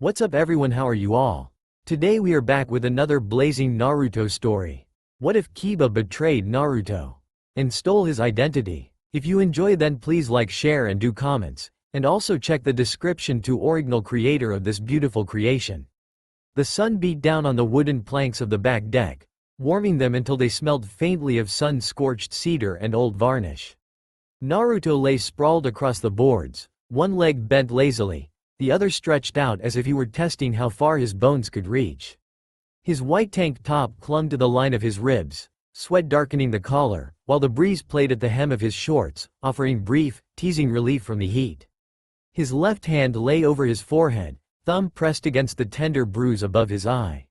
What's up everyone, how are you all? Today we are back with another blazing Naruto story. What if Kiba betrayed Naruto and stole his identity? If you enjoy, then please like, share and do comments, and also check the description to original creator of this beautiful creation. The sun beat down on the wooden planks of the back deck, warming them until they smelled faintly of sun-scorched cedar and old varnish. Naruto lay sprawled across the boards, one leg bent lazily, the other stretched out as if he were testing how far his bones could reach. His white tank top clung to the line of his ribs, sweat darkening the collar, while the breeze played at the hem of his shorts, offering brief, teasing relief from the heat. His left hand lay over his forehead, thumb pressed against the tender bruise above his eye.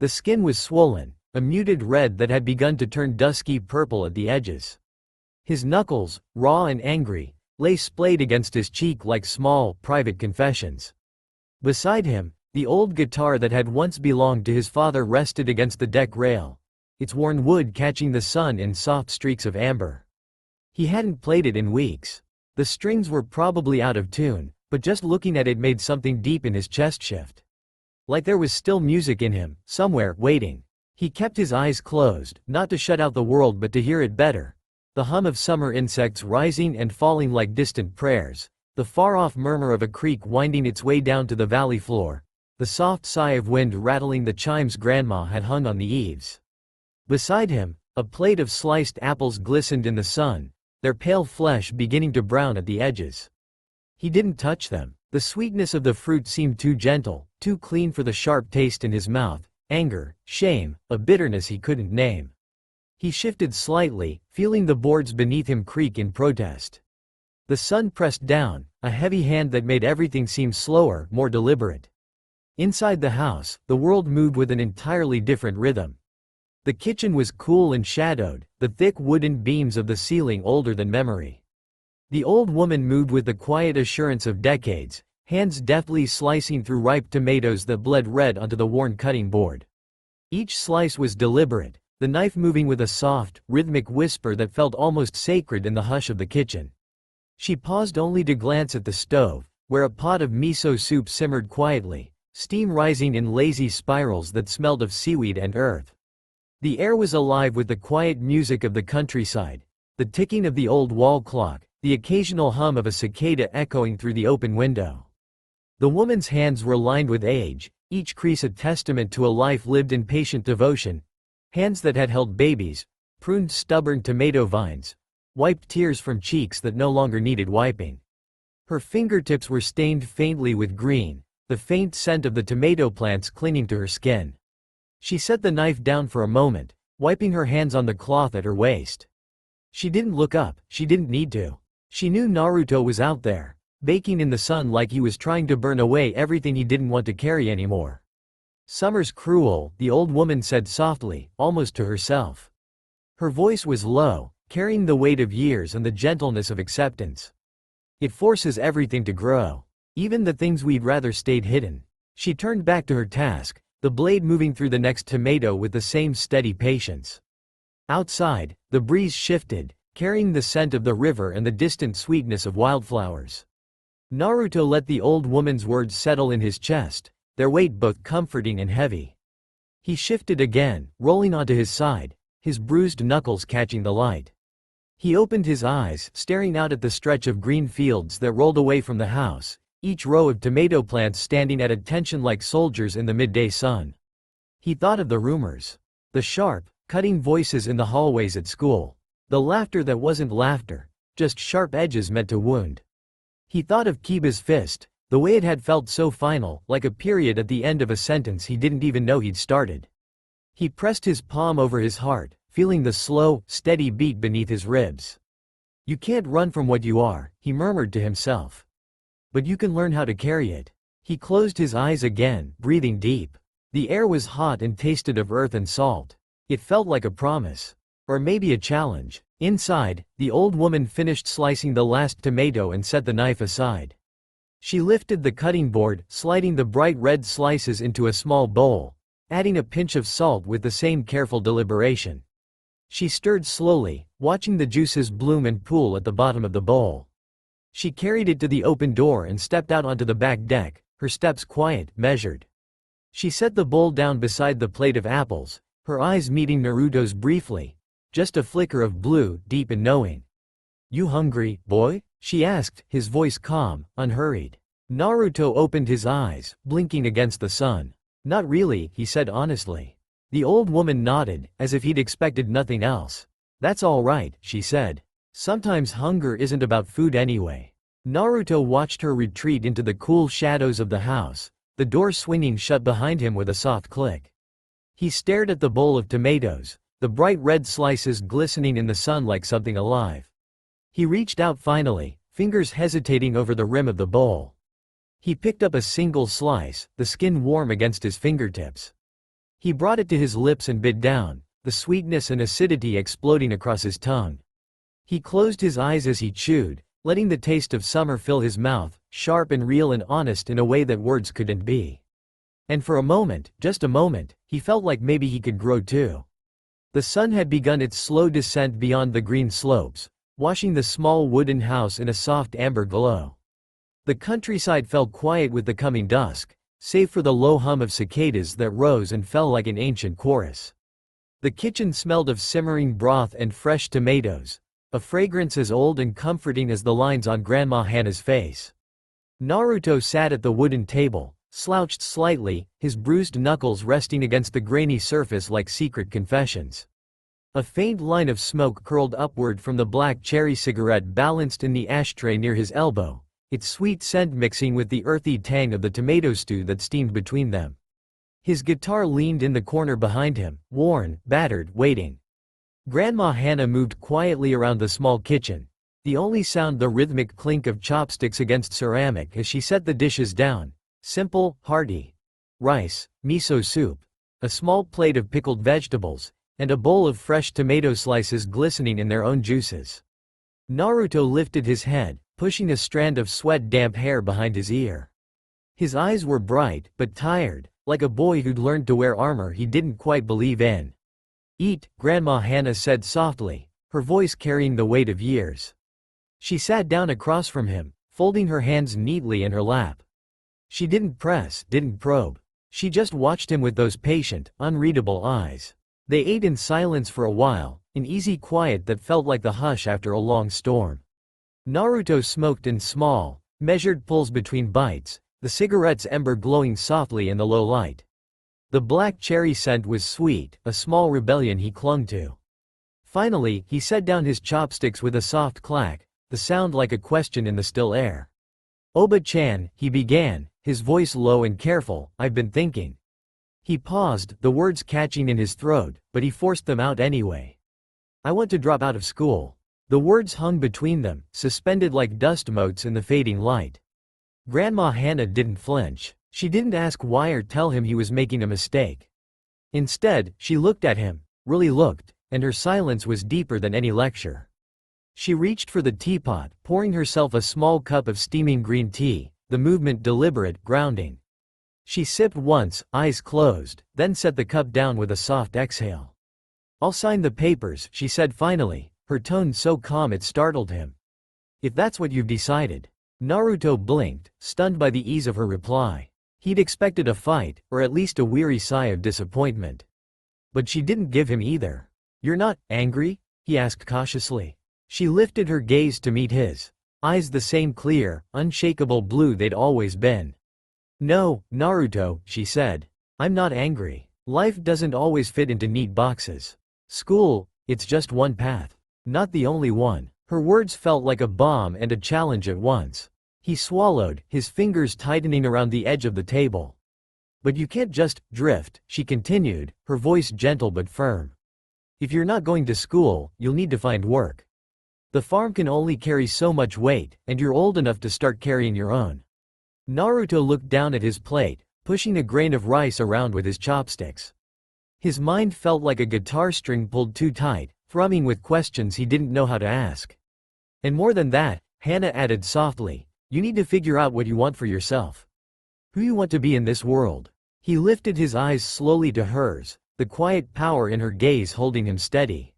The skin was swollen, a muted red that had begun to turn dusky purple at the edges. His knuckles, raw and angry, lay splayed against his cheek like small, private confessions. Beside him, the old guitar that had once belonged to his father rested against the deck rail, its worn wood catching the sun in soft streaks of amber. He hadn't played it in weeks. The strings were probably out of tune, but just looking at it made something deep in his chest shift. Like there was still music in him, somewhere, waiting. He kept his eyes closed, not to shut out the world but to hear it better. The hum of summer insects rising and falling like distant prayers, the far-off murmur of a creek winding its way down to the valley floor, the soft sigh of wind rattling the chimes grandma had hung on the eaves. Beside him, a plate of sliced apples glistened in the sun, their pale flesh beginning to brown at the edges. He didn't touch them. The sweetness of the fruit seemed too gentle, too clean for the sharp taste in his mouth, anger, shame, a bitterness he couldn't name. He shifted slightly, feeling the boards beneath him creak in protest. The sun pressed down, a heavy hand that made everything seem slower, more deliberate. Inside the house, the world moved with an entirely different rhythm. The kitchen was cool and shadowed, the thick wooden beams of the ceiling older than memory. The old woman moved with the quiet assurance of decades, hands deftly slicing through ripe tomatoes that bled red onto the worn cutting board. Each slice was deliberate, the knife moving with a soft, rhythmic whisper that felt almost sacred in the hush of the kitchen. She paused only to glance at the stove, where a pot of miso soup simmered quietly, steam rising in lazy spirals that smelled of seaweed and earth. The air was alive with the quiet music of the countryside, the ticking of the old wall clock, the occasional hum of a cicada echoing through the open window. The woman's hands were lined with age, each crease a testament to a life lived in patient devotion. Hands that had held babies, pruned stubborn tomato vines, wiped tears from cheeks that no longer needed wiping. Her fingertips were stained faintly with green, the faint scent of the tomato plants clinging to her skin. She set the knife down for a moment, wiping her hands on the cloth at her waist. She didn't look up, she didn't need to. She knew Naruto was out there, baking in the sun like he was trying to burn away everything he didn't want to carry anymore. "Summer's cruel," the old woman said softly, almost to herself. Her voice was low, carrying the weight of years and the gentleness of acceptance. "It forces everything to grow. Even the things we'd rather stayed hidden." She turned back to her task, the blade moving through the next tomato with the same steady patience. Outside, the breeze shifted, carrying the scent of the river and the distant sweetness of wildflowers. Naruto let the old woman's words settle in his chest, their weight both comforting and heavy. He shifted again, rolling onto his side, his bruised knuckles catching the light. He opened his eyes, staring out at the stretch of green fields that rolled away from the house, each row of tomato plants standing at attention like soldiers in the midday sun. He thought of the rumors. The sharp, cutting voices in the hallways at school. The laughter that wasn't laughter, just sharp edges meant to wound. He thought of Kiba's fist, the way it had felt so final, like a period at the end of a sentence he didn't even know he'd started. He pressed his palm over his heart, feeling the slow, steady beat beneath his ribs. "You can't run from what you are," he murmured to himself. "But you can learn how to carry it." He closed his eyes again, breathing deep. The air was hot and tasted of earth and salt. It felt like a promise. Or maybe a challenge. Inside, the old woman finished slicing the last tomato and set the knife aside. She lifted the cutting board, sliding the bright red slices into a small bowl, adding a pinch of salt with the same careful deliberation. She stirred slowly, watching the juices bloom and pool at the bottom of the bowl. She carried it to the open door and stepped out onto the back deck, her steps quiet, measured. She set the bowl down beside the plate of apples, her eyes meeting Naruto's briefly. Just a flicker of blue, deep and knowing. "You hungry, boy?" she asked, his voice calm, unhurried. Naruto opened his eyes, blinking against the sun. "Not really," he said honestly. The old woman nodded, as if he'd expected nothing else. "That's all right," she said. "Sometimes hunger isn't about food anyway." Naruto watched her retreat into the cool shadows of the house, the door swinging shut behind him with a soft click. He stared at the bowl of tomatoes, the bright red slices glistening in the sun like something alive. He reached out finally, fingers hesitating over the rim of the bowl. He picked up a single slice, the skin warm against his fingertips. He brought it to his lips and bit down, the sweetness and acidity exploding across his tongue. He closed his eyes as he chewed, letting the taste of summer fill his mouth, sharp and real and honest in a way that words couldn't be. And for a moment, just a moment, he felt like maybe he could grow too. The sun had begun its slow descent beyond the green slopes, washing the small wooden house in a soft amber glow. The countryside fell quiet with the coming dusk, save for the low hum of cicadas that rose and fell like an ancient chorus. The kitchen smelled of simmering broth and fresh tomatoes, a fragrance as old and comforting as the lines on Grandma Hana's face. Naruto sat at the wooden table, slouched slightly, his bruised knuckles resting against the grainy surface like secret confessions. A faint line of smoke curled upward from the black cherry cigarette balanced in the ashtray near his elbow, its sweet scent mixing with the earthy tang of the tomato stew that steamed between them. His guitar leaned in the corner behind him, worn, battered, waiting. Grandma Hana moved quietly around the small kitchen, the only sound the rhythmic clink of chopsticks against ceramic as she set the dishes down. Simple, hearty. Rice, miso soup, a small plate of pickled vegetables, and a bowl of fresh tomato slices glistening in their own juices. Naruto lifted his head, pushing a strand of sweat-damp hair behind his ear. His eyes were bright, but tired, like a boy who'd learned to wear armor he didn't quite believe in. "Eat," Grandma Hana said softly, her voice carrying the weight of years. She sat down across from him, folding her hands neatly in her lap. She didn't press, didn't probe. She just watched him with those patient, unreadable eyes. They ate in silence for a while, in easy quiet that felt like the hush after a long storm. Naruto smoked in small, measured pulls between bites, the cigarette's ember glowing softly in the low light. The black cherry scent was sweet, a small rebellion he clung to. Finally, he set down his chopsticks with a soft clack, the sound like a question in the still air. "Oba-chan," he began, his voice low and careful, "I've been thinking." He paused, the words catching in his throat, but he forced them out anyway. "I want to drop out of school." The words hung between them, suspended like dust motes in the fading light. Grandma Hana didn't flinch. She didn't ask why or tell him he was making a mistake. Instead, she looked at him, really looked, and her silence was deeper than any lecture. She reached for the teapot, pouring herself a small cup of steaming green tea, the movement deliberate, grounding. She sipped once, eyes closed, then set the cup down with a soft exhale. "I'll sign the papers," she said finally, her tone so calm it startled him. "If that's what you've decided." Naruto blinked, stunned by the ease of her reply. He'd expected a fight, or at least a weary sigh of disappointment. But she didn't give him either. "You're not angry?" he asked cautiously. She lifted her gaze to meet his, eyes the same clear, unshakable blue they'd always been. "No, Naruto," she said. "I'm not angry. Life doesn't always fit into neat boxes. School, it's just one path. Not the only one." Her words felt like a bomb and a challenge at once. He swallowed, his fingers tightening around the edge of the table. "But you can't just drift," she continued, her voice gentle but firm. "If you're not going to school, you'll need to find work. The farm can only carry so much weight, and you're old enough to start carrying your own." Naruto looked down at his plate, pushing a grain of rice around with his chopsticks. His mind felt like a guitar string pulled too tight, thrumming with questions he didn't know how to ask. "And more than that," Hana added softly, "you need to figure out what you want for yourself. Who you want to be in this world." He lifted his eyes slowly to hers, the quiet power in her gaze holding him steady.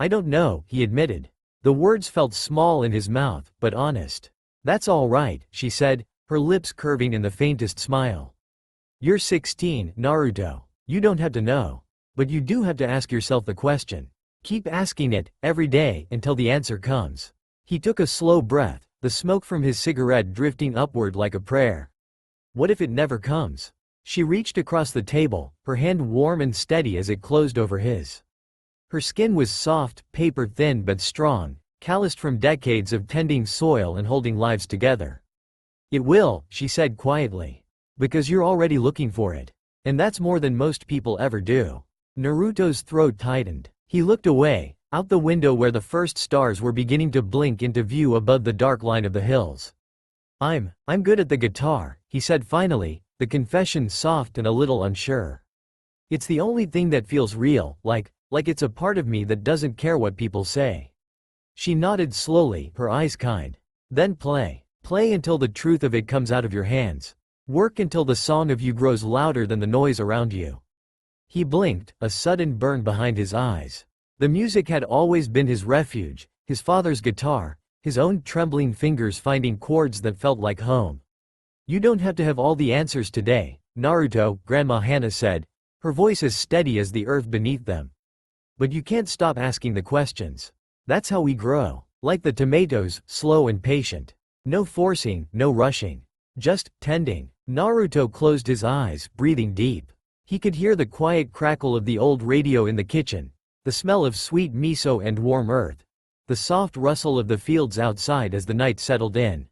"I don't know," he admitted. The words felt small in his mouth, but honest. "That's all right," she said, her lips curving in the faintest smile. You're 16, Naruto. You don't have to know. But you do have to ask yourself the question. Keep asking it, every day, until the answer comes. He took a slow breath, the smoke from his cigarette drifting upward like a prayer. What if it never comes? She reached across the table, her hand warm and steady as it closed over his. Her skin was soft, paper-thin but strong, calloused from decades of tending soil and holding lives together. It will, she said quietly. Because you're already looking for it. And that's more than most people ever do. Naruto's throat tightened. He looked away, out the window where the first stars were beginning to blink into view above the dark line of the hills. I'm good at the guitar, he said finally, the confession soft and a little unsure. It's the only thing that feels real, like it's a part of me that doesn't care what people say. She nodded slowly, her eyes kind. Then play. Play until the truth of it comes out of your hands. Work until the song of you grows louder than the noise around you. He blinked, a sudden burn behind his eyes. The music had always been his refuge, his father's guitar, his own trembling fingers finding chords that felt like home. You don't have to have all the answers today, Naruto, Grandma Hana said, her voice as steady as the earth beneath them. But you can't stop asking the questions. That's how we grow. Like the tomatoes, slow and patient. No forcing, no rushing. Just tending. Naruto closed his eyes, breathing deep. He could hear the quiet crackle of the old radio in the kitchen, the smell of sweet miso and warm earth, the soft rustle of the fields outside as the night settled in.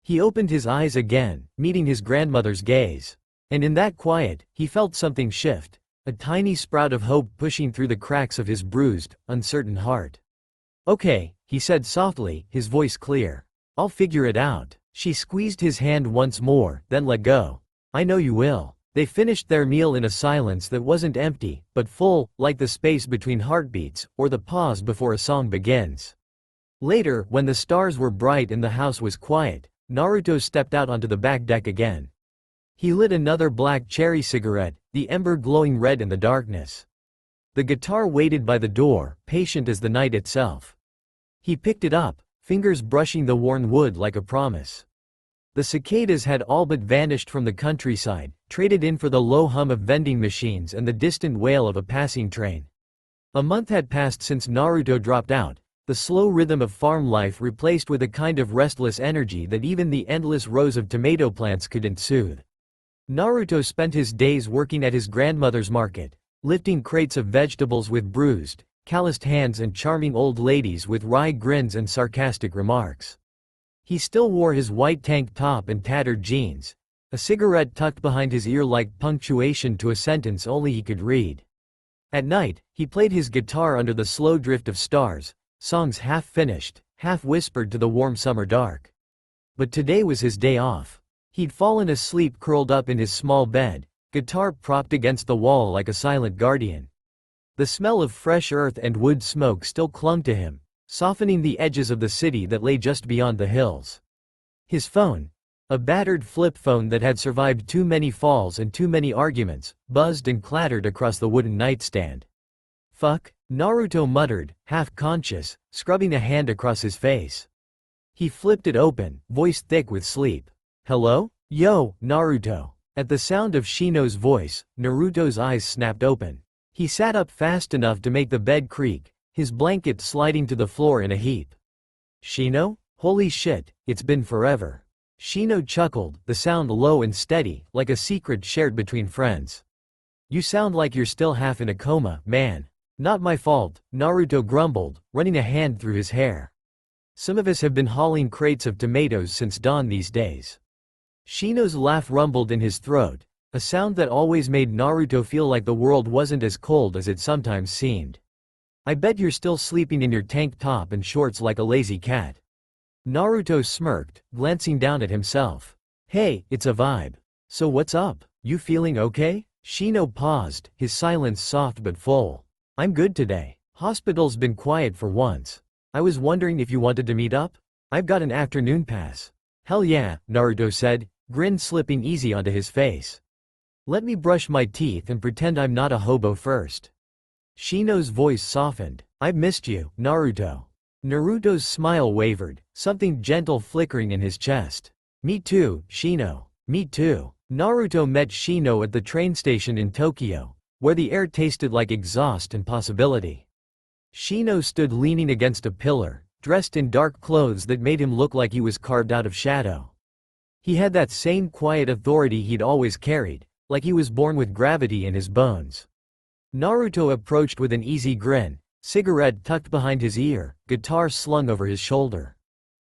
He opened his eyes again, meeting his grandmother's gaze. And in that quiet, he felt something shift, a tiny sprout of hope pushing through the cracks of his bruised, uncertain heart. Okay, he said softly, his voice clear. I'll figure it out. She squeezed his hand once more, then let go. I know you will. They finished their meal in a silence that wasn't empty, but full, like the space between heartbeats, or the pause before a song begins. Later, when the stars were bright and the house was quiet, Naruto stepped out onto the back deck again. He lit another black cherry cigarette, the ember glowing red in the darkness. The guitar waited by the door, patient as the night itself. He picked it up, fingers brushing the worn wood like a promise. The cicadas had all but vanished from the countryside, traded in for the low hum of vending machines and the distant wail of a passing train. A month had passed since Naruto dropped out, the slow rhythm of farm life replaced with a kind of restless energy that even the endless rows of tomato plants couldn't soothe. Naruto spent his days working at his grandmother's market, lifting crates of vegetables with bruised, calloused hands and charming old ladies with wry grins and sarcastic remarks. He still wore his white tank top and tattered jeans, a cigarette tucked behind his ear like punctuation to a sentence only he could read. At night, he played his guitar under the slow drift of stars, songs half finished, half whispered to the warm summer dark. But today was his day off. He'd fallen asleep curled up in his small bed, guitar propped against the wall like a silent guardian. The smell of fresh earth and wood smoke still clung to him, softening the edges of the city that lay just beyond the hills. His phone, a battered flip phone that had survived too many falls and too many arguments, buzzed and clattered across the wooden nightstand. Fuck, Naruto muttered, half-conscious, scrubbing a hand across his face. He flipped it open, voice thick with sleep. Hello? Yo, Naruto. At the sound of Shino's voice, Naruto's eyes snapped open. He sat up fast enough to make the bed creak, his blanket sliding to the floor in a heap. Shino? Holy shit, it's been forever. Shino chuckled, the sound low and steady, like a secret shared between friends. You sound like you're still half in a coma, man. Not my fault, Naruto grumbled, running a hand through his hair. Some of us have been hauling crates of tomatoes since dawn these days. Shino's laugh rumbled in his throat, a sound that always made Naruto feel like the world wasn't as cold as it sometimes seemed. I bet you're still sleeping in your tank top and shorts like a lazy cat. Naruto smirked, glancing down at himself. Hey, it's a vibe. So what's up? You feeling okay? Shino paused, his silence soft but full. I'm good today. Hospital's been quiet for once. I was wondering if you wanted to meet up? I've got an afternoon pass. Hell yeah, Naruto said, grin slipping easy onto his face. Let me brush my teeth and pretend I'm not a hobo first. Shino's voice softened. I've missed you, Naruto. Naruto's smile wavered, something gentle flickering in his chest. Me too, Shino. Me too. Naruto met Shino at the train station in Tokyo, where the air tasted like exhaust and possibility. Shino stood leaning against a pillar, dressed in dark clothes that made him look like he was carved out of shadow. He had that same quiet authority he'd always carried, like he was born with gravity in his bones. Naruto approached with an easy grin, cigarette tucked behind his ear, guitar slung over his shoulder.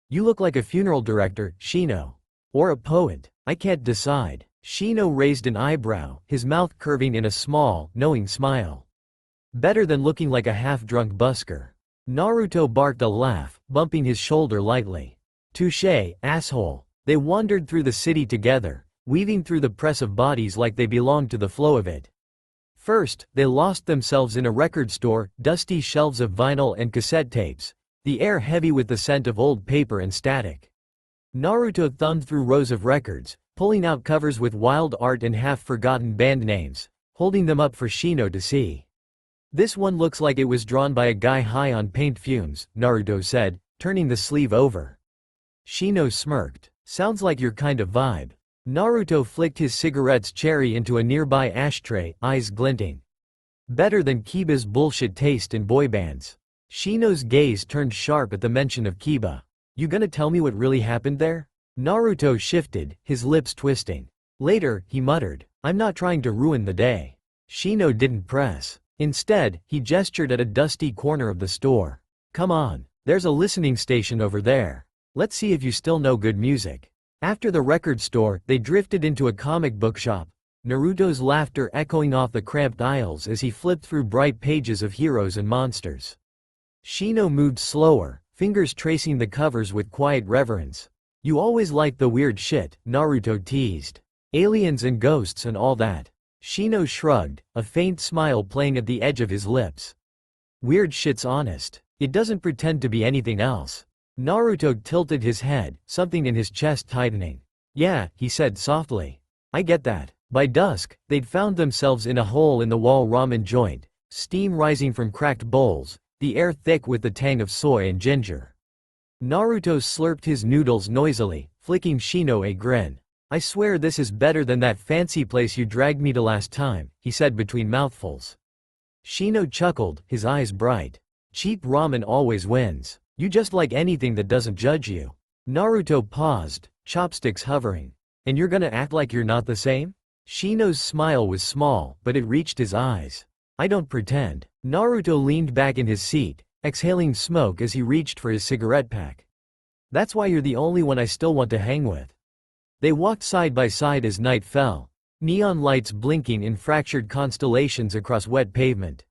You look like a funeral director, Shino. Or a poet, I can't decide. Shino raised an eyebrow, his mouth curving in a small, knowing smile. Better than looking like a half-drunk busker. Naruto barked a laugh, bumping his shoulder lightly. Touché, asshole. They wandered through the city together, weaving through the press of bodies like they belonged to the flow of it. First, they lost themselves in a record store, dusty shelves of vinyl and cassette tapes, the air heavy with the scent of old paper and static. Naruto thumbed through rows of records, pulling out covers with wild art and half-forgotten band names, holding them up for Shino to see. This one looks like it was drawn by a guy high on paint fumes, Naruto said, turning the sleeve over. Shino smirked. Sounds like your kind of vibe. Naruto flicked his cigarette's cherry into a nearby ashtray, eyes glinting. Better than Kiba's bullshit taste in boy bands. Shino's gaze turned sharp at the mention of Kiba. You gonna tell me what really happened there? Naruto shifted, his lips twisting. Later, he muttered, I'm not trying to ruin the day. Shino didn't press. Instead, he gestured at a dusty corner of the store. Come on, there's a listening station over there. Let's see if you still know good music. After the record store, they drifted into a comic book shop, Naruto's laughter echoing off the cramped aisles as he flipped through bright pages of heroes and monsters. Shino moved slower, fingers tracing the covers with quiet reverence. You always liked the weird shit, Naruto teased. Aliens and ghosts and all that. Shino shrugged, a faint smile playing at the edge of his lips. Weird shit's honest. It doesn't pretend to be anything else. Naruto tilted his head, something in his chest tightening. Yeah, he said softly. I get that. By dusk, they'd found themselves in a hole-in-the-wall ramen joint, steam rising from cracked bowls, the air thick with the tang of soy and ginger. Naruto slurped his noodles noisily, flicking Shino a grin. I swear this is better than that fancy place you dragged me to last time, he said between mouthfuls. Shino chuckled, his eyes bright. Cheap ramen always wins. You just like anything that doesn't judge you. Naruto paused, chopsticks hovering. And you're gonna act like you're not the same? Shino's smile was small, but it reached his eyes. I don't pretend. Naruto leaned back in his seat, exhaling smoke as he reached for his cigarette pack. That's why you're the only one I still want to hang with. They walked side by side as night fell, neon lights blinking in fractured constellations across wet pavement.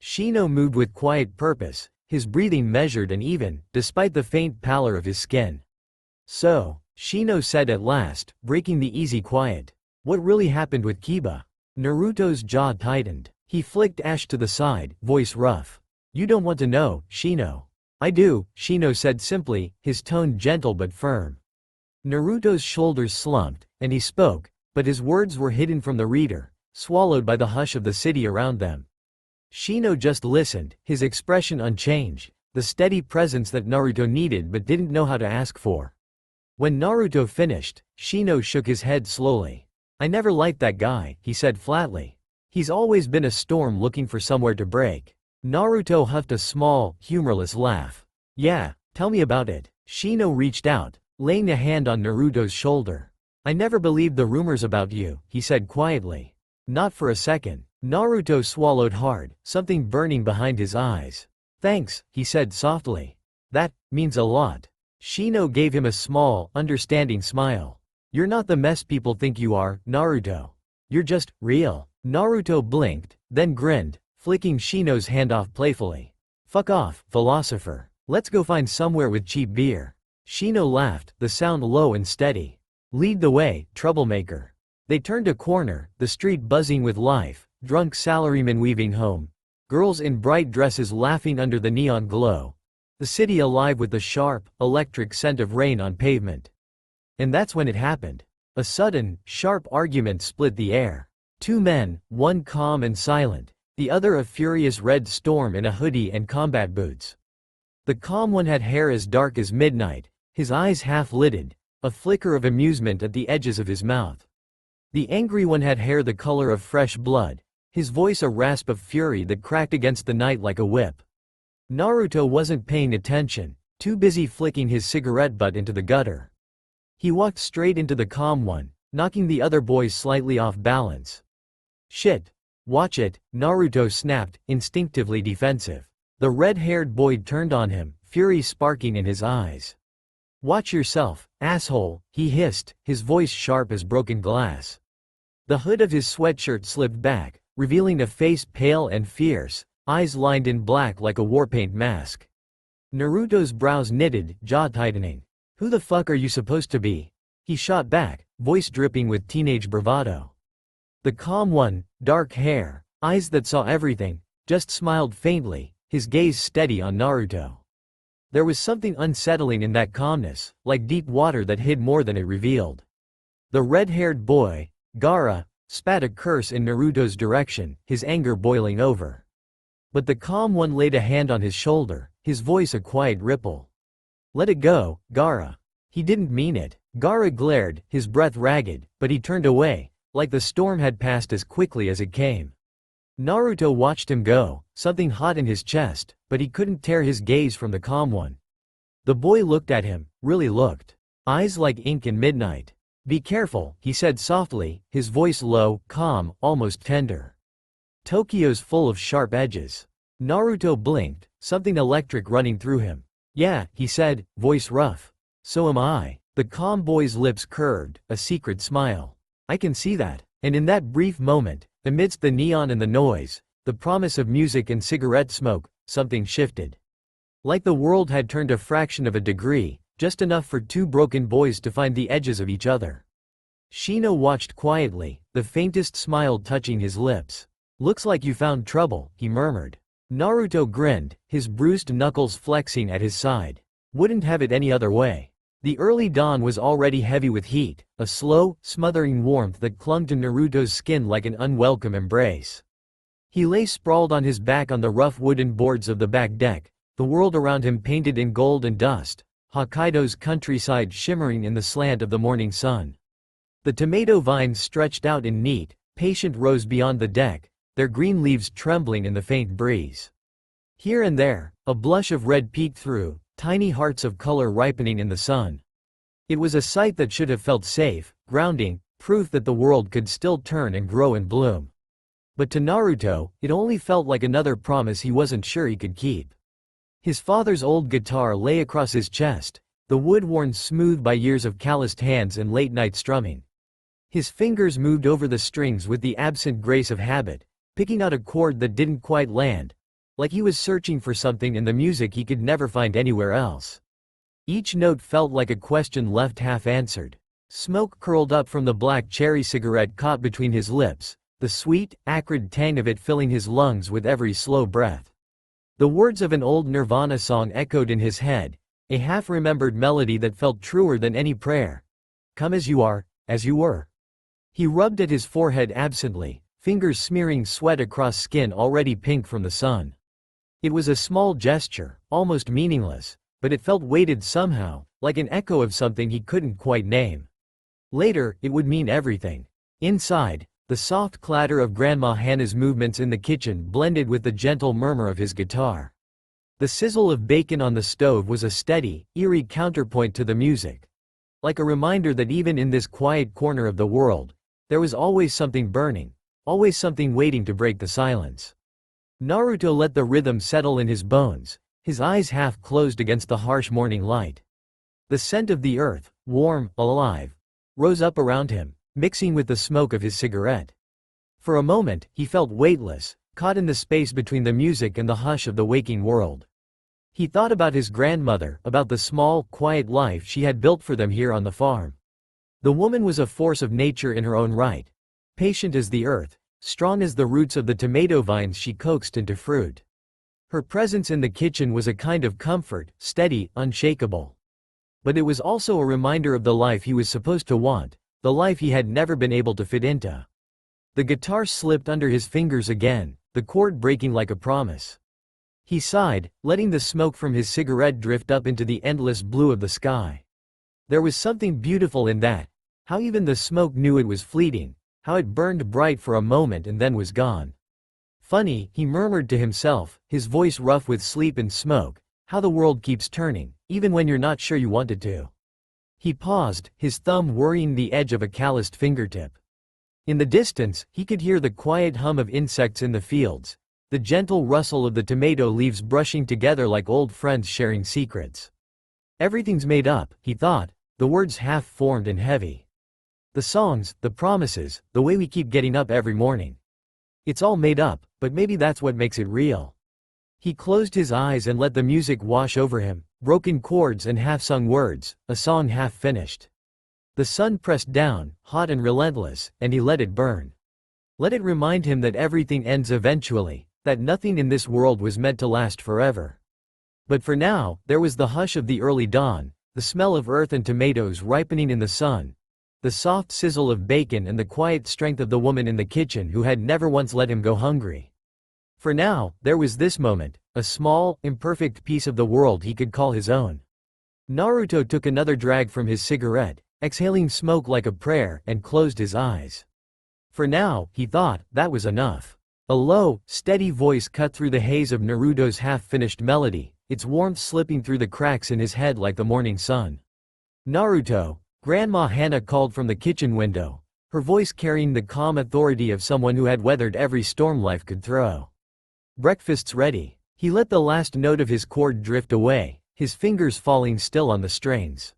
Shino moved with quiet purpose, his breathing measured and even, despite the faint pallor of his skin. So, Shino said at last, breaking the easy quiet. What really happened with Kiba? Naruto's jaw tightened. He flicked ash to the side, voice rough. You don't want to know, Shino. I do, Shino said simply, his tone gentle but firm. Naruto's shoulders slumped, and he spoke, but his words were hidden from the reader, swallowed by the hush of the city around them. Shino just listened, his expression unchanged, the steady presence that Naruto needed but didn't know how to ask for. When Naruto finished, Shino shook his head slowly. I never liked that guy, he said flatly. He's always been a storm looking for somewhere to break. Naruto huffed a small, humorless laugh. Yeah, tell me about it. Shino reached out, laying a hand on Naruto's shoulder. I never believed the rumors about you, he said quietly. Not for a second. Naruto swallowed hard, something burning behind his eyes. Thanks, he said softly. That means a lot. Shino gave him a small, understanding smile. You're not the mess people think you are, Naruto. You're just real. Naruto blinked, then grinned, flicking Shino's hand off playfully. Fuck off, philosopher. Let's go find somewhere with cheap beer. Shino laughed, the sound low and steady. Lead the way, troublemaker. They turned a corner, the street buzzing with life, drunk salarymen weaving home, girls in bright dresses laughing under the neon glow, the city alive with the sharp, electric scent of rain on pavement. And that's when it happened. A sudden, sharp argument split the air. Two men, one calm and silent, the other a furious red storm in a hoodie and combat boots. The calm one had hair as dark as midnight, his eyes half-lidded, a flicker of amusement at the edges of his mouth. The angry one had hair the color of fresh blood, his voice a rasp of fury that cracked against the night like a whip. Naruto wasn't paying attention, too busy flicking his cigarette butt into the gutter. He walked straight into the calm one, knocking the other boys slightly off balance. Shit. Watch it, Naruto snapped, instinctively defensive. The red-haired boy turned on him, fury sparking in his eyes. Watch yourself, asshole, he hissed, his voice sharp as broken glass. The hood of his sweatshirt slipped back, revealing a face pale and fierce, eyes lined in black like a warpaint mask. Naruto's brows knitted, jaw tightening. Who the fuck are you supposed to be? He shot back, voice dripping with teenage bravado. The calm one, dark hair, eyes that saw everything, just smiled faintly, his gaze steady on Naruto. There was something unsettling in that calmness, like deep water that hid more than it revealed. The red-haired boy, Gaara, spat a curse in Naruto's direction, his anger boiling over. But the calm one laid a hand on his shoulder, his voice a quiet ripple. Let it go, Gaara. He didn't mean it. Gaara glared, his breath ragged, but he turned away, like the storm had passed as quickly as it came. Naruto watched him go, something hot in his chest, but he couldn't tear his gaze from the calm one. The boy looked at him, really looked. Eyes like ink in midnight. Be careful, he said softly, his voice low, calm, almost tender. Tokyo's full of sharp edges. Naruto blinked, something electric running through him. Yeah, he said, voice rough. So am I. The calm boy's lips curved, a secret smile. I can see that. And in that brief moment, amidst the neon and the noise, the promise of music and cigarette smoke, something shifted. Like the world had turned a fraction of a degree, just enough for two broken boys to find the edges of each other. Shino watched quietly, the faintest smile touching his lips. Looks like you found trouble, he murmured. Naruto grinned, his bruised knuckles flexing at his side. Wouldn't have it any other way. The early dawn was already heavy with heat, a slow, smothering warmth that clung to Naruto's skin like an unwelcome embrace. He lay sprawled on his back on the rough wooden boards of the back deck, the world around him painted in gold and dust, Hokkaido's countryside shimmering in the slant of the morning sun. The tomato vines stretched out in neat, patient rows beyond the deck, their green leaves trembling in the faint breeze. Here and there, a blush of red peeked through, tiny hearts of color ripening in the sun. It was a sight that should have felt safe, grounding, proof that the world could still turn and grow and bloom. But to Naruto, it only felt like another promise he wasn't sure he could keep. His father's old guitar lay across his chest, the wood worn smooth by years of calloused hands and late-night strumming. His fingers moved over the strings with the absent grace of habit, picking out a chord that didn't quite land, like he was searching for something in the music he could never find anywhere else. Each note felt like a question left half-answered. Smoke curled up from the black cherry cigarette caught between his lips, the sweet, acrid tang of it filling his lungs with every slow breath. The words of an old Nirvana song echoed in his head, a half-remembered melody that felt truer than any prayer. Come as you are, as you were. He rubbed at his forehead absently, fingers smearing sweat across skin already pink from the sun. It was a small gesture, almost meaningless, but it felt weighted somehow, like an echo of something he couldn't quite name. Later, it would mean everything. Inside, the soft clatter of Grandma Hannah's movements in the kitchen blended with the gentle murmur of his guitar. The sizzle of bacon on the stove was a steady, eerie counterpoint to the music. Like a reminder that even in this quiet corner of the world, there was always something burning, always something waiting to break the silence. Naruto let the rhythm settle in his bones, his eyes half closed against the harsh morning light. The scent of the earth, warm, alive, rose up around him, mixing with the smoke of his cigarette. For a moment, he felt weightless, caught in the space between the music and the hush of the waking world. He thought about his grandmother, about the small, quiet life she had built for them here on the farm. The woman was a force of nature in her own right, patient as the earth, strong as the roots of the tomato vines she coaxed into fruit. Her presence in the kitchen was a kind of comfort, steady, unshakable. But it was also a reminder of the life he was supposed to want, the life he had never been able to fit into. The guitar slipped under his fingers again, the chord breaking like a promise. He sighed, letting the smoke from his cigarette drift up into the endless blue of the sky. There was something beautiful in that. How even the smoke knew it was fleeting, how it burned bright for a moment and then was gone. Funny, he murmured to himself, his voice rough with sleep and smoke, how the world keeps turning, even when you're not sure you want it to. He paused, his thumb worrying the edge of a calloused fingertip. In the distance, he could hear the quiet hum of insects in the fields, the gentle rustle of the tomato leaves brushing together like old friends sharing secrets. Everything's made up, he thought, the words half-formed and heavy. The songs, the promises, the way we keep getting up every morning. It's all made up, but maybe that's what makes it real. He closed his eyes and let the music wash over him, broken chords and half-sung words, a song half-finished. The sun pressed down, hot and relentless, and he let it burn. Let it remind him that everything ends eventually, that nothing in this world was meant to last forever. But for now, there was the hush of the early dawn, the smell of earth and tomatoes ripening in the sun, the soft sizzle of bacon and the quiet strength of the woman in the kitchen who had never once let him go hungry. For now, there was this moment, a small, imperfect piece of the world he could call his own. Naruto took another drag from his cigarette, exhaling smoke like a prayer, and closed his eyes. For now, he thought, that was enough. A low, steady voice cut through the haze of Naruto's half-finished melody, its warmth slipping through the cracks in his head like the morning sun. Naruto, Grandma Hana called from the kitchen window, her voice carrying the calm authority of someone who had weathered every storm life could throw. Breakfast's ready. He let the last note of his chord drift away, his fingers falling still on the strings.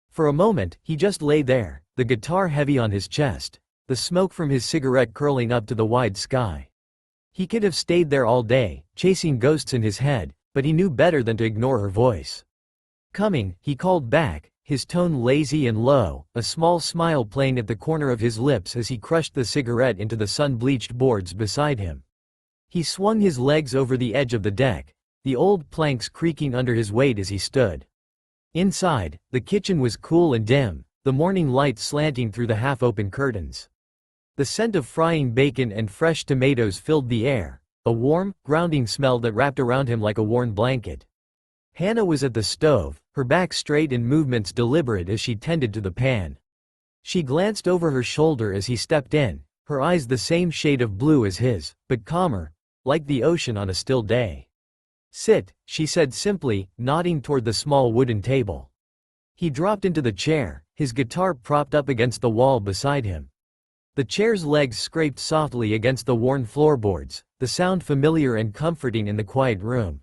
For a moment, he just lay there, the guitar heavy on his chest, the smoke from his cigarette curling up to the wide sky. He could have stayed there all day, chasing ghosts in his head, but he knew better than to ignore her voice. Coming, he called back, his tone lazy and low, a small smile playing at the corner of his lips as he crushed the cigarette into the sun-bleached boards beside him. He swung his legs over the edge of the deck, the old planks creaking under his weight as he stood. Inside, the kitchen was cool and dim, the morning light slanting through the half-open curtains. The scent of frying bacon and fresh tomatoes filled the air, a warm, grounding smell that wrapped around him like a worn blanket. Hannah was at the stove, her back straight and movements deliberate as she tended to the pan. She glanced over her shoulder as he stepped in, her eyes the same shade of blue as his, but calmer, like the ocean on a still day. "Sit," she said simply, nodding toward the small wooden table. He dropped into the chair, his guitar propped up against the wall beside him. The chair's legs scraped softly against the worn floorboards, the sound familiar and comforting in the quiet room.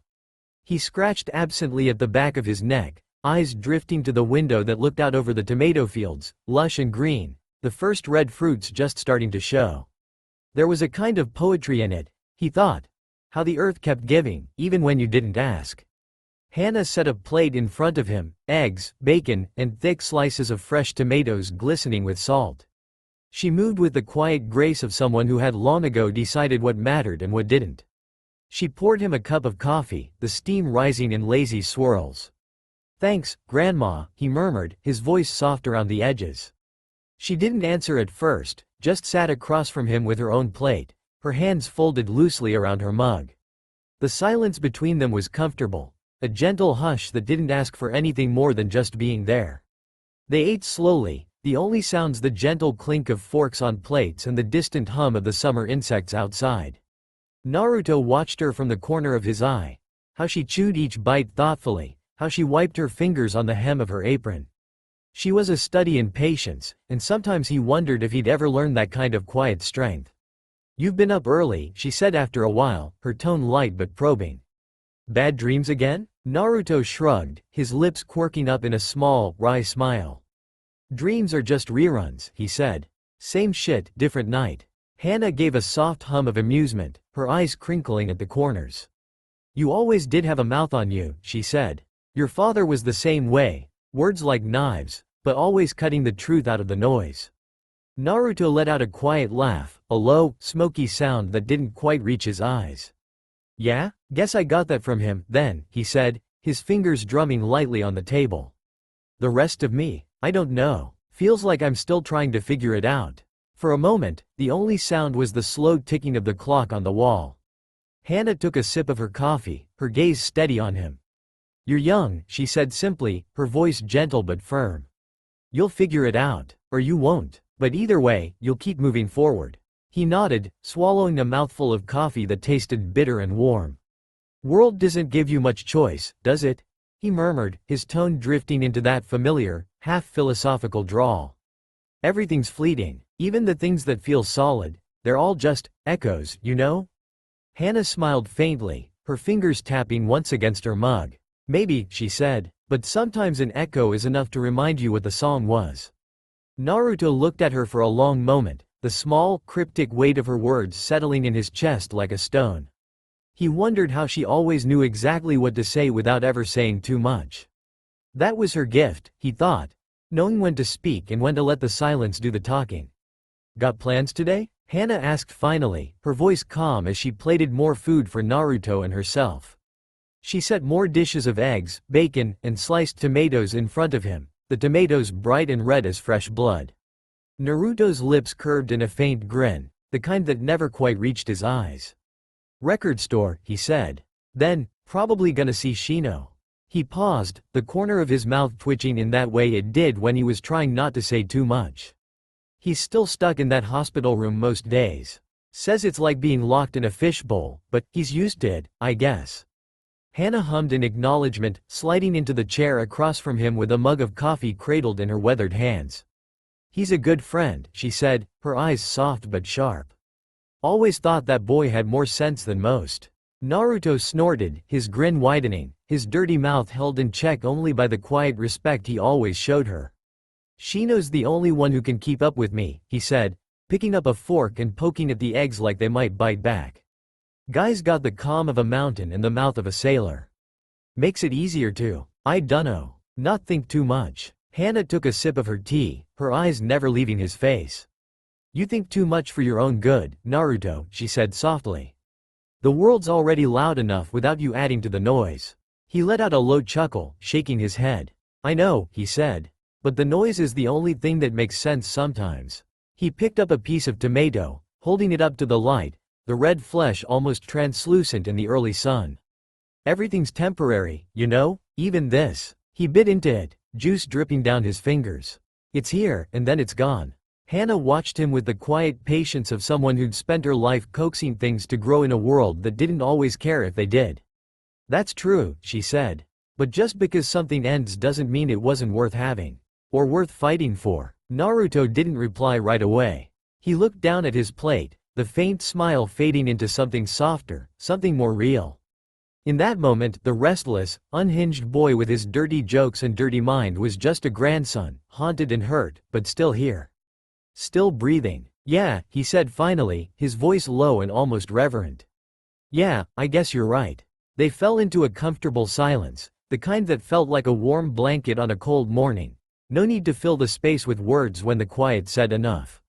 He scratched absently at the back of his neck, eyes drifting to the window that looked out over the tomato fields, lush and green, the first red fruits just starting to show. There was a kind of poetry in it, he thought. How the earth kept giving, even when you didn't ask. Hannah set a plate in front of him, eggs, bacon, and thick slices of fresh tomatoes glistening with salt. She moved with the quiet grace of someone who had long ago decided what mattered and what didn't. She poured him a cup of coffee, the steam rising in lazy swirls. "Thanks, Grandma," he murmured, his voice soft around the edges. She didn't answer at first, just sat across from him with her own plate, her hands folded loosely around her mug. The silence between them was comfortable, a gentle hush that didn't ask for anything more than just being there. They ate slowly, the only sounds the gentle clink of forks on plates and the distant hum of the summer insects outside. Naruto watched her from the corner of his eye, how she chewed each bite thoughtfully, how she wiped her fingers on the hem of her apron. She was a study in patience, and sometimes he wondered if he'd ever learn that kind of quiet strength. "You've been up early," she said after a while, her tone light but probing. "Bad dreams again?" Naruto shrugged, his lips quirking up in a small, wry smile. "Dreams are just reruns," he said. "Same shit, different night." Hannah gave a soft hum of amusement, her eyes crinkling at the corners. "You always did have a mouth on you," she said. "Your father was the same way, words like knives, but always cutting the truth out of the noise." Naruto let out a quiet laugh, a low, smoky sound that didn't quite reach his eyes. "Yeah, guess I got that from him, then," he said, his fingers drumming lightly on the table. "The rest of me, I don't know. Feels like I'm still trying to figure it out." For a moment, the only sound was the slow ticking of the clock on the wall. Hannah took a sip of her coffee, her gaze steady on him. "You're young," she said simply, her voice gentle but firm. You'll figure it out. Or you won't. But either way, you'll keep moving forward. He nodded, swallowing a mouthful of coffee that tasted bitter and warm. World doesn't give you much choice, does it? He murmured, his tone drifting into that familiar, half-philosophical drawl. Everything's fleeting. Even the things that feel solid. They're all just echoes, you know? Hannah smiled faintly, her fingers tapping once against her mug. Maybe, she said, but sometimes an echo is enough to remind you what the song was. Naruto looked at her for a long moment, the small, cryptic weight of her words settling in his chest like a stone. He wondered how she always knew exactly what to say without ever saying too much. That was her gift, he thought, knowing when to speak and when to let the silence do the talking. Got plans today? Hannah asked finally, her voice calm as she plated more food for Naruto and herself. She set more dishes of eggs, bacon, and sliced tomatoes in front of him, the tomatoes bright and red as fresh blood. Naruto's lips curved in a faint grin, the kind that never quite reached his eyes. Record store, he said. Then, probably gonna see Shino. He paused, the corner of his mouth twitching in that way it did when he was trying not to say too much. He's still stuck in that hospital room most days. Says it's like being locked in a fishbowl, but he's used to it, I guess. Hannah hummed in acknowledgement, sliding into the chair across from him with a mug of coffee cradled in her weathered hands. He's a good friend, she said, her eyes soft but sharp. Always thought that boy had more sense than most. Naruto snorted, his grin widening, his dirty mouth held in check only by the quiet respect he always showed her. Shino's the only one who can keep up with me, he said, picking up a fork and poking at the eggs like they might bite back. Guy's got the calm of a mountain and the mouth of a sailor. Makes it easier to, I dunno, not think too much. Hannah took a sip of her tea, her eyes never leaving his face. You think too much for your own good, Naruto, she said softly. The world's already loud enough without you adding to the noise. He let out a low chuckle, shaking his head. I know, he said. But the noise is the only thing that makes sense sometimes. He picked up a piece of tomato, holding it up to the light, the red flesh almost translucent in the early sun. Everything's temporary, you know, even this. He bit into it, juice dripping down his fingers. It's here, and then it's gone. Hannah watched him with the quiet patience of someone who'd spent her life coaxing things to grow in a world that didn't always care if they did. That's true, she said. But just because something ends doesn't mean it wasn't worth having. Or worth fighting for. Naruto didn't reply right away. He looked down at his plate, the faint smile fading into something softer, something more real. In that moment, the restless, unhinged boy with his dirty jokes and dirty mind was just a grandson, haunted and hurt, but still here. Still breathing. Yeah, he said finally, his voice low and almost reverent. Yeah, I guess you're right. They fell into a comfortable silence, the kind that felt like a warm blanket on a cold morning. No need to fill the space with words when the quiet said enough.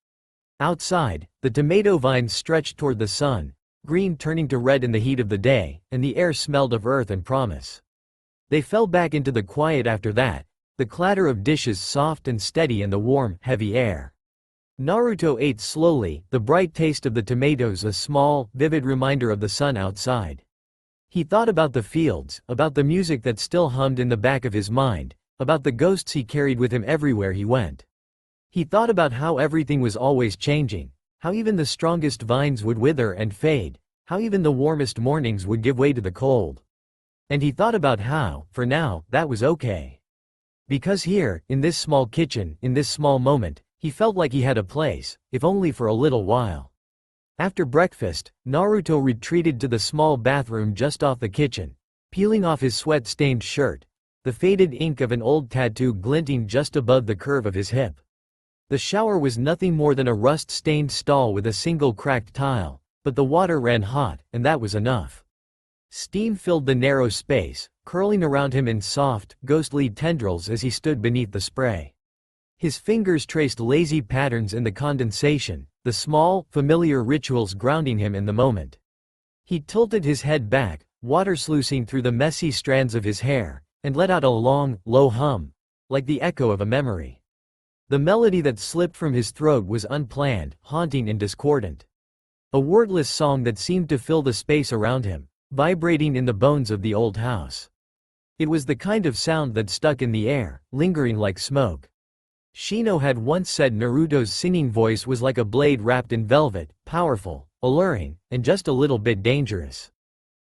Outside, the tomato vines stretched toward the sun, green turning to red in the heat of the day, and the air smelled of earth and promise. They fell back into the quiet after that, the clatter of dishes soft and steady in the warm, heavy air. Naruto ate slowly, the bright taste of the tomatoes a small, vivid reminder of the sun outside. He thought about the fields, about the music that still hummed in the back of his mind, about the ghosts he carried with him everywhere he went. He thought about how everything was always changing, how even the strongest vines would wither and fade, how even the warmest mornings would give way to the cold. And he thought about how, for now, that was okay. Because here, in this small kitchen, in this small moment, he felt like he had a place, if only for a little while. After breakfast, Naruto retreated to the small bathroom just off the kitchen, peeling off his sweat-stained shirt, the faded ink of an old tattoo glinting just above the curve of his hip. The shower was nothing more than a rust-stained stall with a single cracked tile, but the water ran hot, and that was enough. Steam filled the narrow space, curling around him in soft, ghostly tendrils as he stood beneath the spray. His fingers traced lazy patterns in the condensation, the small, familiar rituals grounding him in the moment. He tilted his head back, water sluicing through the messy strands of his hair, and let out a long, low hum, like the echo of a memory. The melody that slipped from his throat was unplanned, haunting and discordant. A wordless song that seemed to fill the space around him, vibrating in the bones of the old house. It was the kind of sound that stuck in the air, lingering like smoke. Shino had once said Naruto's singing voice was like a blade wrapped in velvet, powerful, alluring, and just a little bit dangerous.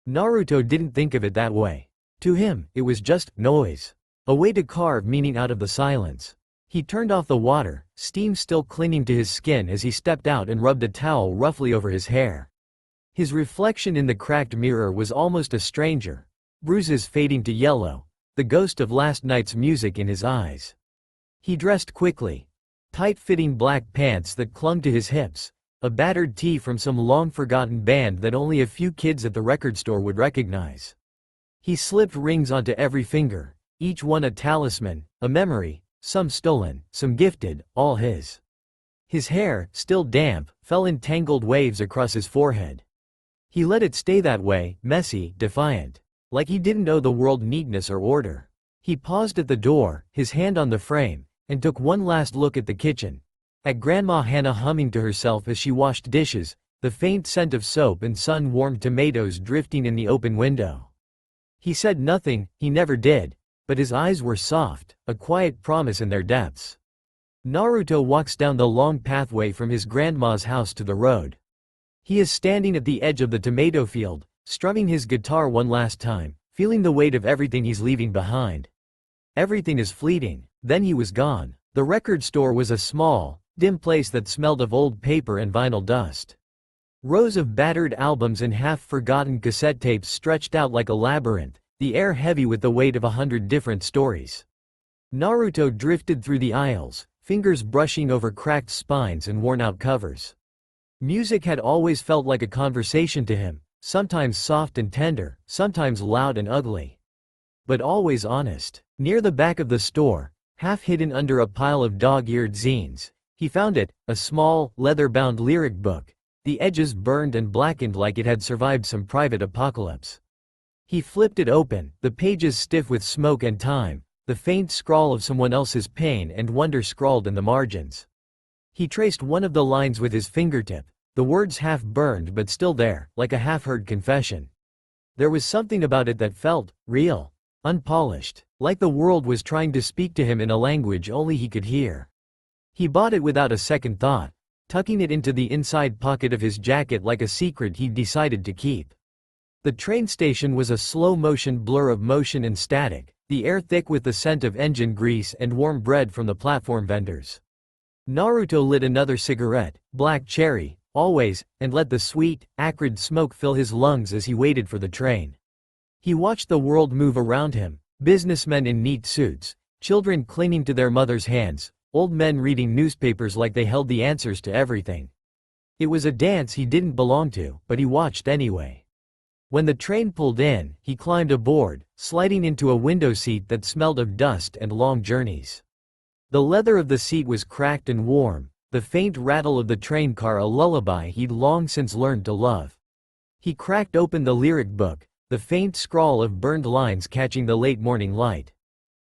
Naruto didn't think of it that way. To him, it was just noise. A way to carve meaning out of the silence. He turned off the water, steam still clinging to his skin as he stepped out and rubbed a towel roughly over his hair. His reflection in the cracked mirror was almost a stranger. Bruises fading to yellow, the ghost of last night's music in his eyes. He dressed quickly. Tight-fitting black pants that clung to his hips, a battered tee from some long-forgotten band that only a few kids at the record store would recognize. He slipped rings onto every finger, each one a talisman, a memory, some stolen, some gifted, all his. His hair, still damp, fell in tangled waves across his forehead. He let it stay that way, messy, defiant, like he didn't know the world neatness or order. He paused at the door, his hand on the frame, and took one last look at the kitchen. At Grandma Hannah humming to herself as she washed dishes, the faint scent of soap and sun-warmed tomatoes drifting in the open window. He said nothing, he never did, but his eyes were soft, a quiet promise in their depths. Naruto walks down the long pathway from his grandma's house to the road. He is standing at the edge of the tomato field, strumming his guitar one last time, feeling the weight of everything he's leaving behind. Everything is fleeting. Then he was gone. The record store was a small, dim place that smelled of old paper and vinyl dust. Rows of battered albums and half-forgotten cassette tapes stretched out like a labyrinth, the air heavy with the weight of 100 different stories. Naruto drifted through the aisles, fingers brushing over cracked spines and worn-out covers. Music had always felt like a conversation to him, sometimes soft and tender, sometimes loud and ugly. But always honest. Near the back of the store, half hidden under a pile of dog-eared zines, he found it, a small, leather-bound lyric book, the edges burned and blackened like it had survived some private apocalypse. He flipped it open, the pages stiff with smoke and time, the faint scrawl of someone else's pain and wonder scrawled in the margins. He traced one of the lines with his fingertip, the words half burned but still there, like a half-heard confession. There was something about it that felt real, unpolished, like the world was trying to speak to him in a language only he could hear. He bought it without a second thought, tucking it into the inside pocket of his jacket like a secret he'd decided to keep. The train station was a slow-motion blur of motion and static, the air thick with the scent of engine grease and warm bread from the platform vendors. Naruto lit another cigarette, black cherry, always, and let the sweet, acrid smoke fill his lungs as he waited for the train. He watched the world move around him, businessmen in neat suits, children clinging to their mothers' hands, old men reading newspapers like they held the answers to everything. It was a dance he didn't belong to, but he watched anyway. When the train pulled in, he climbed aboard, sliding into a window seat that smelled of dust and long journeys. The leather of the seat was cracked and warm, the faint rattle of the train car a lullaby he'd long since learned to love. He cracked open the lyric book, the faint scrawl of burned lines catching the late morning light.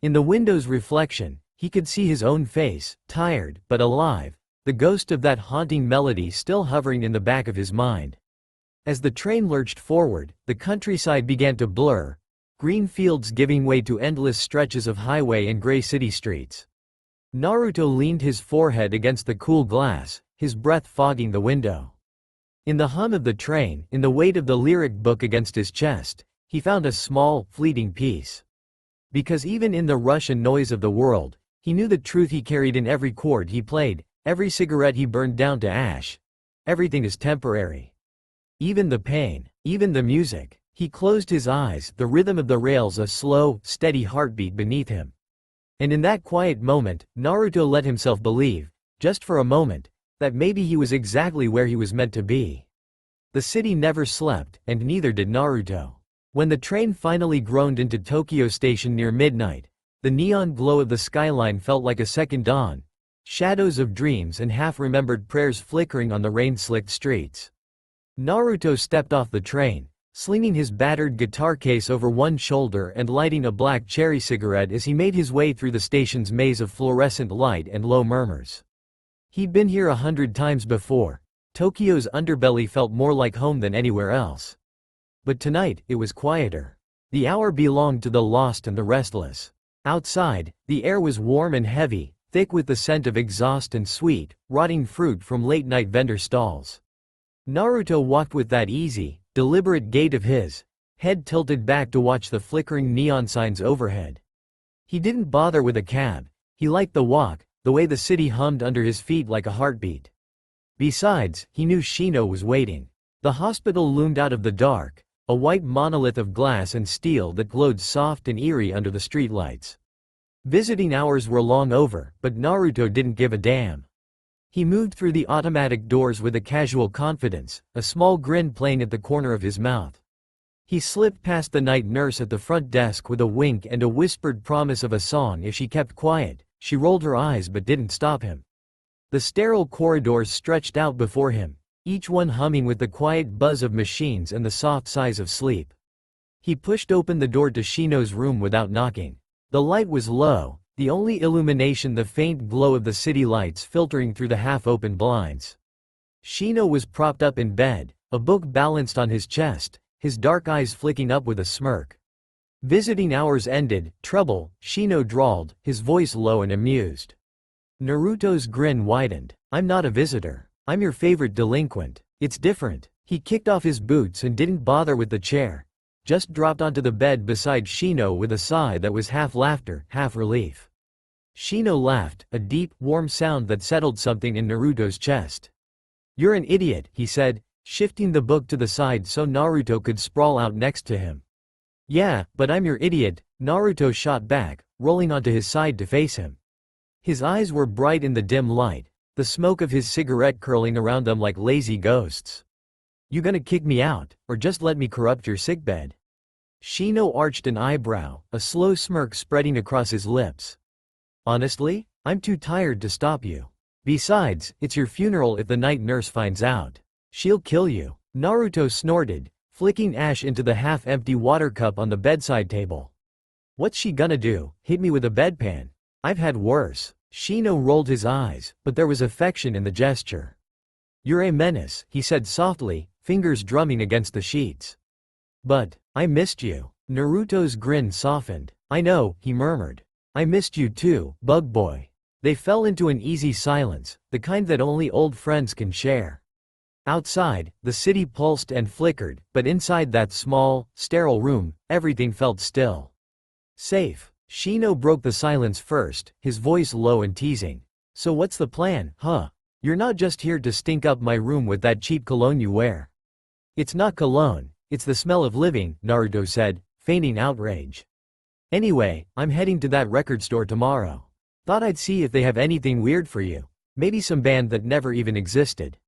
In the window's reflection, he could see his own face, tired but alive, the ghost of that haunting melody still hovering in the back of his mind. As the train lurched forward, the countryside began to blur, green fields giving way to endless stretches of highway and gray city streets. Naruto leaned his forehead against the cool glass, his breath fogging the window. In the hum of the train, in the weight of the lyric book against his chest, he found a small, fleeting peace. Because even in the rush and noise of the world, he knew the truth he carried in every chord he played, every cigarette he burned down to ash. Everything is temporary. Even the pain, even the music. He closed his eyes, the rhythm of the rails a slow, steady heartbeat beneath him. And in that quiet moment, Naruto let himself believe, just for a moment, that maybe he was exactly where he was meant to be. The city never slept, and neither did Naruto. When the train finally groaned into Tokyo Station near midnight, the neon glow of the skyline felt like a second dawn, shadows of dreams and half-remembered prayers flickering on the rain-slicked streets. Naruto stepped off the train, slinging his battered guitar case over one shoulder and lighting a black cherry cigarette as he made his way through the station's maze of fluorescent light and low murmurs. He'd been here 100 times before. Tokyo's underbelly felt more like home than anywhere else. But tonight, it was quieter. The hour belonged to the lost and the restless. Outside, the air was warm and heavy, thick with the scent of exhaust and sweet, rotting fruit from late-night vendor stalls. Naruto walked with that easy, deliberate gait of his, head tilted back to watch the flickering neon signs overhead. He didn't bother with a cab. He liked the walk, the way the city hummed under his feet like a heartbeat. Besides, he knew Shino was waiting. The hospital loomed out of the dark, a white monolith of glass and steel that glowed soft and eerie under the streetlights. Visiting hours were long over, but Naruto didn't give a damn. He moved through the automatic doors with a casual confidence, a small grin playing at the corner of his mouth. He slipped past the night nurse at the front desk with a wink and a whispered promise of a song if she kept quiet. She rolled her eyes but didn't stop him. The sterile corridors stretched out before him, each one humming with the quiet buzz of machines and the soft sighs of sleep. He pushed open the door to Shino's room without knocking. The light was low, the only illumination the faint glow of the city lights filtering through the half-open blinds. Shino was propped up in bed, a book balanced on his chest, his dark eyes flicking up with a smirk. Visiting hours ended, trouble, Shino drawled, his voice low and amused. Naruto's grin widened. I'm not a visitor. I'm your favorite delinquent. It's different. He kicked off his boots and didn't bother with the chair. Just dropped onto the bed beside Shino with a sigh that was half laughter, half relief. Shino laughed, a deep, warm sound that settled something in Naruto's chest. You're an idiot, he said, shifting the book to the side so Naruto could sprawl out next to him. Yeah, but I'm your idiot, Naruto shot back, rolling onto his side to face him. His eyes were bright in the dim light, the smoke of his cigarette curling around them like lazy ghosts. You gonna kick me out, or just let me corrupt your sickbed? Shino arched an eyebrow, a slow smirk spreading across his lips. Honestly, I'm too tired to stop you. Besides, it's your funeral if the night nurse finds out. She'll kill you. Naruto snorted, flicking ash into the half-empty water cup on the bedside table. What's she gonna do, hit me with a bedpan? I've had worse. Shino rolled his eyes, but there was affection in the gesture. You're a menace, he said softly, fingers drumming against the sheets. But, I missed you. Naruto's grin softened. I know, he murmured. I missed you too, bug boy. They fell into an easy silence, the kind that only old friends can share. Outside, the city pulsed and flickered, but inside that small, sterile room, everything felt still. Safe. Shino broke the silence first, his voice low and teasing. So what's the plan, huh? You're not just here to stink up my room with that cheap cologne you wear. It's not cologne, it's the smell of living, Naruto said, feigning outrage. Anyway, I'm heading to that record store tomorrow. Thought I'd see if they have anything weird for you. Maybe some band that never even existed.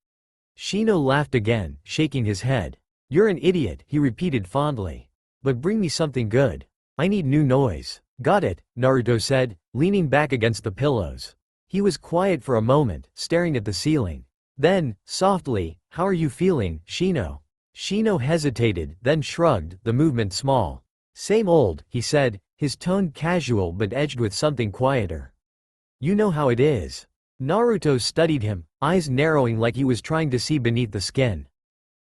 Shino laughed again, shaking his head. You're an idiot, he repeated fondly. But bring me something good. I need new noise. Got it, Naruto said, leaning back against the pillows. He was quiet for a moment, staring at the ceiling. Then, softly, how are you feeling, Shino? Shino hesitated, then shrugged, the movement small. Same old, he said, his tone casual but edged with something quieter. You know how it is. Naruto studied him, eyes narrowing like he was trying to see beneath the skin.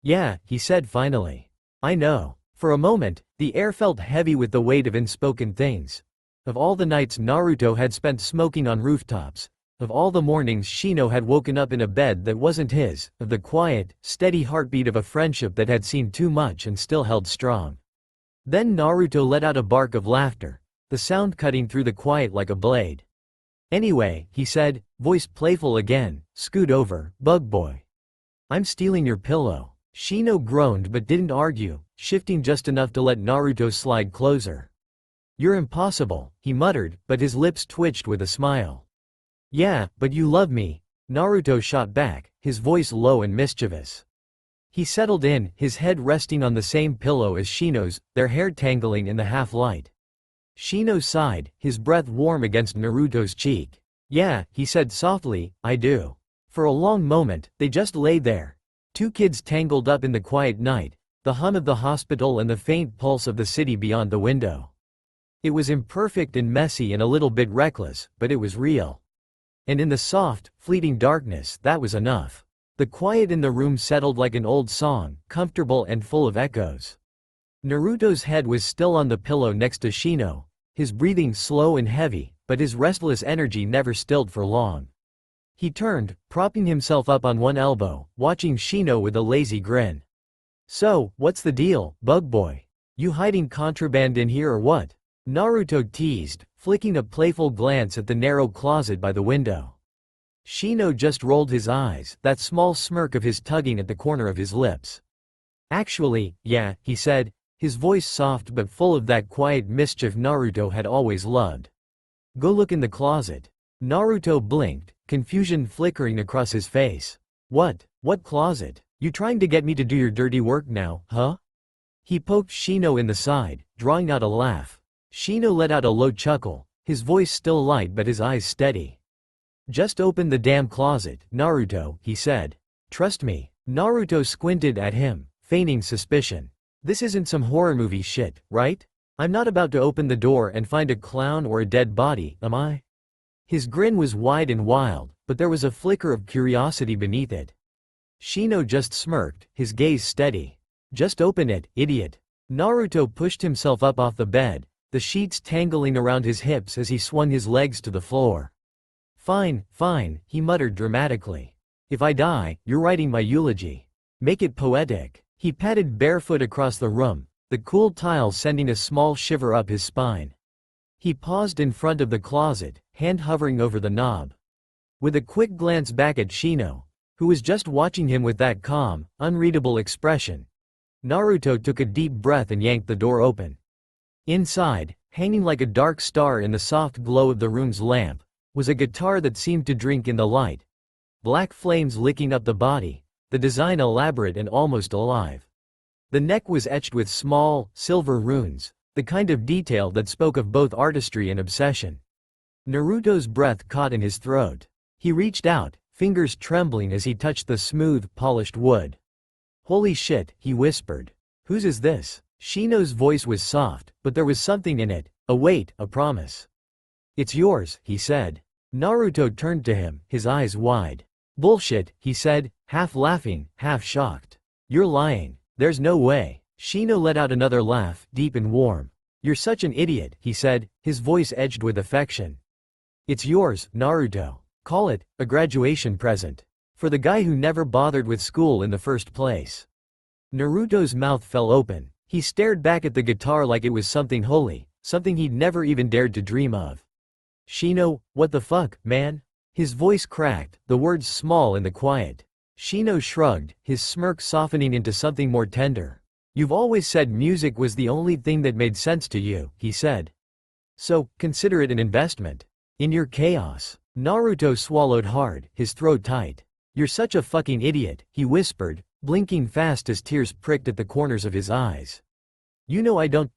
Yeah, he said finally. I know. For a moment, the air felt heavy with the weight of unspoken things. Of all the nights Naruto had spent smoking on rooftops, of all the mornings Shino had woken up in a bed that wasn't his, of the quiet, steady heartbeat of a friendship that had seen too much and still held strong. Then Naruto let out a bark of laughter, the sound cutting through the quiet like a blade. Anyway, he said, voice playful again, scoot over, bug boy. I'm stealing your pillow. Shino groaned but didn't argue, shifting just enough to let Naruto slide closer. You're impossible, he muttered, but his lips twitched with a smile. Yeah, but you love me. Naruto shot back, his voice low and mischievous. He settled in, his head resting on the same pillow as Shino's, their hair tangling in the half-light. Shino sighed, his breath warm against Naruto's cheek. Yeah, he said softly, I do. For a long moment, they just lay there. Two kids tangled up in the quiet night, the hum of the hospital and the faint pulse of the city beyond the window. It was imperfect and messy and a little bit reckless, but it was real. And in the soft, fleeting darkness, that was enough. The quiet in the room settled like an old song, comfortable and full of echoes. Naruto's head was still on the pillow next to Shino, his breathing slow and heavy, but his restless energy never stilled for long. He turned, propping himself up on one elbow, watching Shino with a lazy grin. "So, what's the deal, bug boy? You hiding contraband in here or what?" Naruto teased, flicking a playful glance at the narrow closet by the window. Shino just rolled his eyes, that small smirk of his tugging at the corner of his lips. "Actually, yeah," he said, his voice soft but full of that quiet mischief Naruto had always loved. "Go look in the closet." Naruto blinked, confusion flickering across his face. What closet? You trying to get me to do your dirty work now, huh?" He poked Shino in the side, drawing out a laugh. Shino let out a low chuckle, his voice still light but his eyes steady. "Just open the damn closet, Naruto," he said. "Trust me." Naruto squinted at him, feigning suspicion. "This isn't some horror movie shit, right? I'm not about to open the door and find a clown or a dead body, am I?" His grin was wide and wild, but there was a flicker of curiosity beneath it. Shino just smirked, his gaze steady. "Just open it, idiot." Naruto pushed himself up off the bed, the sheets tangling around his hips as he swung his legs to the floor. Fine, he muttered dramatically. "If I die, you're writing my eulogy. Make it poetic." He padded barefoot across the room, the cool tiles sending a small shiver up his spine. He paused in front of the closet, hand hovering over the knob. With a quick glance back at Shino, who was just watching him with that calm, unreadable expression, Naruto took a deep breath and yanked the door open. Inside, hanging like a dark star in the soft glow of the room's lamp, was a guitar that seemed to drink in the light. Black flames licking up the body, the design elaborate and almost alive. The neck was etched with small, silver runes, the kind of detail that spoke of both artistry and obsession. Naruto's breath caught in his throat. He reached out, fingers trembling as he touched the smooth, polished wood. "Holy shit," he whispered. "Whose is this?" Shino's voice was soft, but there was something in it, a weight, a promise. "It's yours," he said. Naruto turned to him, his eyes wide. "Bullshit," he said, half laughing, half shocked. "You're lying. There's no way." Shino let out another laugh, deep and warm. "You're such an idiot," he said, his voice edged with affection. "It's yours, Naruto. Call it a graduation present. For the guy who never bothered with school in the first place." Naruto's mouth fell open. He stared back at the guitar like it was something holy, something he'd never even dared to dream of. "Shino, what the fuck, man?" His voice cracked, the words small in the quiet. Shino shrugged, his smirk softening into something more tender. "You've always said music was the only thing that made sense to you," he said. "So, consider it an investment. In your chaos." Naruto swallowed hard, his throat tight. "You're such a fucking idiot," he whispered, blinking fast as tears pricked at the corners of his eyes. "You know I don't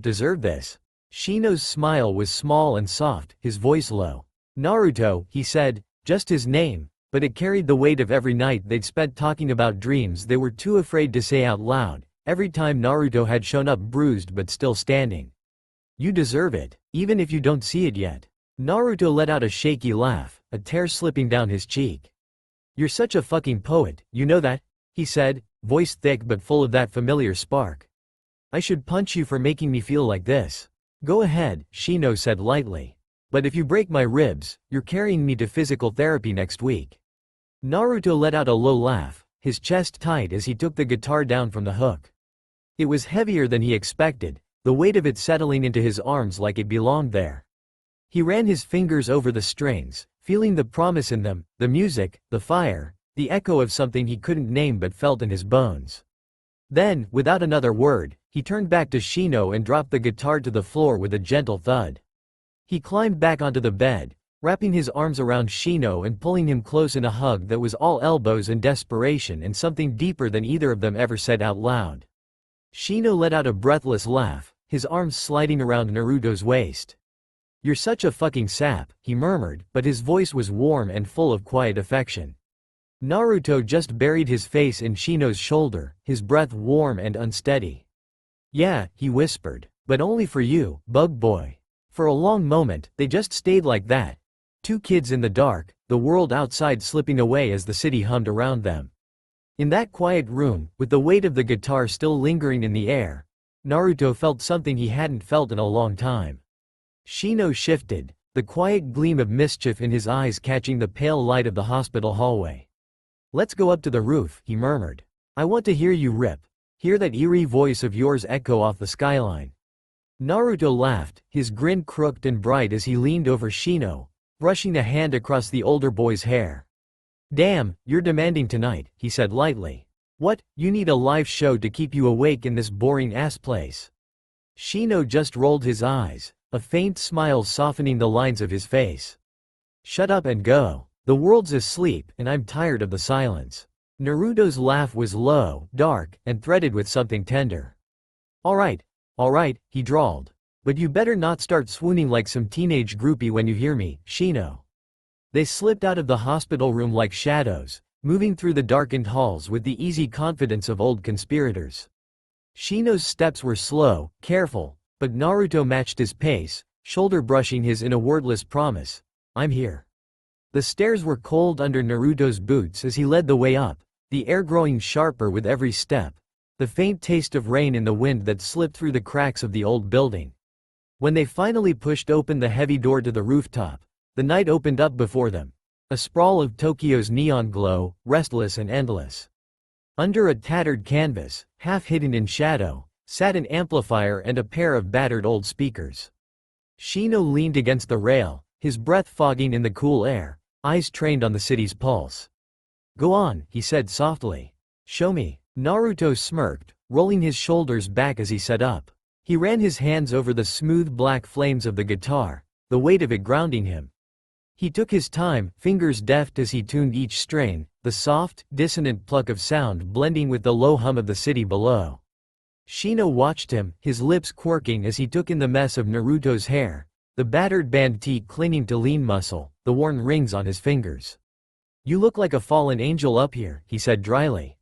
deserve this." Shino's smile was small and soft, his voice low. "Naruto," he said, just his name, but it carried the weight of every night they'd spent talking about dreams they were too afraid to say out loud, every time Naruto had shown up bruised but still standing. "You deserve it, even if you don't see it yet." Naruto let out a shaky laugh, a tear slipping down his cheek. "You're such a fucking poet, you know that?" he said, voice thick but full of that familiar spark. "I should punch you for making me feel like this." "Go ahead," Shino said lightly. "But if you break my ribs, you're carrying me to physical therapy next week." Naruto let out a low laugh, his chest tight as he took the guitar down from the hook. It was heavier than he expected, the weight of it settling into his arms like it belonged there. He ran his fingers over the strings, feeling the promise in them, the music, the fire, the echo of something he couldn't name but felt in his bones. Then, without another word, he turned back to Shino and dropped the guitar to the floor with a gentle thud. He climbed back onto the bed, wrapping his arms around Shino and pulling him close in a hug that was all elbows and desperation and something deeper than either of them ever said out loud. Shino let out a breathless laugh, his arms sliding around Naruto's waist. "You're such a fucking sap," he murmured, but his voice was warm and full of quiet affection. Naruto just buried his face in Shino's shoulder, his breath warm and unsteady. "Yeah," he whispered, "but only for you, bug boy." For a long moment, they just stayed like that. Two kids in the dark, the world outside slipping away as the city hummed around them. In that quiet room, with the weight of the guitar still lingering in the air, Naruto felt something he hadn't felt in a long time. Shino shifted, the quiet gleam of mischief in his eyes catching the pale light of the hospital hallway. "Let's go up to the roof," he murmured. "I want to hear you rip. Hear that eerie voice of yours echo off the skyline." Naruto laughed, his grin crooked and bright as he leaned over Shino, brushing a hand across the older boy's hair. "Damn, you're demanding tonight," he said lightly. "What, you need a live show to keep you awake in this boring-ass place?" Shino just rolled his eyes, a faint smile softening the lines of his face. "Shut up and go. The world's asleep, and I'm tired of the silence." Naruto's laugh was low, dark, and threaded with something tender. All right, he drawled. "But you better not start swooning like some teenage groupie when you hear me, Shino." They slipped out of the hospital room like shadows, moving through the darkened halls with the easy confidence of old conspirators. Shino's steps were slow, careful, but Naruto matched his pace, shoulder brushing his in a wordless promise, "I'm here." The stairs were cold under Naruto's boots as he led the way up, the air growing sharper with every step, the faint taste of rain in the wind that slipped through the cracks of the old building. When they finally pushed open the heavy door to the rooftop, the night opened up before them, a sprawl of Tokyo's neon glow, restless and endless. Under a tattered canvas, half hidden in shadow, sat an amplifier and a pair of battered old speakers. Shino leaned against the rail, his breath fogging in the cool air, eyes trained on the city's pulse. "Go on," he said softly. "Show me." Naruto smirked, rolling his shoulders back as he sat up. He ran his hands over the smooth black flames of the guitar, the weight of it grounding him. He took his time, fingers deft as he tuned each string, the soft, dissonant pluck of sound blending with the low hum of the city below. Shino watched him, his lips quirking as he took in the mess of Naruto's hair, the battered band tee clinging to lean muscle, the worn rings on his fingers. "You look like a fallen angel up here," he said dryly.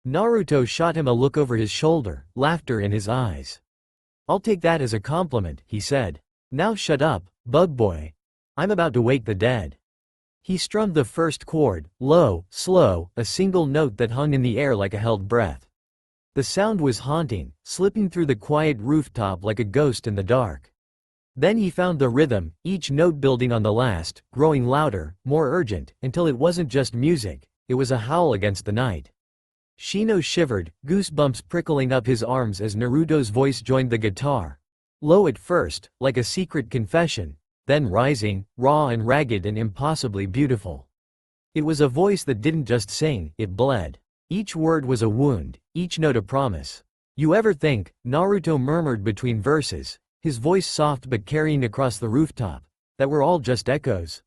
Naruto shot him a look over his shoulder, laughter in his eyes. "I'll take that as a compliment," he said. "Now shut up, bug boy. I'm about to wake the dead." He strummed the first chord, low, slow, a single note that hung in the air like a held breath. The sound was haunting, slipping through the quiet rooftop like a ghost in the dark. Then he found the rhythm, each note building on the last, growing louder, more urgent, until it wasn't just music, it was a howl against the night. Shino shivered, goosebumps prickling up his arms as Naruto's voice joined the guitar. Low at first, like a secret confession, then rising, raw and ragged and impossibly beautiful. It was a voice that didn't just sing, it bled. Each word was a wound, each note a promise. "You ever think," Naruto murmured between verses, his voice soft but carrying across the rooftop, "that we're all just echoes?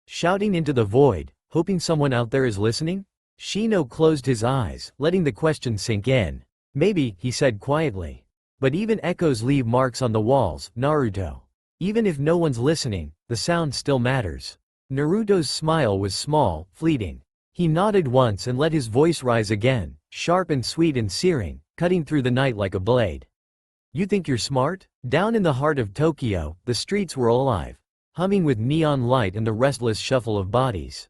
Shouting into the void, hoping someone out there is listening?" Shino closed his eyes, letting the question sink in. "Maybe," he said quietly. "But even echoes leave marks on the walls, Naruto. Even if no one's listening, the sound still matters." Naruto's smile was small, fleeting. He nodded once and let his voice rise again, sharp and sweet and searing, cutting through the night like a blade. "You think you're smart?" Down in the heart of Tokyo, the streets were alive, humming with neon light and the restless shuffle of bodies.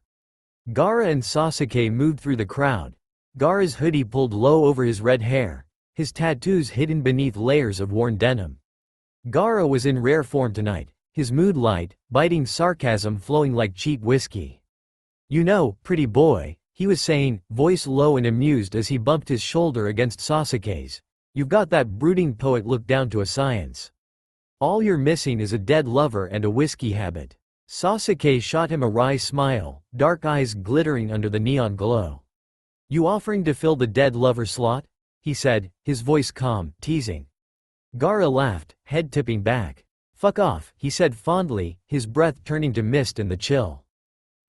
Gaara and Sasuke moved through the crowd, Gaara's hoodie pulled low over his red hair, his tattoos hidden beneath layers of worn denim. Gaara was in rare form tonight, his mood light, biting sarcasm flowing like cheap whiskey. "You know, pretty boy," he was saying, voice low and amused as he bumped his shoulder against Sasuke's, "you've got that brooding poet look down to a science. All you're missing is a dead lover and a whiskey habit." Sasuke shot him a wry smile, dark eyes glittering under the neon glow. "You offering to fill the dead lover slot?" he said, his voice calm, teasing. Gaara laughed, head tipping back. "Fuck off," he said fondly, his breath turning to mist in the chill.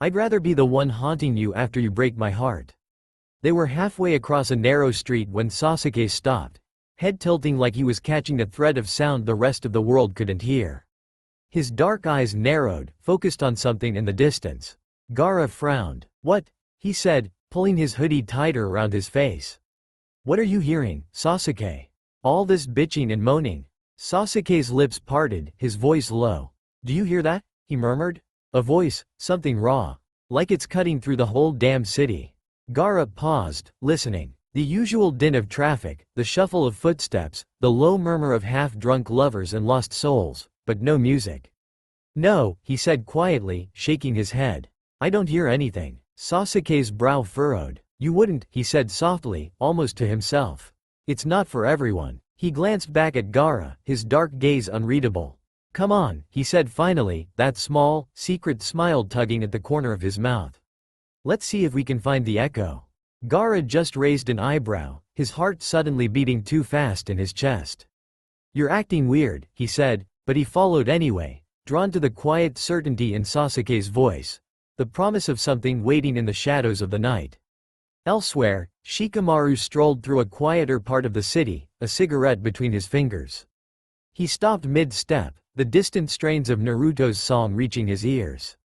"I'd rather be the one haunting you after you break my heart." They were halfway across a narrow street when Sasuke stopped, head tilting like he was catching a thread of sound the rest of the world couldn't hear. His dark eyes narrowed, focused on something in the distance. Gaara frowned. "What?" he said, pulling his hoodie tighter around his face. "What are you hearing, Sasuke? All this bitching and moaning?" Sasuke's lips parted, his voice low. "Do you hear that?" he murmured. A voice, something raw. "Like it's cutting through the whole damn city." Gaara paused, listening. The usual din of traffic, the shuffle of footsteps, the low murmur of half-drunk lovers and lost souls, but no music. No, he said quietly, shaking his head. I don't hear anything. Sasuke's brow furrowed. You wouldn't, he said softly, almost to himself. It's not for everyone. He glanced back at Gaara, his dark gaze unreadable. Come on, he said finally, that small, secret smile tugging at the corner of his mouth. Let's see if we can find the echo. Gaara just raised an eyebrow, his heart suddenly beating too fast in his chest. You're acting weird, he said, but he followed anyway, drawn to the quiet certainty in Sasuke's voice. The promise of something waiting in the shadows of the night. Elsewhere, Shikamaru strolled through a quieter part of the city, a cigarette between his fingers. He stopped mid-step, the distant strains of Naruto's song reaching his ears.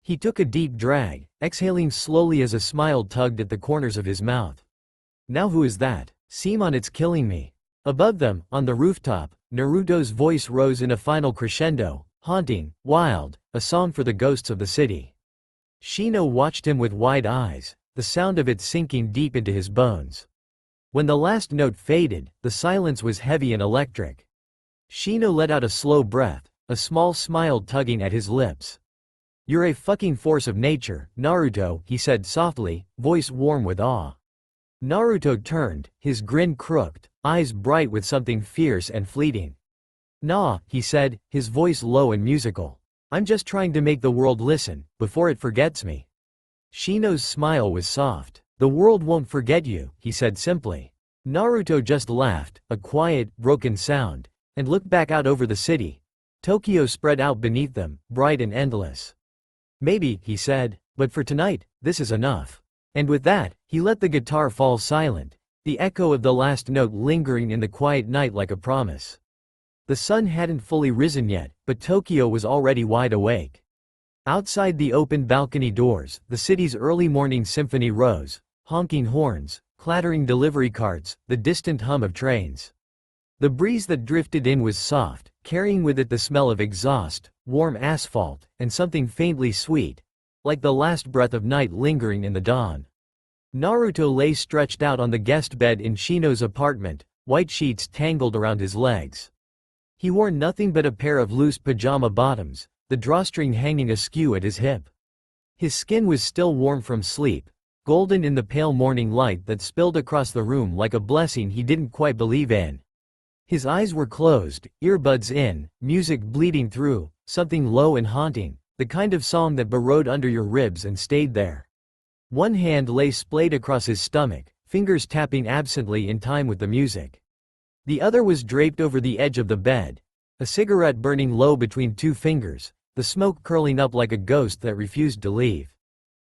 He took a deep drag, exhaling slowly as a smile tugged at the corners of his mouth. Now who is that? Simon, it's killing me. Above them, on the rooftop, Naruto's voice rose in a final crescendo, haunting, wild, a song for the ghosts of the city. Shino watched him with wide eyes, the sound of it sinking deep into his bones. When the last note faded, the silence was heavy and electric. Shino let out a slow breath, a small smile tugging at his lips. You're a fucking force of nature, Naruto, he said softly, voice warm with awe. Naruto turned, his grin crooked, eyes bright with something fierce and fleeting. Nah, he said, his voice low and musical. I'm just trying to make the world listen, before it forgets me. Shino's smile was soft. The world won't forget you, he said simply. Naruto just laughed, a quiet, broken sound, and looked back out over the city. Tokyo spread out beneath them, bright and endless. Maybe, he said, but for tonight, this is enough. And with that, he let the guitar fall silent, the echo of the last note lingering in the quiet night like a promise. The sun hadn't fully risen yet, but Tokyo was already wide awake. Outside the open balcony doors, the city's early morning symphony rose, honking horns, clattering delivery carts, the distant hum of trains. The breeze that drifted in was soft, carrying with it the smell of exhaust, warm asphalt, and something faintly sweet, like the last breath of night lingering in the dawn. Naruto lay stretched out on the guest bed in Shino's apartment, white sheets tangled around his legs. He wore nothing but a pair of loose pajama bottoms, the drawstring hanging askew at his hip. His skin was still warm from sleep, golden in the pale morning light that spilled across the room like a blessing he didn't quite believe in. His eyes were closed, earbuds in, music bleeding through, something low and haunting, the kind of song that burrowed under your ribs and stayed there. One hand lay splayed across his stomach, fingers tapping absently in time with the music. The other was draped over the edge of the bed, a cigarette burning low between two fingers, the smoke curling up like a ghost that refused to leave.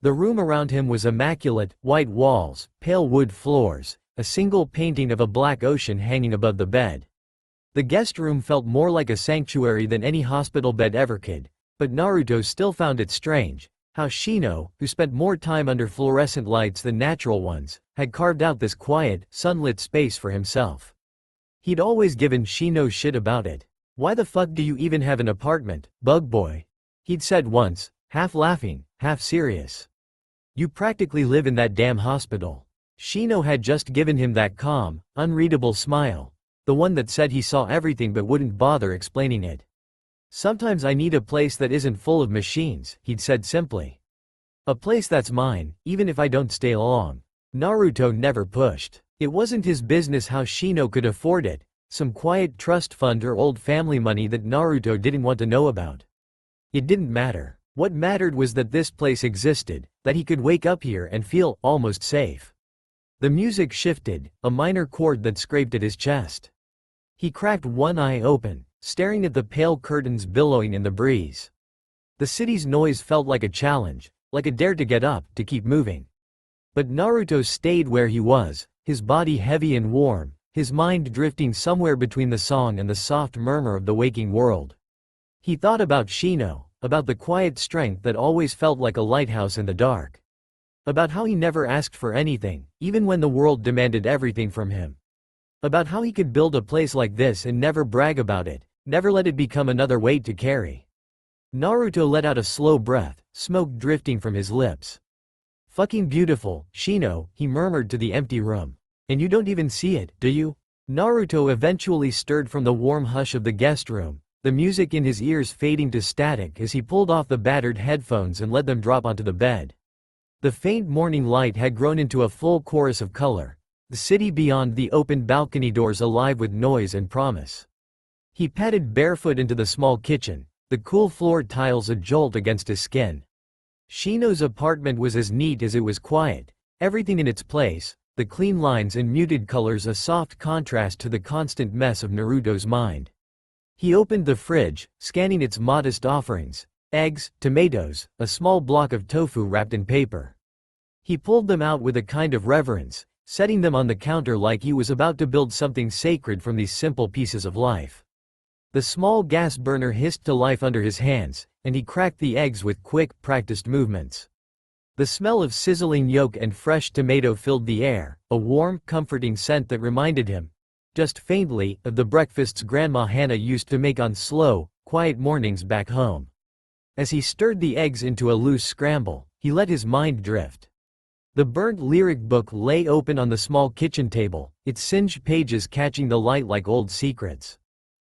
The room around him was immaculate, white walls, pale wood floors, a single painting of a black ocean hanging above the bed. The guest room felt more like a sanctuary than any hospital bed ever could, but Naruto still found it strange, how Shino, who spent more time under fluorescent lights than natural ones, had carved out this quiet, sunlit space for himself. He'd always given Shino shit about it. Why the fuck do you even have an apartment, bug boy? He'd said once, half laughing, half serious. You practically live in that damn hospital. Shino had just given him that calm, unreadable smile, the one that said he saw everything but wouldn't bother explaining it. Sometimes I need a place that isn't full of machines, he'd said simply. A place that's mine, even if I don't stay long. Naruto never pushed. It wasn't his business how Shino could afford it, some quiet trust fund or old family money that Naruto didn't want to know about. It didn't matter. What mattered was that this place existed, that he could wake up here and feel almost safe. The music shifted, a minor chord that scraped at his chest. He cracked one eye open, staring at the pale curtains billowing in the breeze. The city's noise felt like a challenge, like a dare to get up, to keep moving. But Naruto stayed where he was, his body heavy and warm, his mind drifting somewhere between the song and the soft murmur of the waking world. He thought about Shino, about the quiet strength that always felt like a lighthouse in the dark. About how he never asked for anything, even when the world demanded everything from him. About how he could build a place like this and never brag about it, never let it become another weight to carry. Naruto let out a slow breath, smoke drifting from his lips. Fucking beautiful, Shino, he murmured to the empty room. And you don't even see it, do you? Naruto eventually stirred from the warm hush of the guest room, the music in his ears fading to static as he pulled off the battered headphones and let them drop onto the bed. The faint morning light had grown into a full chorus of color, the city beyond the open balcony doors alive with noise and promise. He padded barefoot into the small kitchen, the cool floor tiles a jolt against his skin. Shino's apartment was as neat as it was quiet, everything in its place, the clean lines and muted colors a soft contrast to the constant mess of Naruto's mind. He opened the fridge, scanning its modest offerings: eggs, tomatoes, a small block of tofu wrapped in paper. He pulled them out with a kind of reverence, setting them on the counter like he was about to build something sacred from these simple pieces of life. The small gas burner hissed to life under his hands, and he cracked the eggs with quick, practiced movements. The smell of sizzling yolk and fresh tomato filled the air, a warm, comforting scent that reminded him, just faintly, of the breakfasts Grandma Hannah used to make on slow, quiet mornings back home. As he stirred the eggs into a loose scramble, he let his mind drift. The burnt lyric book lay open on the small kitchen table, its singed pages catching the light like old secrets.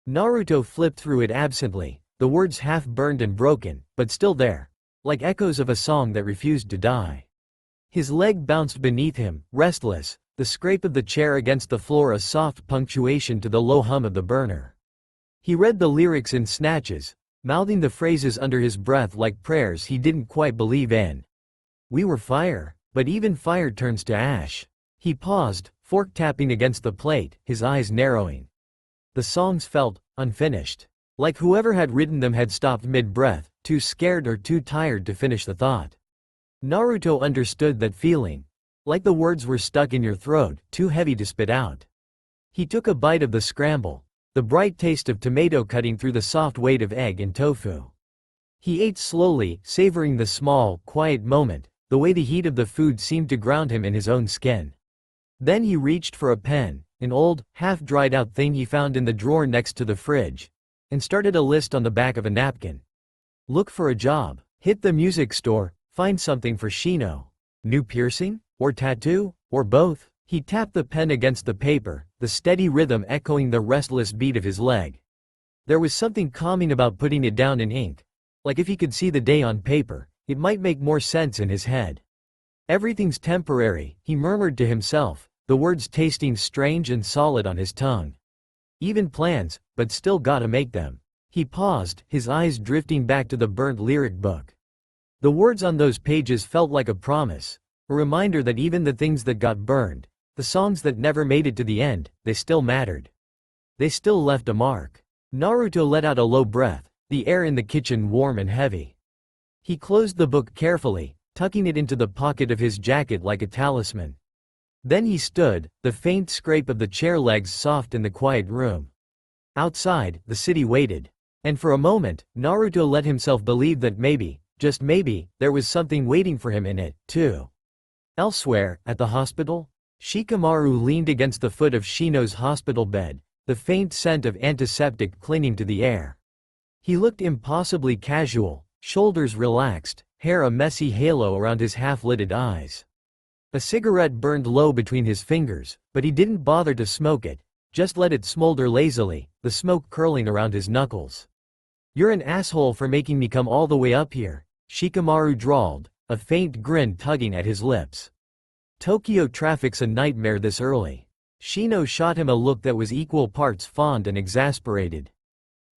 Naruto flipped through it absently, the words half burned and broken, but still there, like echoes of a song that refused to die. His leg bounced beneath him, restless, the scrape of the chair against the floor a soft punctuation to the low hum of the burner. He read the lyrics in snatches, mouthing the phrases under his breath like prayers he didn't quite believe in. We were fire, but even fire turns to ash. He paused, fork tapping against the plate, his eyes narrowing. The songs felt unfinished, like whoever had written them had stopped mid-breath, too scared or too tired to finish the thought. Naruto understood that feeling, like the words were stuck in your throat, too heavy to spit out. He took a bite of the scramble, the bright taste of tomato cutting through the soft weight of egg and tofu. He ate slowly, savoring the small, quiet moment, the way the heat of the food seemed to ground him in his own skin. Then he reached for a pen, an old, half-dried-out thing he found in the drawer next to the fridge, and started a list on the back of a napkin. Look for a job, hit the music store, find something for Shino. New piercing? Or tattoo? Or both? He tapped the pen against the paper, the steady rhythm echoing the restless beat of his leg. There was something calming about putting it down in ink, like if he could see the day on paper, it might make more sense in his head. Everything's temporary, he murmured to himself, the words tasting strange and solid on his tongue. Even plans, but still gotta make them. He paused, his eyes drifting back to the burnt lyric book. The words on those pages felt like a promise, a reminder that even the things that got burned, the songs that never made it to the end, they still mattered. They still left a mark. Naruto let out a low breath, the air in the kitchen warm and heavy. He closed the book carefully, tucking it into the pocket of his jacket like a talisman. Then he stood, the faint scrape of the chair legs soft in the quiet room. Outside, the city waited. And for a moment, Naruto let himself believe that maybe, just maybe, there was something waiting for him in it, too. Elsewhere, at the hospital, Shikamaru leaned against the foot of Shino's hospital bed, the faint scent of antiseptic clinging to the air. He looked impossibly casual, shoulders relaxed, hair a messy halo around his half-lidded eyes. A cigarette burned low between his fingers, but he didn't bother to smoke it, just let it smolder lazily, the smoke curling around his knuckles. You're an asshole for making me come all the way up here, Shikamaru drawled, a faint grin tugging at his lips. Tokyo traffic's a nightmare this early. Shino shot him a look that was equal parts fond and exasperated.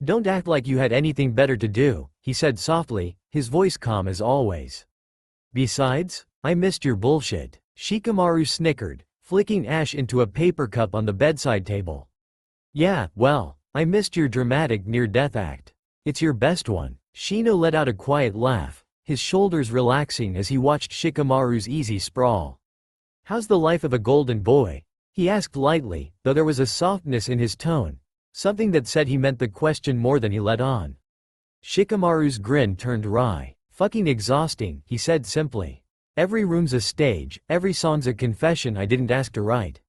Don't act like you had anything better to do, he said softly, his voice calm as always. Besides, I missed your bullshit. Shikamaru snickered, flicking ash into a paper cup on the bedside table. Yeah, well, I missed your dramatic near-death act. It's your best one. Shino let out a quiet laugh, his shoulders relaxing as he watched Shikamaru's easy sprawl. How's the life of a golden boy? He asked lightly, though there was a softness in his tone, something that said he meant the question more than he let on. Shikamaru's grin turned wry. Fucking exhausting, he said simply. Every room's a stage, every song's a confession I didn't ask to write.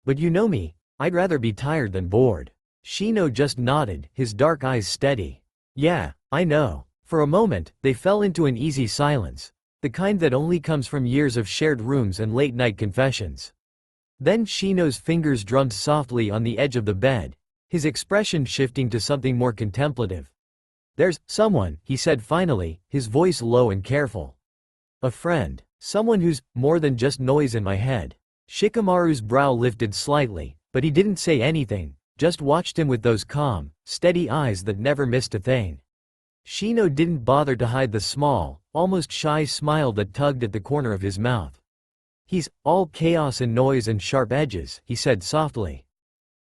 But you know me, I'd rather be tired than bored. Shino just nodded, his dark eyes steady. Yeah, I know. For a moment, they fell into an easy silence, the kind that only comes from years of shared rooms and late-night confessions. Then Shino's fingers drummed softly on the edge of the bed, his expression shifting to something more contemplative. "There's someone," he said finally, his voice low and careful. "A friend. Someone who's more than just noise in my head." Shikamaru's brow lifted slightly, but he didn't say anything, just watched him with those calm, steady eyes that never missed a thing. Shino didn't bother to hide the small, almost shy smile that tugged at the corner of his mouth. "He's all chaos and noise and sharp edges," he said softly.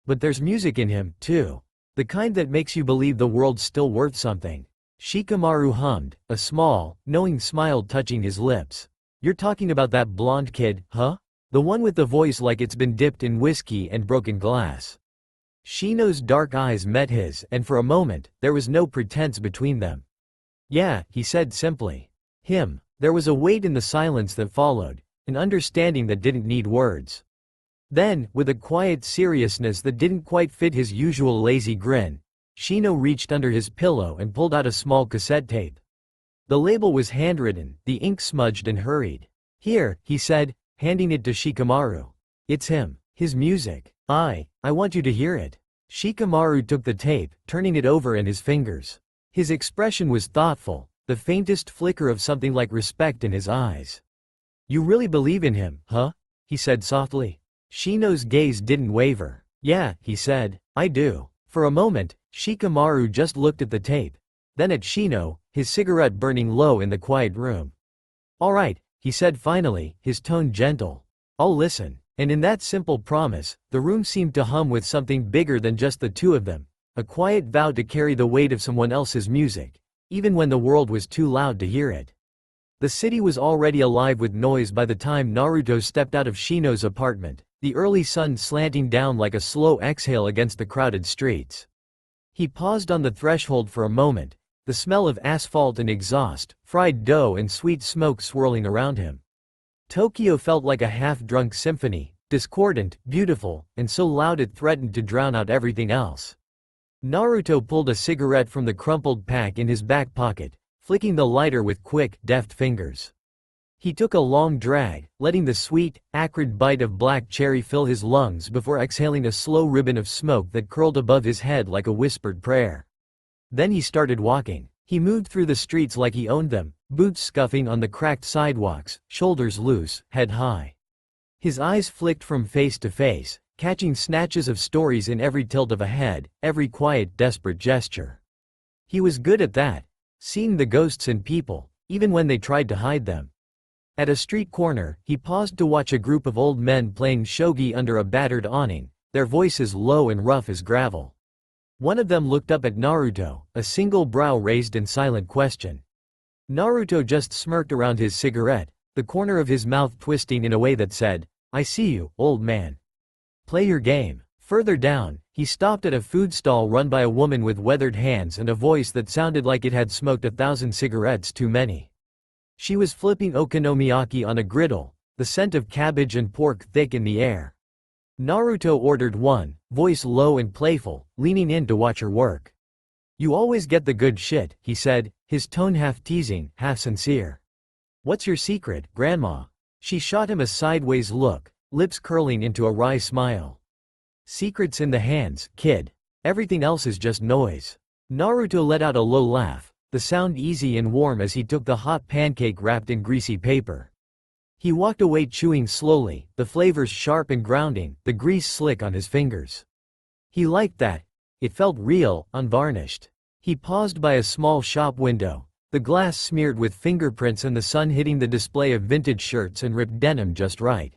"But there's music in him, too. The kind that makes you believe the world's still worth something." Shikamaru hummed, a small, knowing smile touching his lips. "You're talking about that blonde kid, huh? The one with the voice like it's been dipped in whiskey and broken glass." Shino's dark eyes met his, and for a moment, there was no pretense between them. "Yeah," he said simply. "Him." There was a weight in the silence that followed, an understanding that didn't need words. Then, with a quiet seriousness that didn't quite fit his usual lazy grin, Shino reached under his pillow and pulled out a small cassette tape. The label was handwritten, the ink smudged and hurried. "Here," he said, handing it to Shikamaru. "It's him. His music. I want you to hear it." Shikamaru took the tape, turning it over in his fingers. His expression was thoughtful, the faintest flicker of something like respect in his eyes. "You really believe in him, huh?" he said softly. Shino's gaze didn't waver. "Yeah," he said, "I do." For a moment, Shikamaru just looked at the tape. Then at Shino, his cigarette burning low in the quiet room. "All right," he said finally, his tone gentle. "I'll listen." And in that simple promise, the room seemed to hum with something bigger than just the two of them, a quiet vow to carry the weight of someone else's music, even when the world was too loud to hear it. The city was already alive with noise by the time Naruto stepped out of Shino's apartment, the early sun slanting down like a slow exhale against the crowded streets. He paused on the threshold for a moment, the smell of asphalt and exhaust, fried dough and sweet smoke swirling around him. Tokyo felt like a half-drunk symphony, discordant, beautiful, and so loud it threatened to drown out everything else. Naruto pulled a cigarette from the crumpled pack in his back pocket, flicking the lighter with quick, deft fingers. He took a long drag, letting the sweet, acrid bite of black cherry fill his lungs before exhaling a slow ribbon of smoke that curled above his head like a whispered prayer. Then he started walking. He moved through the streets like he owned them, boots scuffing on the cracked sidewalks, shoulders loose, head high. His eyes flicked from face to face, catching snatches of stories in every tilt of a head, every quiet, desperate gesture. He was good at that, seeing the ghosts in people, even when they tried to hide them. At a street corner, he paused to watch a group of old men playing shogi under a battered awning, their voices low and rough as gravel. One of them looked up at Naruto, a single brow raised in silent question. Naruto just smirked around his cigarette, the corner of his mouth twisting in a way that said, "I see you, old man. Play your game." Further down, he stopped at a food stall run by a woman with weathered hands and a voice that sounded like it had smoked 1,000 cigarettes too many. She was flipping okonomiyaki on a griddle, the scent of cabbage and pork thick in the air. Naruto ordered one, voice low and playful, leaning in to watch her work. "You always get the good shit," he said, his tone half teasing, half sincere. "What's your secret, Grandma?" She shot him a sideways look, lips curling into a wry smile. "Secret's in the hands, kid. Everything else is just noise." Naruto let out a low laugh, the sound easy and warm as he took the hot pancake wrapped in greasy paper. He walked away chewing slowly, the flavors sharp and grounding, the grease slick on his fingers. He liked that. It felt real, unvarnished. He paused by a small shop window, the glass smeared with fingerprints and the sun hitting the display of vintage shirts and ripped denim just right.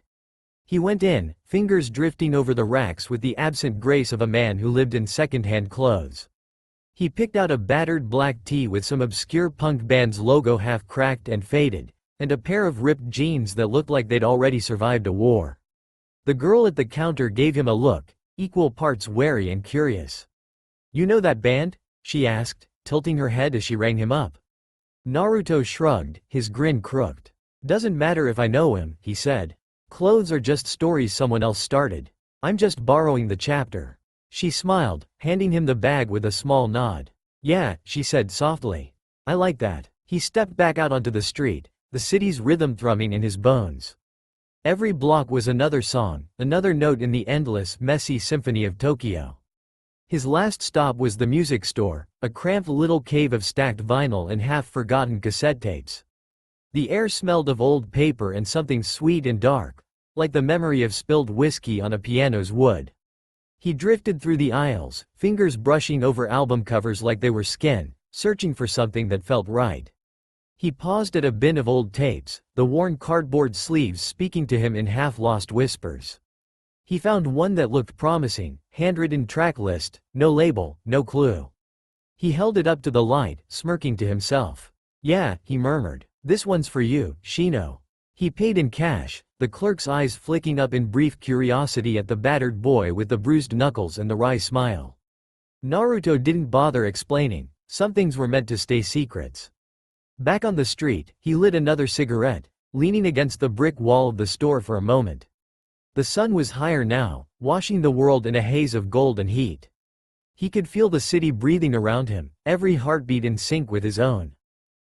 He went in, fingers drifting over the racks with the absent grace of a man who lived in second-hand clothes. He picked out a battered black tee with some obscure punk band's logo half cracked and faded, and a pair of ripped jeans that looked like they'd already survived a war. The girl at the counter gave him a look, equal parts wary and curious. "You know that band?" she asked, tilting her head as she rang him up. Naruto shrugged, his grin crooked. "Doesn't matter if I know him," he said. "Clothes are just stories someone else started. I'm just borrowing the chapter." She smiled, handing him the bag with a small nod. "Yeah," she said softly. "I like that." He stepped back out onto the street, the city's rhythm thrumming in his bones. Every block was another song, another note in the endless, messy symphony of Tokyo. His last stop was the music store, a cramped little cave of stacked vinyl and half-forgotten cassette tapes. The air smelled of old paper and something sweet and dark, like the memory of spilled whiskey on a piano's wood. He drifted through the aisles, fingers brushing over album covers like they were skin, searching for something that felt right. He paused at a bin of old tapes, the worn cardboard sleeves speaking to him in half-lost whispers. He found one that looked promising, handwritten track list, no label, no clue. He held it up to the light, smirking to himself. "Yeah," he murmured. "This one's for you, Shino." He paid in cash, the clerk's eyes flicking up in brief curiosity at the battered boy with the bruised knuckles and the wry smile. Naruto didn't bother explaining. Some things were meant to stay secrets. Back on the street, he lit another cigarette, leaning against the brick wall of the store for a moment. The sun was higher now, washing the world in a haze of gold and heat. He could feel the city breathing around him, every heartbeat in sync with his own.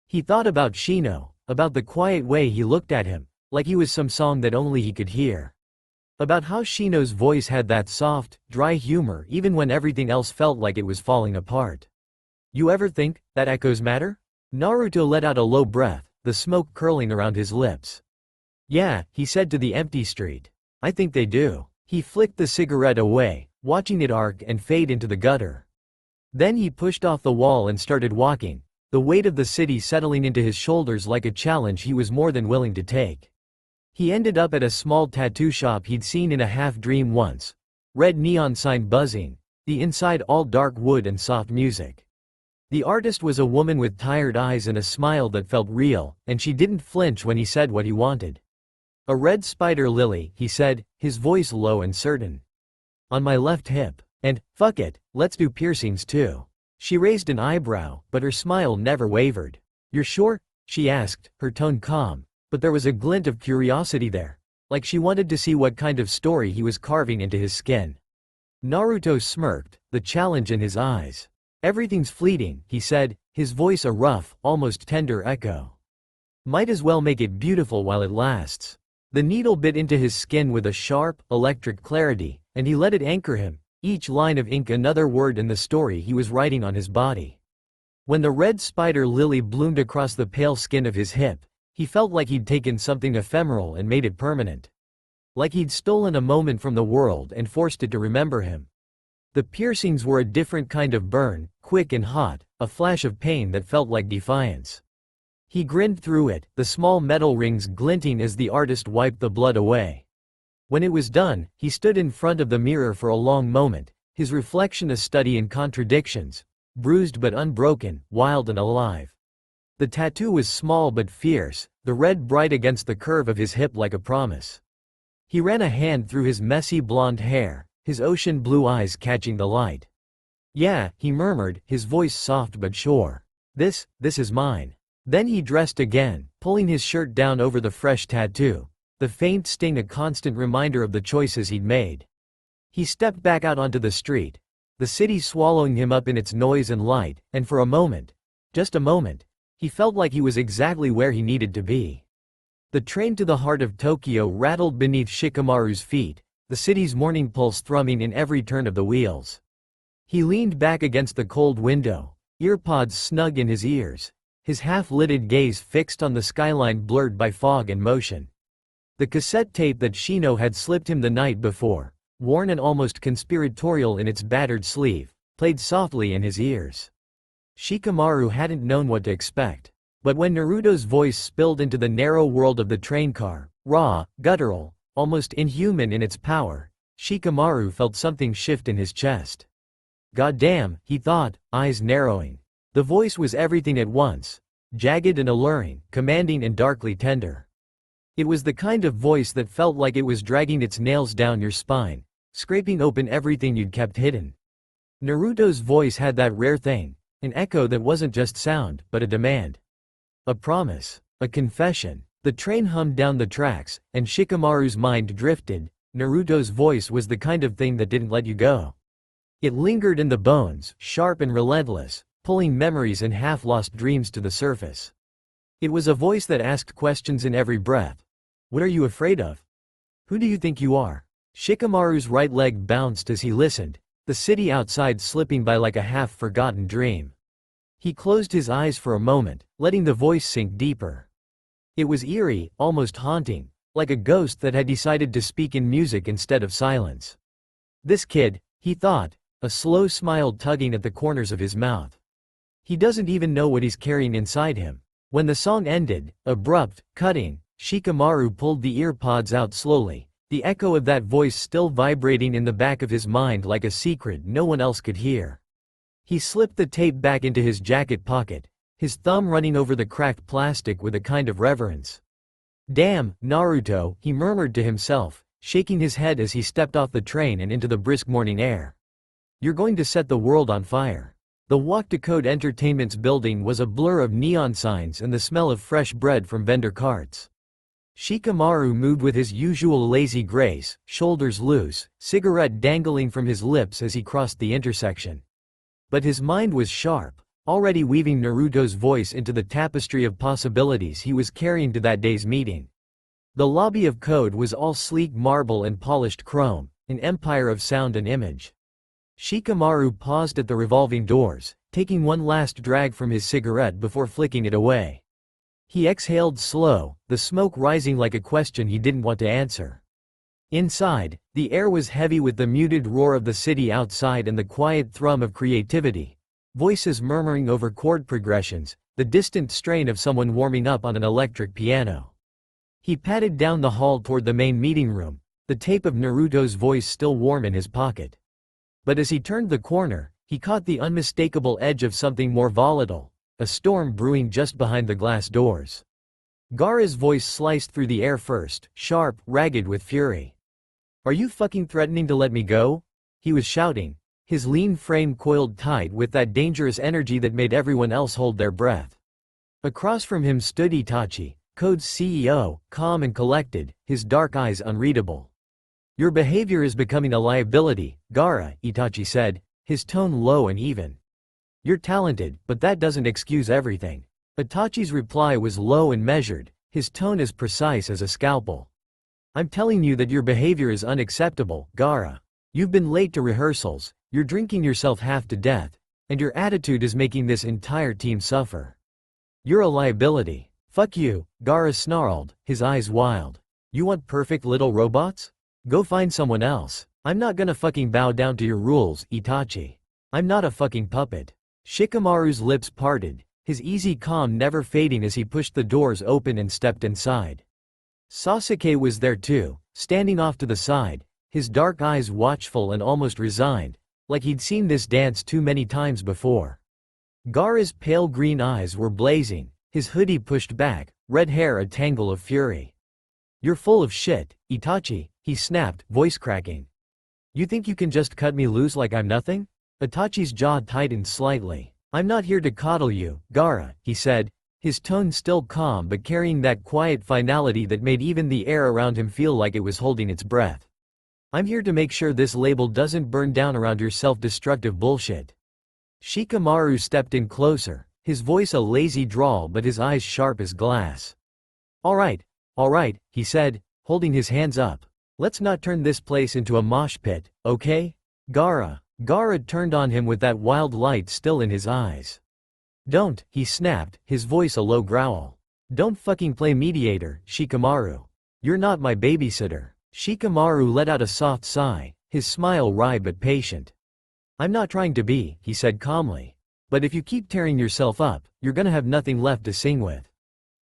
He thought about Shino, about the quiet way he looked at him, like he was some song that only he could hear. About how Shino's voice had that soft, dry humor even when everything else felt like it was falling apart. "You ever think that echoes matter?" Naruto let out a low breath, the smoke curling around his lips. "Yeah," he said to the empty street. "I think they do." He flicked the cigarette away, watching it arc and fade into the gutter. Then he pushed off the wall and started walking, the weight of the city settling into his shoulders like a challenge he was more than willing to take. He ended up at a small tattoo shop he'd seen in a half-dream once. Red neon sign buzzing, the inside all dark wood and soft music. The artist was a woman with tired eyes and a smile that felt real, and she didn't flinch when he said what he wanted. "A red spider lily," he said, his voice low and certain. "On my left hip. And, fuck it, let's do piercings too." She raised an eyebrow, but her smile never wavered. "You're sure?" she asked, her tone calm, but there was a glint of curiosity there, like she wanted to see what kind of story he was carving into his skin. Naruto smirked, the challenge in his eyes. "Everything's fleeting," he said, his voice a rough, almost tender echo. "Might as well make it beautiful while it lasts." The needle bit into his skin with a sharp, electric clarity, and he let it anchor him, each line of ink another word in the story he was writing on his body. When the red spider lily bloomed across the pale skin of his hip, he felt like he'd taken something ephemeral and made it permanent. Like he'd stolen a moment from the world and forced it to remember him. The piercings were a different kind of burn, quick and hot, a flash of pain that felt like defiance. He grinned through it, the small metal rings glinting as the artist wiped the blood away. When it was done, he stood in front of the mirror for a long moment, his reflection a study in contradictions, bruised but unbroken, wild and alive. The tattoo was small but fierce, the red bright against the curve of his hip like a promise. He ran a hand through his messy blonde hair, his ocean blue eyes catching the light. "Yeah," he murmured, his voice soft but sure. This is mine." Then he dressed again, pulling his shirt down over the fresh tattoo, the faint sting a constant reminder of the choices he'd made. He stepped back out onto the street, the city swallowing him up in its noise and light, and for a moment, just a moment, he felt like he was exactly where he needed to be. The train to the heart of Tokyo rattled beneath Shikamaru's feet, the city's morning pulse thrumming in every turn of the wheels. He leaned back against the cold window, earpods snug in his ears, his half-lidded gaze fixed on the skyline blurred by fog and motion. The cassette tape that Shino had slipped him the night before, worn and almost conspiratorial in its battered sleeve, played softly in his ears. Shikamaru hadn't known what to expect. But when Naruto's voice spilled into the narrow world of the train car, raw, guttural, almost inhuman in its power, Shikamaru felt something shift in his chest. "Goddamn," he thought, eyes narrowing. The voice was everything at once, jagged and alluring, commanding and darkly tender. It was the kind of voice that felt like it was dragging its nails down your spine, scraping open everything you'd kept hidden. Naruto's voice had that rare thing, an echo that wasn't just sound, but a demand. A promise, a confession. The train hummed down the tracks, and Shikamaru's mind drifted. Naruto's voice was the kind of thing that didn't let you go. It lingered in the bones, sharp and relentless, pulling memories and half-lost dreams to the surface. It was a voice that asked questions in every breath. What are you afraid of? Who do you think you are? Shikamaru's right leg bounced as he listened, the city outside slipping by like a half-forgotten dream. He closed his eyes for a moment, letting the voice sink deeper. It was eerie, almost haunting, like a ghost that had decided to speak in music instead of silence. This kid, he thought, a slow smile tugging at the corners of his mouth. He doesn't even know what he's carrying inside him. When the song ended, abrupt, cutting, Shikamaru pulled the earpods out slowly, the echo of that voice still vibrating in the back of his mind like a secret no one else could hear. He slipped the tape back into his jacket pocket, his thumb running over the cracked plastic with a kind of reverence. "Damn, Naruto," he murmured to himself, shaking his head as he stepped off the train and into the brisk morning air. "You're going to set the world on fire." The walk to Code Entertainment's building was a blur of neon signs and the smell of fresh bread from vendor carts. Shikamaru moved with his usual lazy grace, shoulders loose, cigarette dangling from his lips as he crossed the intersection. But his mind was sharp, already weaving Naruto's voice into the tapestry of possibilities he was carrying to that day's meeting. The lobby of Code was all sleek marble and polished chrome, an empire of sound and image. Shikamaru paused at the revolving doors, taking one last drag from his cigarette before flicking it away. He exhaled slow, the smoke rising like a question he didn't want to answer. Inside, the air was heavy with the muted roar of the city outside and the quiet thrum of creativity. Voices murmuring over chord progressions, the distant strain of someone warming up on an electric piano. He padded down the hall toward the main meeting room, the tape of Naruto's voice still warm in his pocket. But as he turned the corner, he caught the unmistakable edge of something more volatile, a storm brewing just behind the glass doors. Gaara's voice sliced through the air first, sharp, ragged with fury. "Are you fucking threatening to let me go?" he was shouting, his lean frame coiled tight with that dangerous energy that made everyone else hold their breath. Across from him stood Itachi, Code's CEO, calm and collected, his dark eyes unreadable. "Your behavior is becoming a liability, Gaara," Itachi said, his tone low and even. "You're talented, but that doesn't excuse everything." Itachi's reply was low and measured, his tone as precise as a scalpel. "I'm telling you that your behavior is unacceptable, Gaara. You've been late to rehearsals, you're drinking yourself half to death, and your attitude is making this entire team suffer. You're a liability." "Fuck you," Gaara snarled, his eyes wild. "You want perfect little robots? Go find someone else. I'm not gonna fucking bow down to your rules, Itachi. I'm not a fucking puppet." Shikamaru's lips parted, his easy calm never fading as he pushed the doors open and stepped inside. Sasuke was there too, standing off to the side, his dark eyes watchful and almost resigned, like he'd seen this dance too many times before. Gaara's pale green eyes were blazing, his hoodie pushed back, red hair a tangle of fury. "You're full of shit, Itachi," he snapped, voice cracking. "You think you can just cut me loose like I'm nothing?" Itachi's jaw tightened slightly. "I'm not here to coddle you, Gaara," he said, his tone still calm but carrying that quiet finality that made even the air around him feel like it was holding its breath. "I'm here to make sure this label doesn't burn down around your self-destructive bullshit." Shikamaru stepped in closer, his voice a lazy drawl but his eyes sharp as glass. All right, he said, holding his hands up. "Let's not turn this place into a mosh pit, okay? Gaara." Gaara turned on him with that wild light still in his eyes. "Don't," he snapped, his voice a low growl. "Don't fucking play mediator, Shikamaru. You're not my babysitter." Shikamaru let out a soft sigh, his smile wry but patient. "I'm not trying to be," he said calmly. "But if you keep tearing yourself up, you're gonna have nothing left to sing with.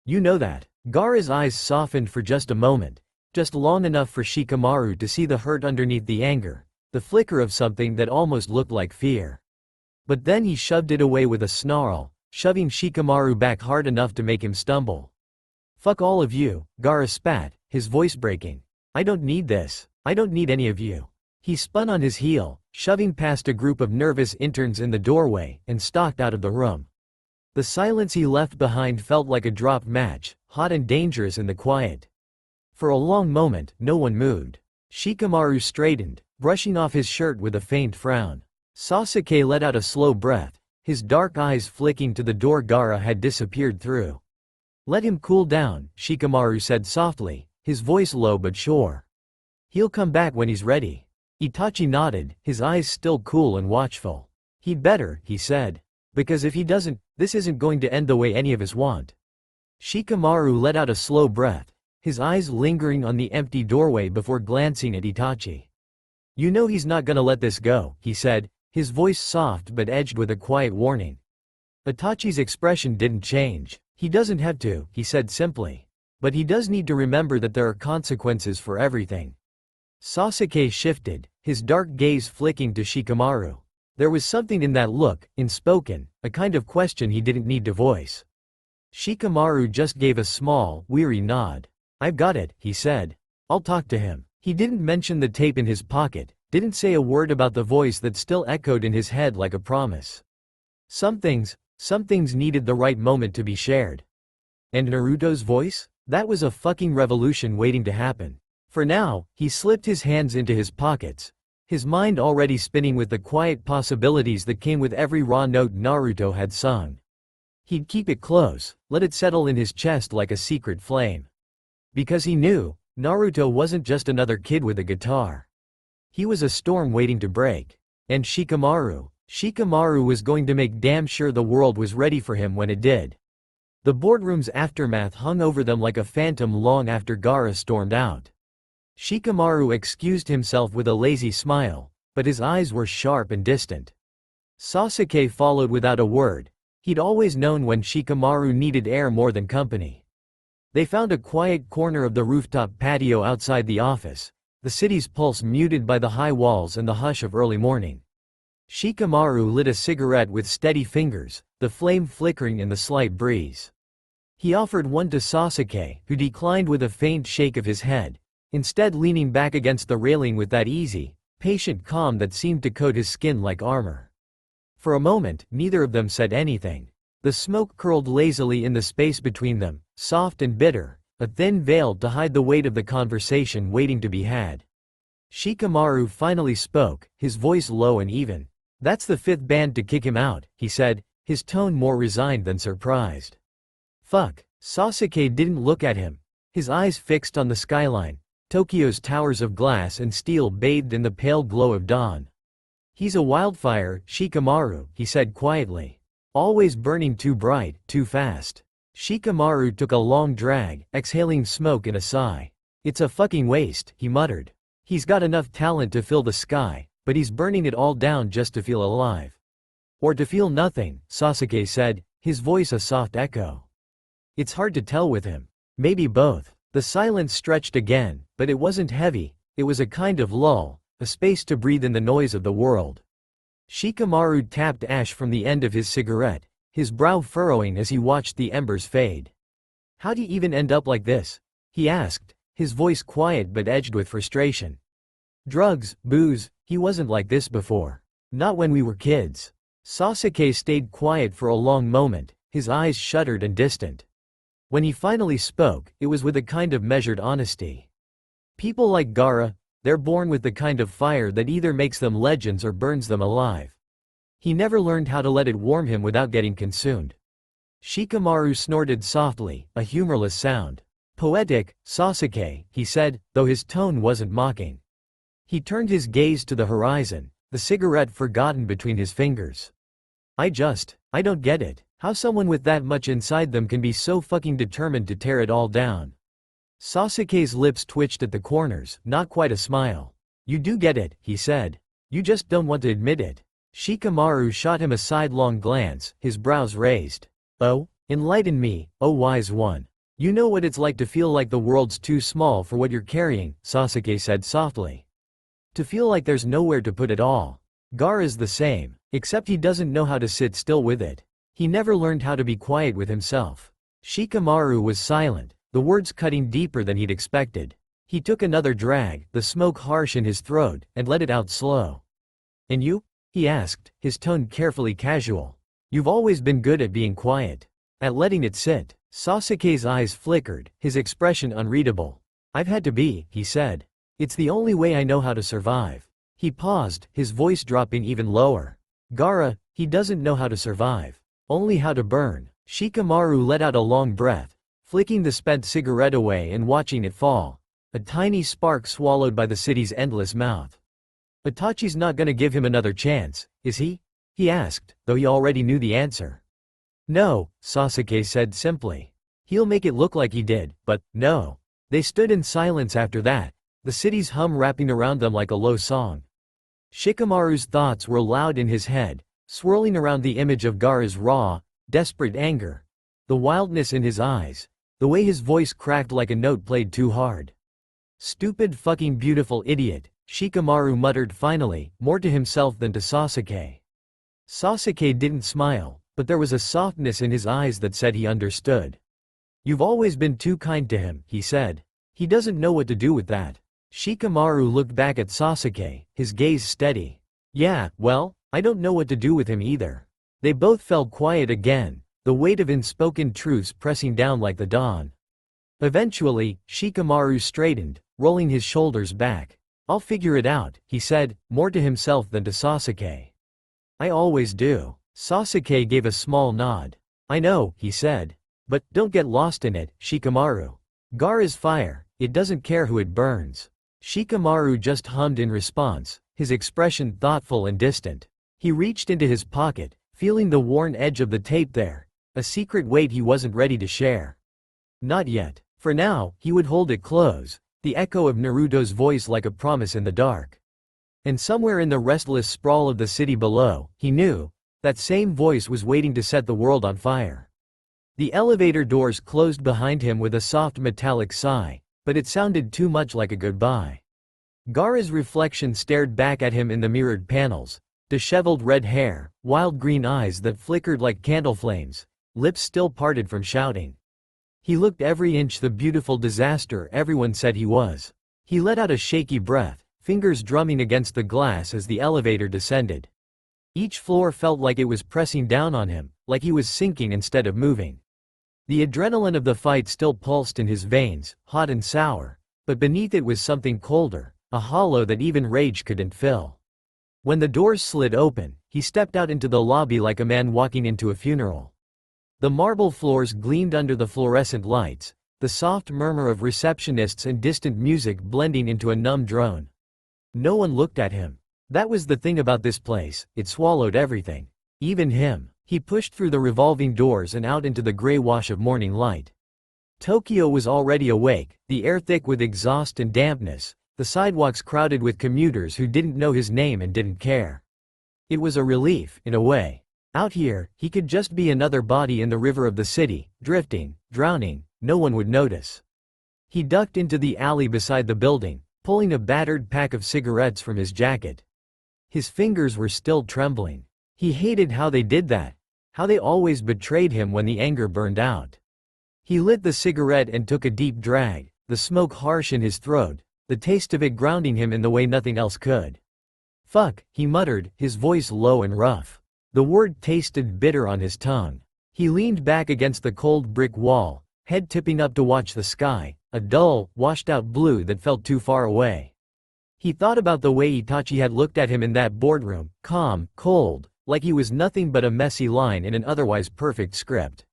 You know that." Gaara's eyes softened for just a moment, just long enough for Shikamaru to see the hurt underneath the anger, the flicker of something that almost looked like fear. But then he shoved it away with a snarl, shoving Shikamaru back hard enough to make him stumble. "Fuck all of you," Gaara spat, his voice breaking. "I don't need this. I don't need any of you." He spun on his heel, shoving past a group of nervous interns in the doorway, and stalked out of the room. The silence he left behind felt like a dropped match, hot and dangerous in the quiet. For a long moment, no one moved. Shikamaru straightened, brushing off his shirt with a faint frown. Sasuke let out a slow breath, his dark eyes flicking to the door Gaara had disappeared through. "Let him cool down," Shikamaru said softly, his voice low but sure. "He'll come back when he's ready." Itachi nodded, his eyes still cool and watchful. He'd better, he said. Because if he doesn't, this isn't going to end the way any of us want. Shikamaru let out a slow breath, his eyes lingering on the empty doorway before glancing at Itachi. You know he's not gonna let this go, he said, his voice soft but edged with a quiet warning. Itachi's expression didn't change. He doesn't have to, he said simply. But he does need to remember that there are consequences for everything. Sasuke shifted, his dark gaze flicking to Shikamaru. There was something in that look, unspoken, a kind of question he didn't need to voice. Shikamaru just gave a small, weary nod. I've got it, he said. I'll talk to him. He didn't mention the tape in his pocket, didn't say a word about the voice that still echoed in his head like a promise. Some things needed the right moment to be shared. And Naruto's voice? That was a fucking revolution waiting to happen. For now, he slipped his hands into his pockets, his mind already spinning with the quiet possibilities that came with every raw note Naruto had sung. He'd keep it close, let it settle in his chest like a secret flame. Because he knew, Naruto wasn't just another kid with a guitar. He was a storm waiting to break. And Shikamaru was going to make damn sure the world was ready for him when it did. The boardroom's aftermath hung over them like a phantom long after Gaara stormed out. Shikamaru excused himself with a lazy smile, but his eyes were sharp and distant. Sasuke followed without a word. He'd always known when Shikamaru needed air more than company. They found a quiet corner of the rooftop patio outside the office, the city's pulse muted by the high walls and the hush of early morning. Shikamaru lit a cigarette with steady fingers, the flame flickering in the slight breeze. He offered one to Sasuke, who declined with a faint shake of his head, instead leaning back against the railing with that easy, patient calm that seemed to coat his skin like armor. For a moment, neither of them said anything. The smoke curled lazily in the space between them, soft and bitter, a thin veil to hide the weight of the conversation waiting to be had. Shikamaru finally spoke, his voice low and even. That's the fifth band to kick him out, he said, his tone more resigned than surprised. Fuck. Sasuke didn't look at him, his eyes fixed on the skyline, Tokyo's towers of glass and steel bathed in the pale glow of dawn. He's a wildfire, Shikamaru, he said quietly. Always burning too bright, too fast. Shikamaru took a long drag, exhaling smoke in a sigh. It's a fucking waste, he muttered. He's got enough talent to fill the sky, but he's burning it all down just to feel alive. Or to feel nothing, Sasuke said, his voice a soft echo. It's hard to tell with him. Maybe both. The silence stretched again, but it wasn't heavy, it was a kind of lull, a space to breathe in the noise of the world. Shikamaru tapped ash from the end of his cigarette, his brow furrowing as he watched the embers fade. How'd he even end up like this? He asked, his voice quiet but edged with frustration. Drugs, booze, he wasn't like this before. Not when we were kids. Sasuke stayed quiet for a long moment, his eyes shuttered and distant. When he finally spoke, it was with a kind of measured honesty. People like Gaara, they're born with the kind of fire that either makes them legends or burns them alive. He never learned how to let it warm him without getting consumed. Shikamaru snorted softly, a humorless sound. Poetic, Sasuke, he said, though his tone wasn't mocking. He turned his gaze to the horizon, the cigarette forgotten between his fingers. I don't get it. How someone with that much inside them can be so fucking determined to tear it all down. Sasuke's lips twitched at the corners, not quite a smile. You do get it, he said. You just don't want to admit it. Shikamaru shot him a sidelong glance, his brows raised. Oh? Enlighten me, oh wise one. You know what it's like to feel like the world's too small for what you're carrying, Sasuke said softly. To feel like there's nowhere to put it all. Gaara's the same, except he doesn't know how to sit still with it. He never learned how to be quiet with himself. Shikamaru was silent, the words cutting deeper than he'd expected. He took another drag, the smoke harsh in his throat, and let it out slow. And you? He asked, his tone carefully casual. You've always been good at being quiet. At letting it sit. Sasuke's eyes flickered, his expression unreadable. I've had to be, he said. It's the only way I know how to survive. He paused, his voice dropping even lower. Gaara, he doesn't know how to survive. Only how to burn. Shikamaru let out a long breath, flicking the spent cigarette away and watching it fall. A tiny spark swallowed by the city's endless mouth. Itachi's not gonna give him another chance, is he? He asked, though he already knew the answer. No, Sasuke said simply. He'll make it look like he did, but, no. They stood in silence after that, the city's hum wrapping around them like a low song. Shikamaru's thoughts were loud in his head, swirling around the image of Gaara's raw, desperate anger. The wildness in his eyes. The way his voice cracked like a note played too hard. Stupid fucking beautiful idiot, Shikamaru muttered finally, more to himself than to Sasuke. Sasuke didn't smile, but there was a softness in his eyes that said he understood. You've always been too kind to him, he said. He doesn't know what to do with that. Shikamaru looked back at Sasuke, his gaze steady. Yeah, well, I don't know what to do with him either. They both fell quiet again, the weight of unspoken truths pressing down like the dawn. Eventually, Shikamaru straightened, rolling his shoulders back. I'll figure it out, he said, more to himself than to Sasuke. I always do. Sasuke gave a small nod. I know, he said. But, don't get lost in it, Shikamaru. Gaara's fire, it doesn't care who it burns. Shikamaru just hummed in response, his expression thoughtful and distant. He reached into his pocket, feeling the worn edge of the tape there, a secret weight he wasn't ready to share. Not yet. For now, he would hold it close, the echo of Naruto's voice like a promise in the dark. And somewhere in the restless sprawl of the city below, he knew, that same voice was waiting to set the world on fire. The elevator doors closed behind him with a soft metallic sigh, but it sounded too much like a goodbye. Gaara's reflection stared back at him in the mirrored panels, disheveled red hair, wild green eyes that flickered like candle flames, lips still parted from shouting. He looked every inch the beautiful disaster everyone said he was. He let out a shaky breath, fingers drumming against the glass as the elevator descended. Each floor felt like it was pressing down on him, like he was sinking instead of moving. The adrenaline of the fight still pulsed in his veins, hot and sour, but beneath it was something colder, a hollow that even rage couldn't fill. When the doors slid open, he stepped out into the lobby like a man walking into a funeral. The marble floors gleamed under the fluorescent lights, the soft murmur of receptionists and distant music blending into a numb drone. No one looked at him. That was the thing about this place, it swallowed everything. Even him. He pushed through the revolving doors and out into the gray wash of morning light. Tokyo was already awake, the air thick with exhaust and dampness, the sidewalks crowded with commuters who didn't know his name and didn't care. It was a relief, in a way. Out here, he could just be another body in the river of the city, drifting, drowning, no one would notice. He ducked into the alley beside the building, pulling a battered pack of cigarettes from his jacket. His fingers were still trembling. He hated how they did that. How they always betrayed him when the anger burned out. He lit the cigarette and took a deep drag, the smoke harsh in his throat, the taste of it grounding him in the way nothing else could. Fuck, he muttered, his voice low and rough. The word tasted bitter on his tongue. He leaned back against the cold brick wall, head tipping up to watch the sky, a dull, washed-out blue that felt too far away. He thought about the way Itachi had looked at him in that boardroom, calm, cold, like he was nothing but a messy line in an otherwise perfect script.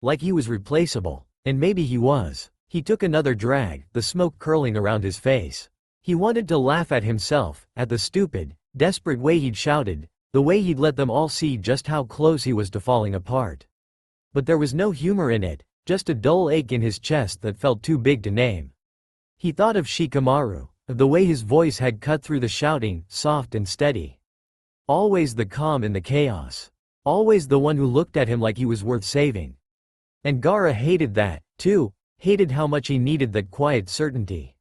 Like he was replaceable. And maybe he was. He took another drag, the smoke curling around his face. He wanted to laugh at himself, at the stupid, desperate way he'd shouted, the way he'd let them all see just how close he was to falling apart. But there was no humor in it, just a dull ache in his chest that felt too big to name. He thought of Shikamaru, of the way his voice had cut through the shouting, soft and steady. Always the calm in the chaos. Always the one who looked at him like he was worth saving. And Gaara hated that, too, hated how much he needed that quiet certainty.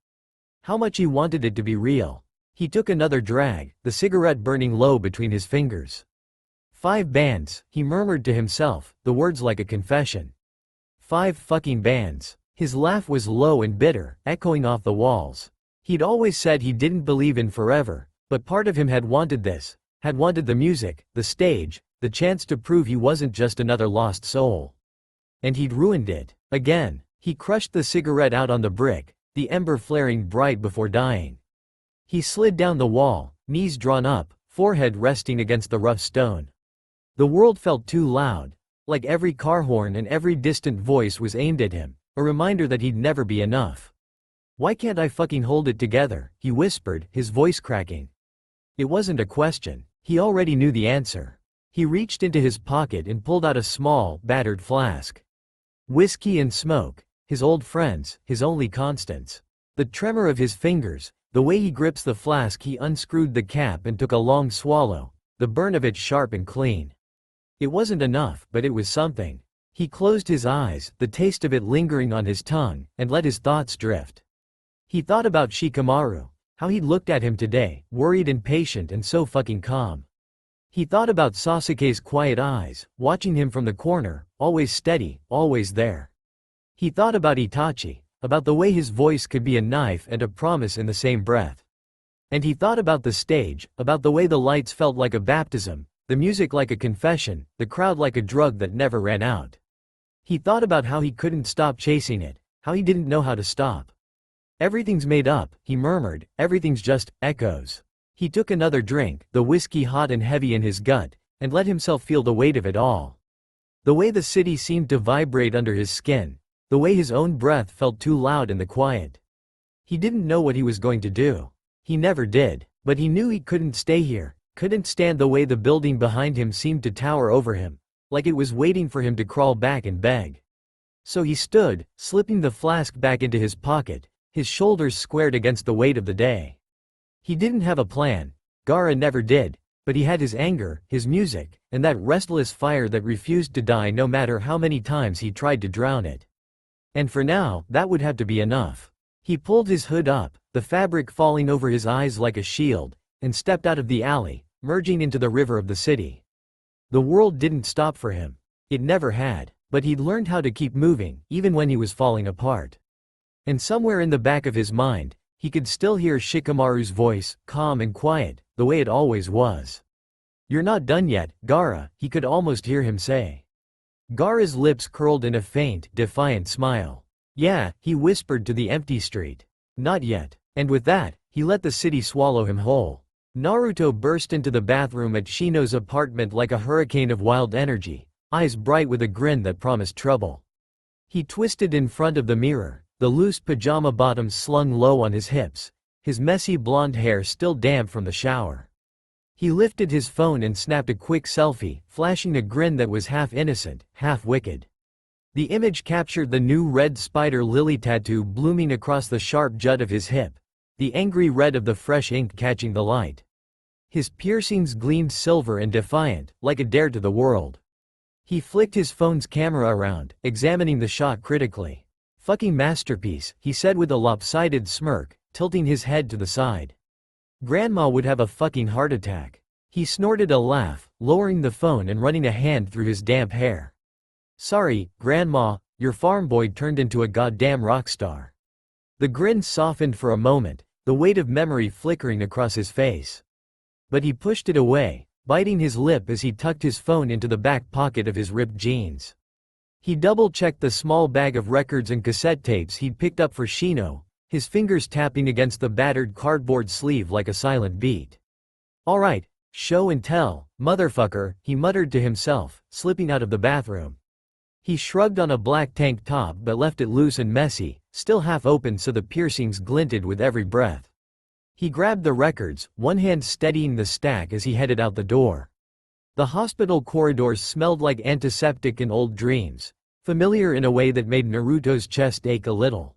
How much he wanted it to be real. He took another drag, the cigarette burning low between his fingers. 5 bands, he murmured to himself, the words like a confession. 5 fucking bands. His laugh was low and bitter, echoing off the walls. He'd always said he didn't believe in forever, but part of him had wanted this. Had wanted the music, the stage, the chance to prove he wasn't just another lost soul. And he'd ruined it. Again, he crushed the cigarette out on the brick, the ember flaring bright before dying. He slid down the wall, knees drawn up, forehead resting against the rough stone. The world felt too loud, like every car horn and every distant voice was aimed at him, a reminder that he'd never be enough. Why can't I fucking hold it together, he whispered, his voice cracking. It wasn't a question. He already knew the answer. He reached into his pocket and pulled out a small, battered flask. Whiskey and smoke. His old friends, his only constants. The tremor of his fingers, the way he grips the flask. He unscrewed the cap and took a long swallow, the burn of it sharp and clean. It wasn't enough, but it was something. He closed his eyes, the taste of it lingering on his tongue, and let his thoughts drift. He thought about Shikamaru, how he'd looked at him today, worried and patient and so fucking calm. He thought about Sasuke's quiet eyes, watching him from the corner, always steady, always there. He thought about Itachi, about the way his voice could be a knife and a promise in the same breath. And he thought about the stage, about the way the lights felt like a baptism, the music like a confession, the crowd like a drug that never ran out. He thought about how he couldn't stop chasing it, how he didn't know how to stop. Everything's made up, he murmured, everything's just echoes. He took another drink, the whiskey hot and heavy in his gut, and let himself feel the weight of it all. The way the city seemed to vibrate under his skin, the way his own breath felt too loud in the quiet. He didn't know what he was going to do. He never did, but he knew he couldn't stay here, couldn't stand the way the building behind him seemed to tower over him, like it was waiting for him to crawl back and beg. So he stood, slipping the flask back into his pocket, his shoulders squared against the weight of the day. He didn't have a plan, Gaara never did, but he had his anger, his music, and that restless fire that refused to die no matter how many times he tried to drown it. And for now, that would have to be enough. He pulled his hood up, the fabric falling over his eyes like a shield, and stepped out of the alley, merging into the river of the city. The world didn't stop for him. It never had, but he'd learned how to keep moving, even when he was falling apart. And somewhere in the back of his mind, he could still hear Shikamaru's voice, calm and quiet, the way it always was. "You're not done yet, Gaara," he could almost hear him say. Gaara's lips curled in a faint, defiant smile. "Yeah," he whispered to the empty street. "Not yet." And with that, he let the city swallow him whole. Naruto burst into the bathroom at Shino's apartment like a hurricane of wild energy, eyes bright with a grin that promised trouble. He twisted in front of the mirror, the loose pajama bottoms slung low on his hips, his messy blonde hair still damp from the shower. He lifted his phone and snapped a quick selfie, flashing a grin that was half innocent, half wicked. The image captured the new red spider lily tattoo blooming across the sharp jut of his hip, the angry red of the fresh ink catching the light. His piercings gleamed silver and defiant, like a dare to the world. He flicked his phone's camera around, examining the shot critically. "Fucking masterpiece," he said with a lopsided smirk, tilting his head to the side. "Grandma would have a fucking heart attack." He snorted a laugh, lowering the phone and running a hand through his damp hair. "Sorry, Grandma, your farm boy turned into a goddamn rock star." The grin softened for a moment, the weight of memory flickering across his face. But he pushed it away, biting his lip as he tucked his phone into the back pocket of his ripped jeans. He double-checked the small bag of records and cassette tapes he'd picked up for Shino, his fingers tapping against the battered cardboard sleeve like a silent beat. "All right, show and tell, motherfucker," he muttered to himself, slipping out of the bathroom. He shrugged on a black tank top but left it loose and messy, still half open so the piercings glinted with every breath. He grabbed the records, one hand steadying the stack as he headed out the door. The hospital corridors smelled like antiseptic and old dreams, familiar in a way that made Naruto's chest ache a little.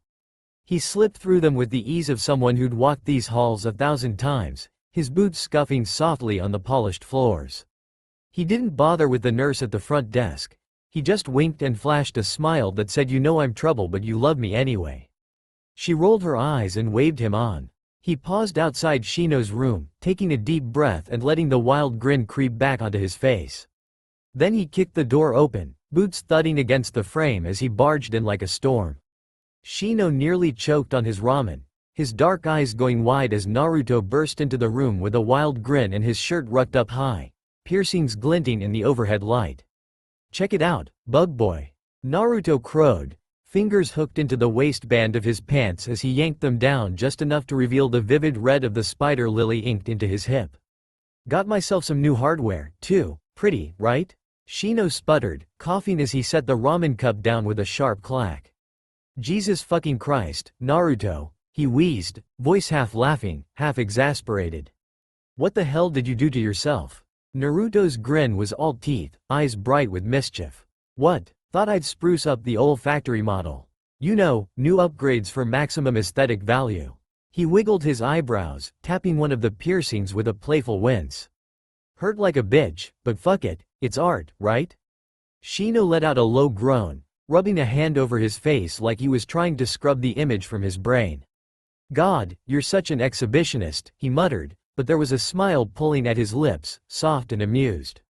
He slipped through them with the ease of someone who'd walked these halls 1,000 times, his boots scuffing softly on the polished floors. He didn't bother with the nurse at the front desk. He just winked and flashed a smile that said, "You know I'm trouble but you love me anyway." She rolled her eyes and waved him on. He paused outside Shino's room, taking a deep breath and letting the wild grin creep back onto his face. Then he kicked the door open, boots thudding against the frame as he barged in like a storm. Shino nearly choked on his ramen, his dark eyes going wide as Naruto burst into the room with a wild grin and his shirt rucked up high, piercings glinting in the overhead light. "Check it out, bug boy," Naruto crowed, fingers hooked into the waistband of his pants as he yanked them down just enough to reveal the vivid red of the spider lily inked into his hip. "Got myself some new hardware, too, pretty, right?" Shino sputtered, coughing as he set the ramen cup down with a sharp clack. "Jesus fucking Christ, Naruto," he wheezed, voice half laughing, half exasperated. What the hell did you do to yourself? Naruto's grin was all teeth, eyes bright with mischief. What? Thought I'd spruce up the olfactory model. You know, new upgrades for maximum aesthetic value. He wiggled his eyebrows, tapping one of the piercings with a playful wince. Hurt like a bitch, but fuck it, it's art, right? Shino let out a low groan, rubbing a hand over his face like he was trying to scrub the image from his brain. God, you're such an exhibitionist, he muttered, but there was a smile pulling at his lips, soft and amused.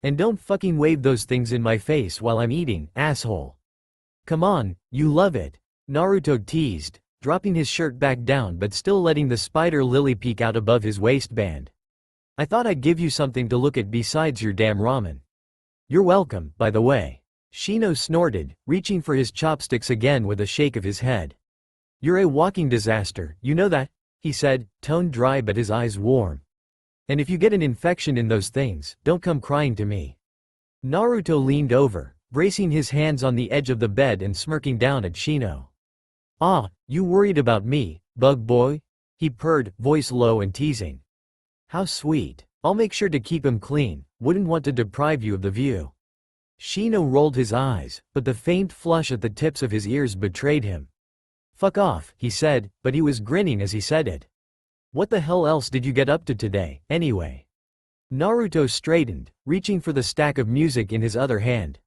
And don't fucking wave those things in my face while I'm eating, asshole. Come on, you love it, Naruto teased, dropping his shirt back down but still letting the spider lily peek out above his waistband. I thought I'd give you something to look at besides your damn ramen. You're welcome, by the way. Shino snorted, reaching for his chopsticks again with a shake of his head. You're a walking disaster, you know that? He said, tone dry but his eyes warm. And if you get an infection in those things, don't come crying to me. Naruto leaned over, bracing his hands on the edge of the bed and smirking down at Shino. Ah, you worried about me, bug boy? He purred, voice low and teasing. How sweet. I'll make sure to keep him clean, wouldn't want to deprive you of the view. Shino rolled his eyes, but the faint flush at the tips of his ears betrayed him. Fuck off, he said, but he was grinning as he said it. What the hell else did you get up to today, anyway? Naruto straightened, reaching for the stack of music in his other hand.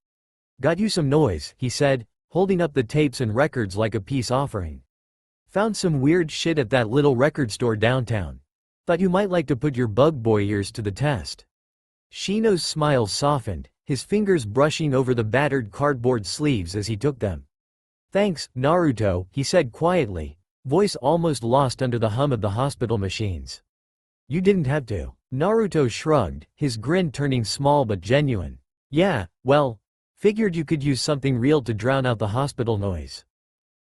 Got you some noise, he said, holding up the tapes and records like a peace offering. Found some weird shit at that little record store downtown. Thought you might like to put your bug boy ears to the test. Shino's smile softened, his fingers brushing over the battered cardboard sleeves as he took them. Thanks, Naruto, he said quietly, voice almost lost under the hum of the hospital machines. You didn't have to. Naruto shrugged, his grin turning small but genuine. Yeah, well, figured you could use something real to drown out the hospital noise.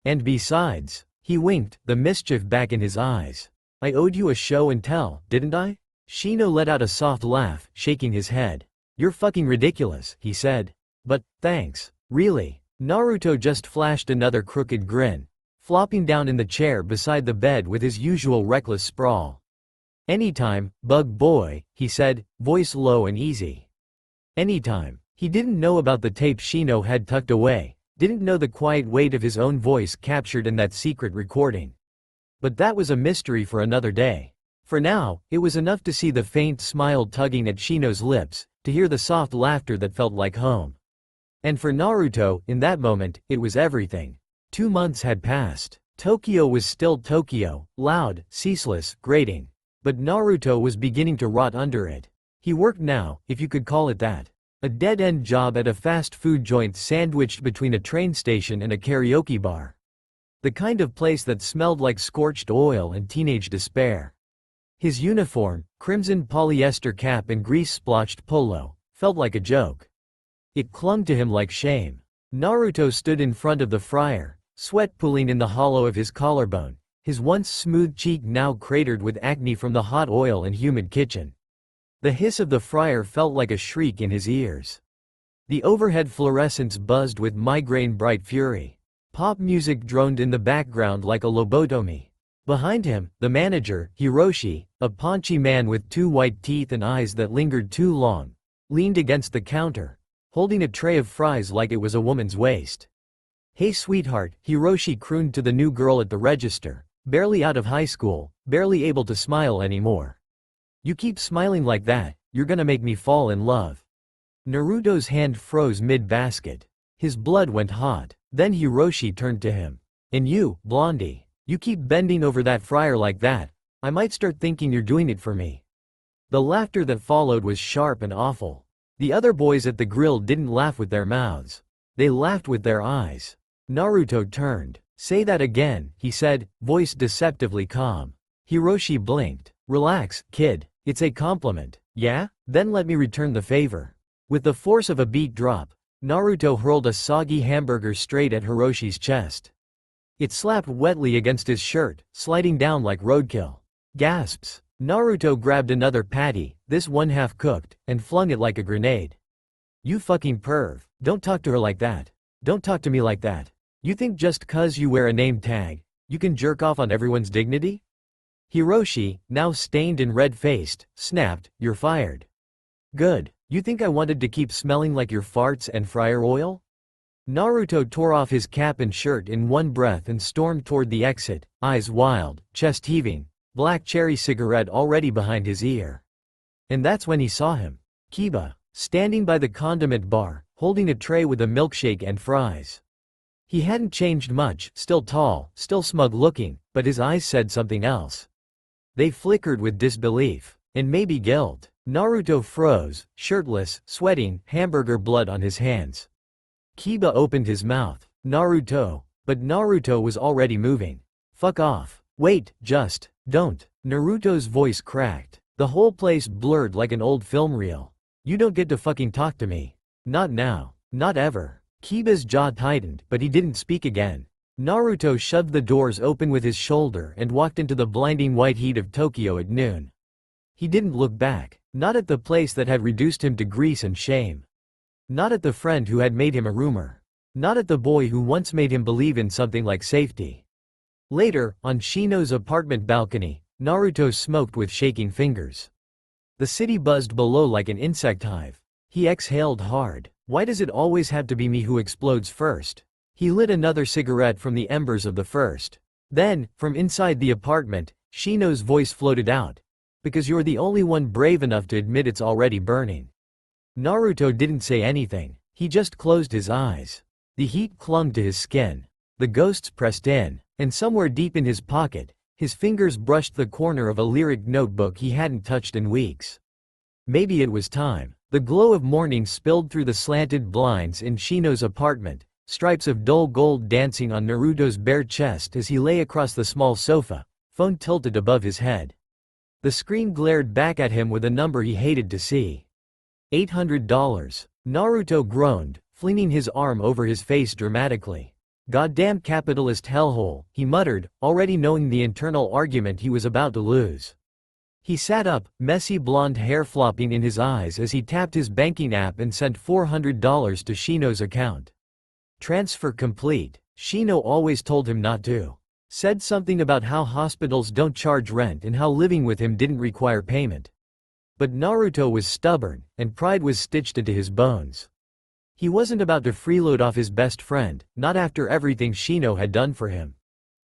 And besides, he winked, the mischief back in his eyes. I owed you a show and tell, didn't I? Shino let out a soft laugh, shaking his head. You're fucking ridiculous, he said. But, thanks. Really. Naruto just flashed another crooked grin, flopping down in the chair beside the bed with his usual reckless sprawl. Anytime, bug boy, he said, voice low and easy. Anytime. He didn't know about the tape Shino had tucked away, didn't know the quiet weight of his own voice captured in that secret recording. But that was a mystery for another day. For now, it was enough to see the faint smile tugging at Shino's lips, to hear the soft laughter that felt like home. And for Naruto, in that moment, it was everything. 2 months had passed. Tokyo was still Tokyo, loud, ceaseless, grating. But Naruto was beginning to rot under it. He worked now, if you could call it that. A dead-end job at a fast food joint sandwiched between a train station and a karaoke bar. The kind of place that smelled like scorched oil and teenage despair. His uniform, crimson polyester cap and grease-splotched polo, felt like a joke. It clung to him like shame. Naruto stood in front of the fryer, sweat pooling in the hollow of his collarbone, his once smooth cheek now cratered with acne from the hot oil and humid kitchen. The hiss of the fryer felt like a shriek in his ears. The overhead fluorescents buzzed with migraine-bright fury. Pop music droned in the background like a lobotomy. Behind him, the manager, Hiroshi, a paunchy man with 2 white teeth and eyes that lingered too long, leaned against the counter, holding a tray of fries like it was a woman's waist. Hey sweetheart, Hiroshi crooned to the new girl at the register, barely out of high school, barely able to smile anymore. You keep smiling like that, you're gonna make me fall in love. Naruto's hand froze mid-basket. His blood went hot. Then Hiroshi turned to him. And you, Blondie, you keep bending over that fryer like that, I might start thinking you're doing it for me. The laughter that followed was sharp and awful. The other boys at the grill didn't laugh with their mouths. They laughed with their eyes. Naruto turned. Say that again, he said, voice deceptively calm. Hiroshi blinked. Relax, kid, it's a compliment, yeah? Then let me return the favor. With the force of a beat drop, Naruto hurled a soggy hamburger straight at Hiroshi's chest. It slapped wetly against his shirt, sliding down like roadkill. Gasps. Naruto grabbed another patty, this one half cooked, and flung it like a grenade. You fucking perv. Don't talk to her like that. Don't talk to me like that. You think just 'cause you wear a name tag, you can jerk off on everyone's dignity? Hiroshi, now stained and red-faced, snapped, "You're fired." "Good. You think I wanted to keep smelling like your farts and fryer oil?" Naruto tore off his cap and shirt in one breath and stormed toward the exit, eyes wild, chest heaving, black cherry cigarette already behind his ear. And that's when he saw him. Kiba, standing by the condiment bar, holding a tray with a milkshake and fries. He hadn't changed much, still tall, still smug-looking, but his eyes said something else. They flickered with disbelief, and maybe guilt. Naruto froze, shirtless, sweating, hamburger blood on his hands. Kiba opened his mouth. "Naruto," but Naruto was already moving. "Fuck off. Wait, just, don't." Naruto's voice cracked. The whole place blurred like an old film reel. "You don't get to fucking talk to me. Not now. Not ever." Kiba's jaw tightened, but he didn't speak again. Naruto shoved the doors open with his shoulder and walked into the blinding white heat of Tokyo at noon. He didn't look back, not at the place that had reduced him to grease and shame. Not at the friend who had made him a rumor. Not at the boy who once made him believe in something like safety. Later, on Shino's apartment balcony, Naruto smoked with shaking fingers. The city buzzed below like an insect hive. He exhaled hard. Why does it always have to be me who explodes first? He lit another cigarette from the embers of the first. Then, from inside the apartment, Shino's voice floated out. "Because you're the only one brave enough to admit it's already burning." Naruto didn't say anything. He just closed his eyes. The heat clung to his skin. The ghosts pressed in, and somewhere deep in his pocket, his fingers brushed the corner of a lyric notebook he hadn't touched in weeks. Maybe it was time. The glow of morning spilled through the slanted blinds in Shino's apartment, stripes of dull gold dancing on Naruto's bare chest as he lay across the small sofa, phone tilted above his head. The screen glared back at him with a number he hated to see. $800. Naruto groaned, flinging his arm over his face dramatically. "Goddamn capitalist hellhole," he muttered, already knowing the internal argument he was about to lose. He sat up, messy blonde hair flopping in his eyes as he tapped his banking app and sent $400 to Shino's account. Transfer complete. Shino always told him not to. Said something about how hospitals don't charge rent and how living with him didn't require payment. But Naruto was stubborn, and pride was stitched into his bones. He wasn't about to freeload off his best friend, not after everything Shino had done for him.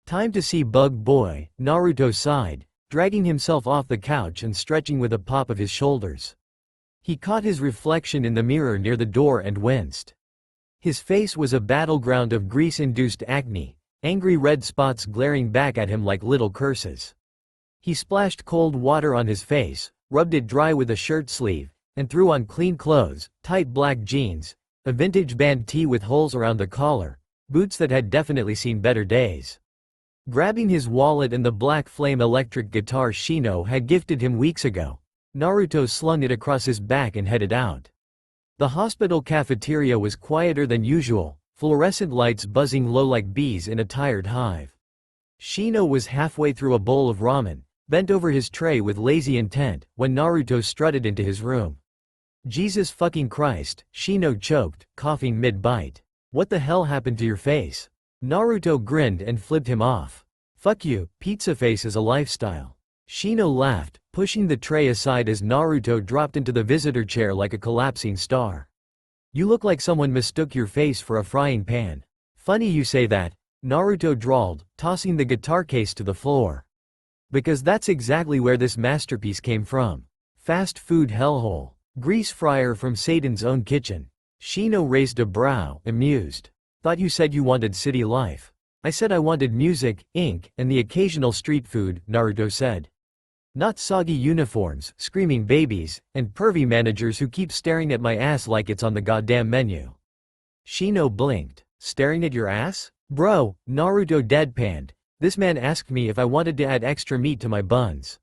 "Time to see Bug Boy," Naruto sighed, dragging himself off the couch and stretching with a pop of his shoulders. He caught his reflection in the mirror near the door and winced. His face was a battleground of grease-induced acne, angry red spots glaring back at him like little curses. He splashed cold water on his face, rubbed it dry with a shirt sleeve, and threw on clean clothes, tight black jeans, a vintage band tee with holes around the collar, boots that had definitely seen better days. Grabbing his wallet and the black flame electric guitar Shino had gifted him weeks ago, Naruto slung it across his back and headed out. The hospital cafeteria was quieter than usual, fluorescent lights buzzing low like bees in a tired hive. Shino was halfway through a bowl of ramen, bent over his tray with lazy intent, when Naruto strutted into his room. "Jesus fucking Christ," Shino choked, coughing mid-bite. "What the hell happened to your face?" Naruto grinned and flipped him off. "Fuck you, pizza face is a lifestyle." Shino laughed, pushing the tray aside as Naruto dropped into the visitor chair like a collapsing star. "You look like someone mistook your face for a frying pan." "Funny you say that," Naruto drawled, tossing the guitar case to the floor. "Because that's exactly where this masterpiece came from. Fast food hellhole. Grease fryer from Satan's own kitchen." Shino raised a brow, amused. "Thought you said you wanted city life." "I said I wanted music, ink, and the occasional street food," Naruto said. "Not soggy uniforms, screaming babies, and pervy managers who keep staring at my ass like it's on the goddamn menu." Shino blinked. "Staring at your ass? Bro," Naruto deadpanned. "This man asked me if I wanted to add extra meat to my buns."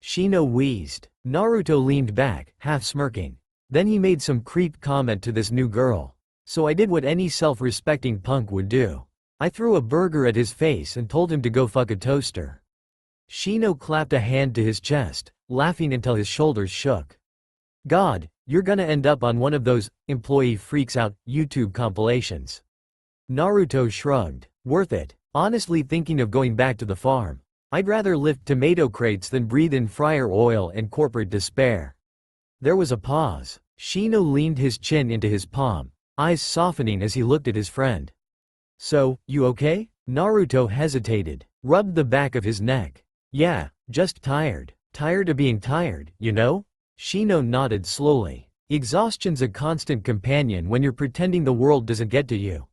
Shino wheezed. Naruto leaned back, half smirking. Then he made some creep comment to this new girl. "So I did what any self-respecting punk would do. I threw a burger at his face and told him to go fuck a toaster." Shino clapped a hand to his chest, laughing until his shoulders shook. "God, you're gonna end up on one of those employee freaks out YouTube compilations." Naruto shrugged. "Worth it. Honestly thinking of going back to the farm. I'd rather lift tomato crates than breathe in fryer oil and corporate despair. There was a pause. Shino leaned his chin into his palm, eyes softening as he looked at his friend. So, you okay? Naruto hesitated, rubbed the back of his neck. Yeah, just tired. Tired of being tired, you know? Shino nodded slowly. Exhaustion's a constant companion when you're pretending the world doesn't get to you.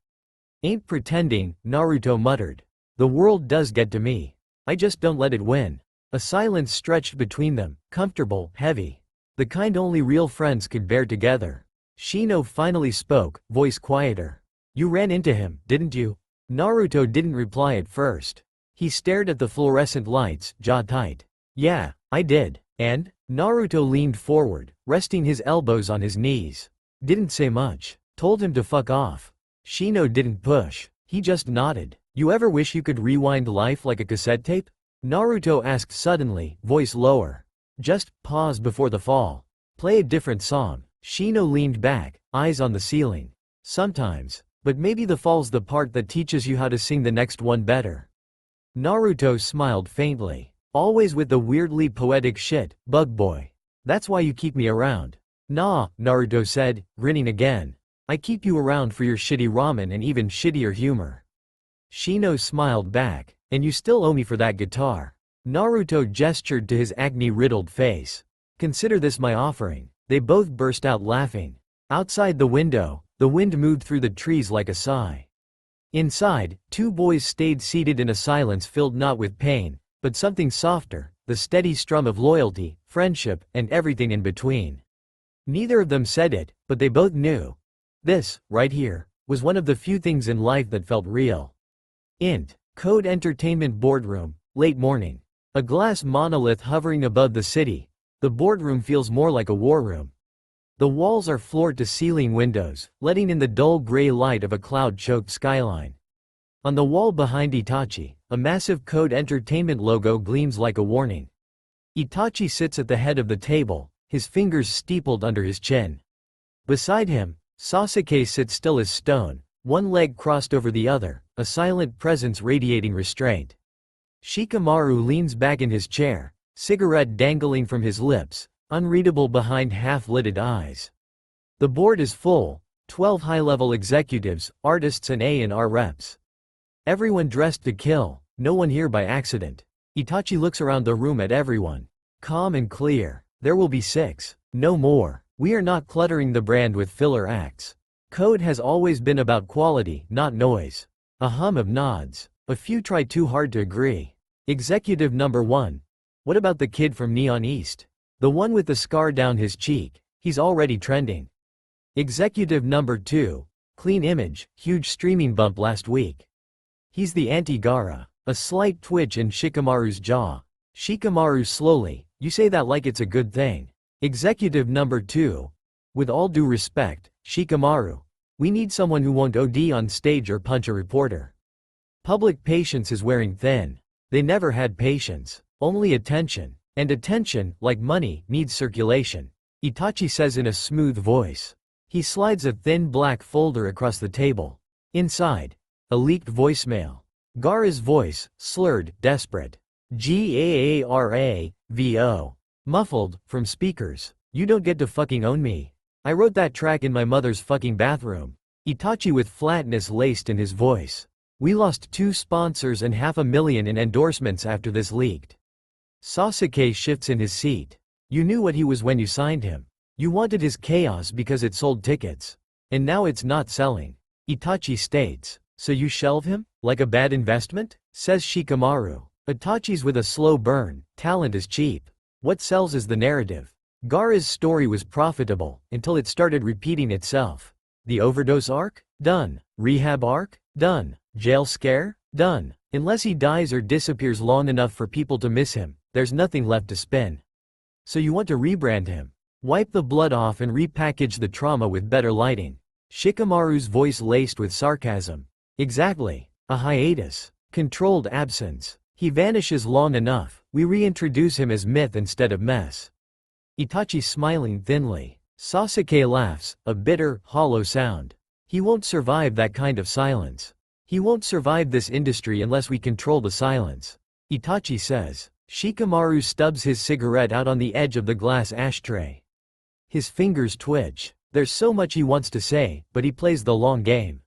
Ain't pretending, Naruto muttered. The world does get to me. I just don't let it win. A silence stretched between them, comfortable, heavy. The kind only real friends could bear together. Shino finally spoke, voice quieter. You ran into him, didn't you? Naruto didn't reply at first. He stared at the fluorescent lights, jaw tight. Yeah, I did. And? Naruto leaned forward, resting his elbows on his knees. Didn't say much. Told him to fuck off. Shino didn't push. He just nodded. You ever wish you could rewind life like a cassette tape? Naruto asked suddenly, voice lower. Just pause before the fall. Play a different song. Shino leaned back, eyes on the ceiling. Sometimes. But maybe the fall's the part that teaches you how to sing the next one better. Naruto smiled faintly. Always with the weirdly poetic shit, bug boy. That's why you keep me around. Nah, Naruto said, grinning again. I keep you around for your shitty ramen and even shittier humor. Shino smiled back. And you still owe me for that guitar. Naruto gestured to his acne-riddled face. Consider this my offering. They both burst out laughing. Outside the window, the wind moved through the trees like a sigh. Inside, two boys stayed seated in a silence filled not with pain, but something softer, the steady strum of loyalty, friendship, and everything in between. Neither of them said it, but they both knew. This, right here, was one of the few things in life that felt real. Int. Code Entertainment Boardroom, late morning. A glass monolith hovering above the city. The boardroom feels more like a war room. The walls are floor-to-ceiling windows, letting in the dull gray light of a cloud-choked skyline. On the wall behind Itachi, a massive Code Entertainment logo gleams like a warning. Itachi sits at the head of the table, his fingers steepled under his chin. Beside him, Sasuke sits still as stone, one leg crossed over the other, a silent presence radiating restraint. Shikamaru leans back in his chair, cigarette dangling from his lips, unreadable behind half-lidded eyes. The board is full, 12 high-level executives, artists and A&R reps. Everyone dressed to kill, no one here by accident. Itachi looks around the room at everyone. Calm and clear. There will be 6. No more. We are not cluttering the brand with filler acts. Code has always been about quality, not noise. A hum of nods. A few try too hard to agree. Executive number 1. What about the kid from Neon East? The one with the scar down his cheek. He's already trending. Executive number 2. Clean image, huge streaming bump last week. He's the anti-Gaara. A slight twitch in Shikamaru's jaw. Shikamaru slowly, you say that like it's a good thing. Executive number 2. With all due respect, Shikamaru. We need someone who won't OD on stage or punch a reporter. Public patience is wearing thin. They never had patience. Only attention. And attention, like money, needs circulation. Itachi says in a smooth voice. He slides a thin black folder across the table. Inside. A leaked voicemail. Gaara's voice, slurred, desperate. Gaara-VO. Muffled, from speakers. You don't get to fucking own me. I wrote that track in my mother's fucking bathroom. Itachi with flatness laced in his voice. We lost 2 sponsors and $500,000 in endorsements after this leaked. Sasuke shifts in his seat. You knew what he was when you signed him. You wanted his chaos because it sold tickets. And now it's not selling. Itachi states. So you shelve him? Like a bad investment? Says Shikamaru. Itachi's with a slow burn. Talent is cheap. What sells is the narrative. Gaara's story was profitable, until it started repeating itself. The overdose arc? Done. Rehab arc? Done. Jail scare? Done. Unless he dies or disappears long enough for people to miss him, there's nothing left to spin. So you want to rebrand him. Wipe the blood off and repackage the trauma with better lighting. Shikamaru's voice laced with sarcasm. Exactly. A hiatus. Controlled absence. He vanishes long enough, we reintroduce him as myth instead of mess. Itachi smiling thinly. Sasuke laughs, a bitter, hollow sound. He won't survive that kind of silence. He won't survive this industry unless we control the silence. Itachi says. Shikamaru stubs his cigarette out on the edge of the glass ashtray. His fingers twitch. There's so much he wants to say, but he plays the long game.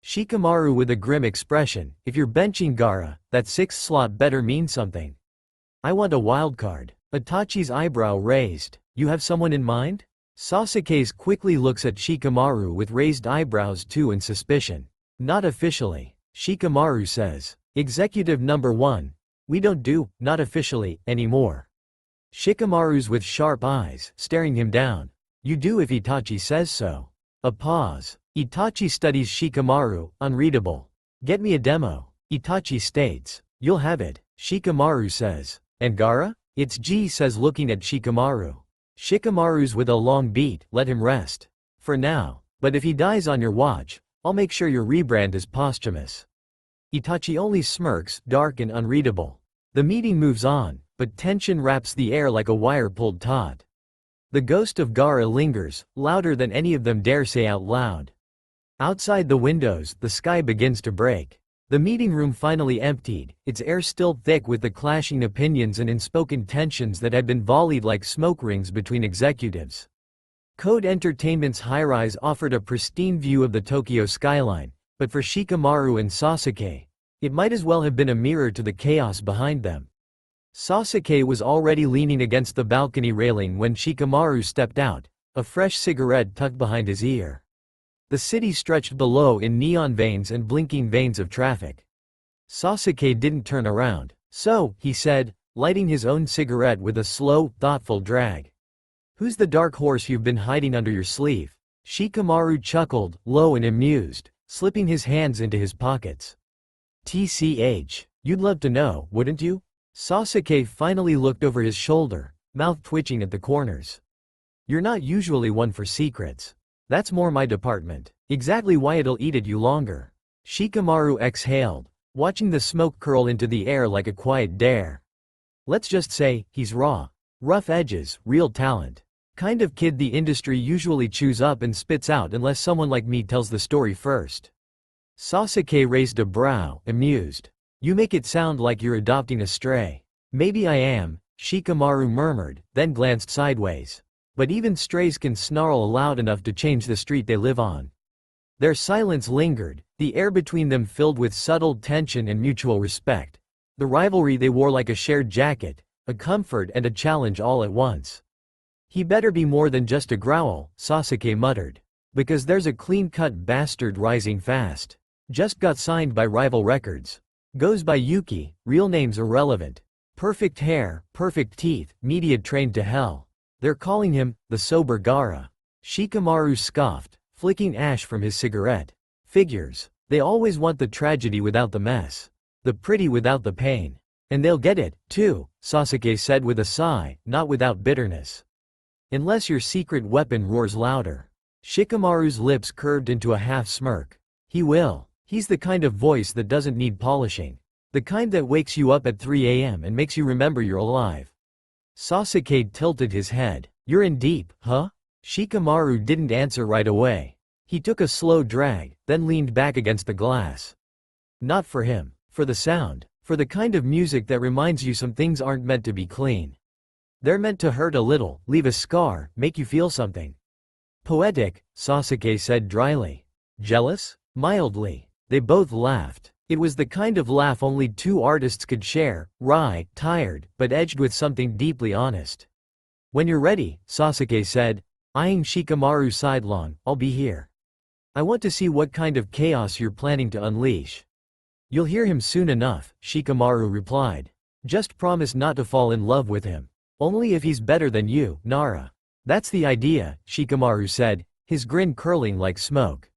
Shikamaru with a grim expression, if you're benching Gaara, that 6th slot better mean something. I want a wildcard. Itachi's eyebrow raised. You have someone in mind? Sasuke quickly looks at Shikamaru with raised eyebrows too in suspicion. Not officially. Shikamaru says. Executive number 1. We don't do, not officially, anymore. Shikamaru's with sharp eyes, staring him down. You do if Itachi says so. A pause. Itachi studies Shikamaru, unreadable. Get me a demo. Itachi states. You'll have it. Shikamaru says. And Gaara? It's G says looking at Shikamaru. Shikamaru's with a long beat, let him rest. For now. But if he dies on your watch, I'll make sure your rebrand is posthumous. Itachi only smirks, dark and unreadable. The meeting moves on, but tension wraps the air like a wire pulled taut. The ghost of Gaara lingers, louder than any of them dare say out loud. Outside the windows, the sky begins to break. The meeting room finally emptied, its air still thick with the clashing opinions and unspoken tensions that had been volleyed like smoke rings between executives. Code Entertainment's high-rise offered a pristine view of the Tokyo skyline, but for Shikamaru and Sasuke, it might as well have been a mirror to the chaos behind them. Sasuke was already leaning against the balcony railing when Shikamaru stepped out, a fresh cigarette tucked behind his ear. The city stretched below in neon veins and blinking veins of traffic. Sasuke didn't turn around. So, he said, lighting his own cigarette with a slow, thoughtful drag. Who's the dark horse you've been hiding under your sleeve? Shikamaru chuckled, low and amused, slipping his hands into his pockets. TCH. You'd love to know, wouldn't you? Sasuke finally looked over his shoulder, mouth twitching at the corners. You're not usually one for secrets. That's more my department. Exactly why it'll eat at you longer. Shikamaru exhaled, watching the smoke curl into the air like a quiet dare. Let's just say, he's raw. Rough edges, real talent. Kind of kid the industry usually chews up and spits out unless someone like me tells the story first. Sasuke raised a brow, amused. You make it sound like you're adopting a stray. Maybe I am, Shikamaru murmured, then glanced sideways. But even strays can snarl loud enough to change the street they live on. Their silence lingered, the air between them filled with subtle tension and mutual respect. The rivalry they wore like a shared jacket, a comfort and a challenge all at once. He better be more than just a growl, Sasuke muttered. Because there's a clean-cut bastard rising fast. Just got signed by Rival Records. Goes by Yuki, real name's irrelevant. Perfect hair, perfect teeth, media trained to hell. They're calling him, the sober Gaara. Shikamaru scoffed, flicking ash from his cigarette. Figures. They always want the tragedy without the mess. The pretty without the pain. And they'll get it, too, Sasuke said with a sigh, not without bitterness. Unless your secret weapon roars louder. Shikamaru's lips curved into a half smirk. He will. He's the kind of voice that doesn't need polishing. The kind that wakes you up at 3 a.m. and makes you remember you're alive. Sasuke tilted his head. You're in deep, huh? Shikamaru didn't answer right away. He took a slow drag, then leaned back against the glass. Not for him. For the sound. For the kind of music that reminds you some things aren't meant to be clean. They're meant to hurt a little, leave a scar, make you feel something. Poetic, Sasuke said dryly. Jealous? Mildly. They both laughed. It was the kind of laugh only two artists could share, wry, tired, but edged with something deeply honest. When you're ready, Sasuke said, eyeing Shikamaru sidelong, I'll be here. I want to see what kind of chaos you're planning to unleash. You'll hear him soon enough, Shikamaru replied. Just promise not to fall in love with him. Only if he's better than you, Nara. That's the idea, Shikamaru said, his grin curling like smoke.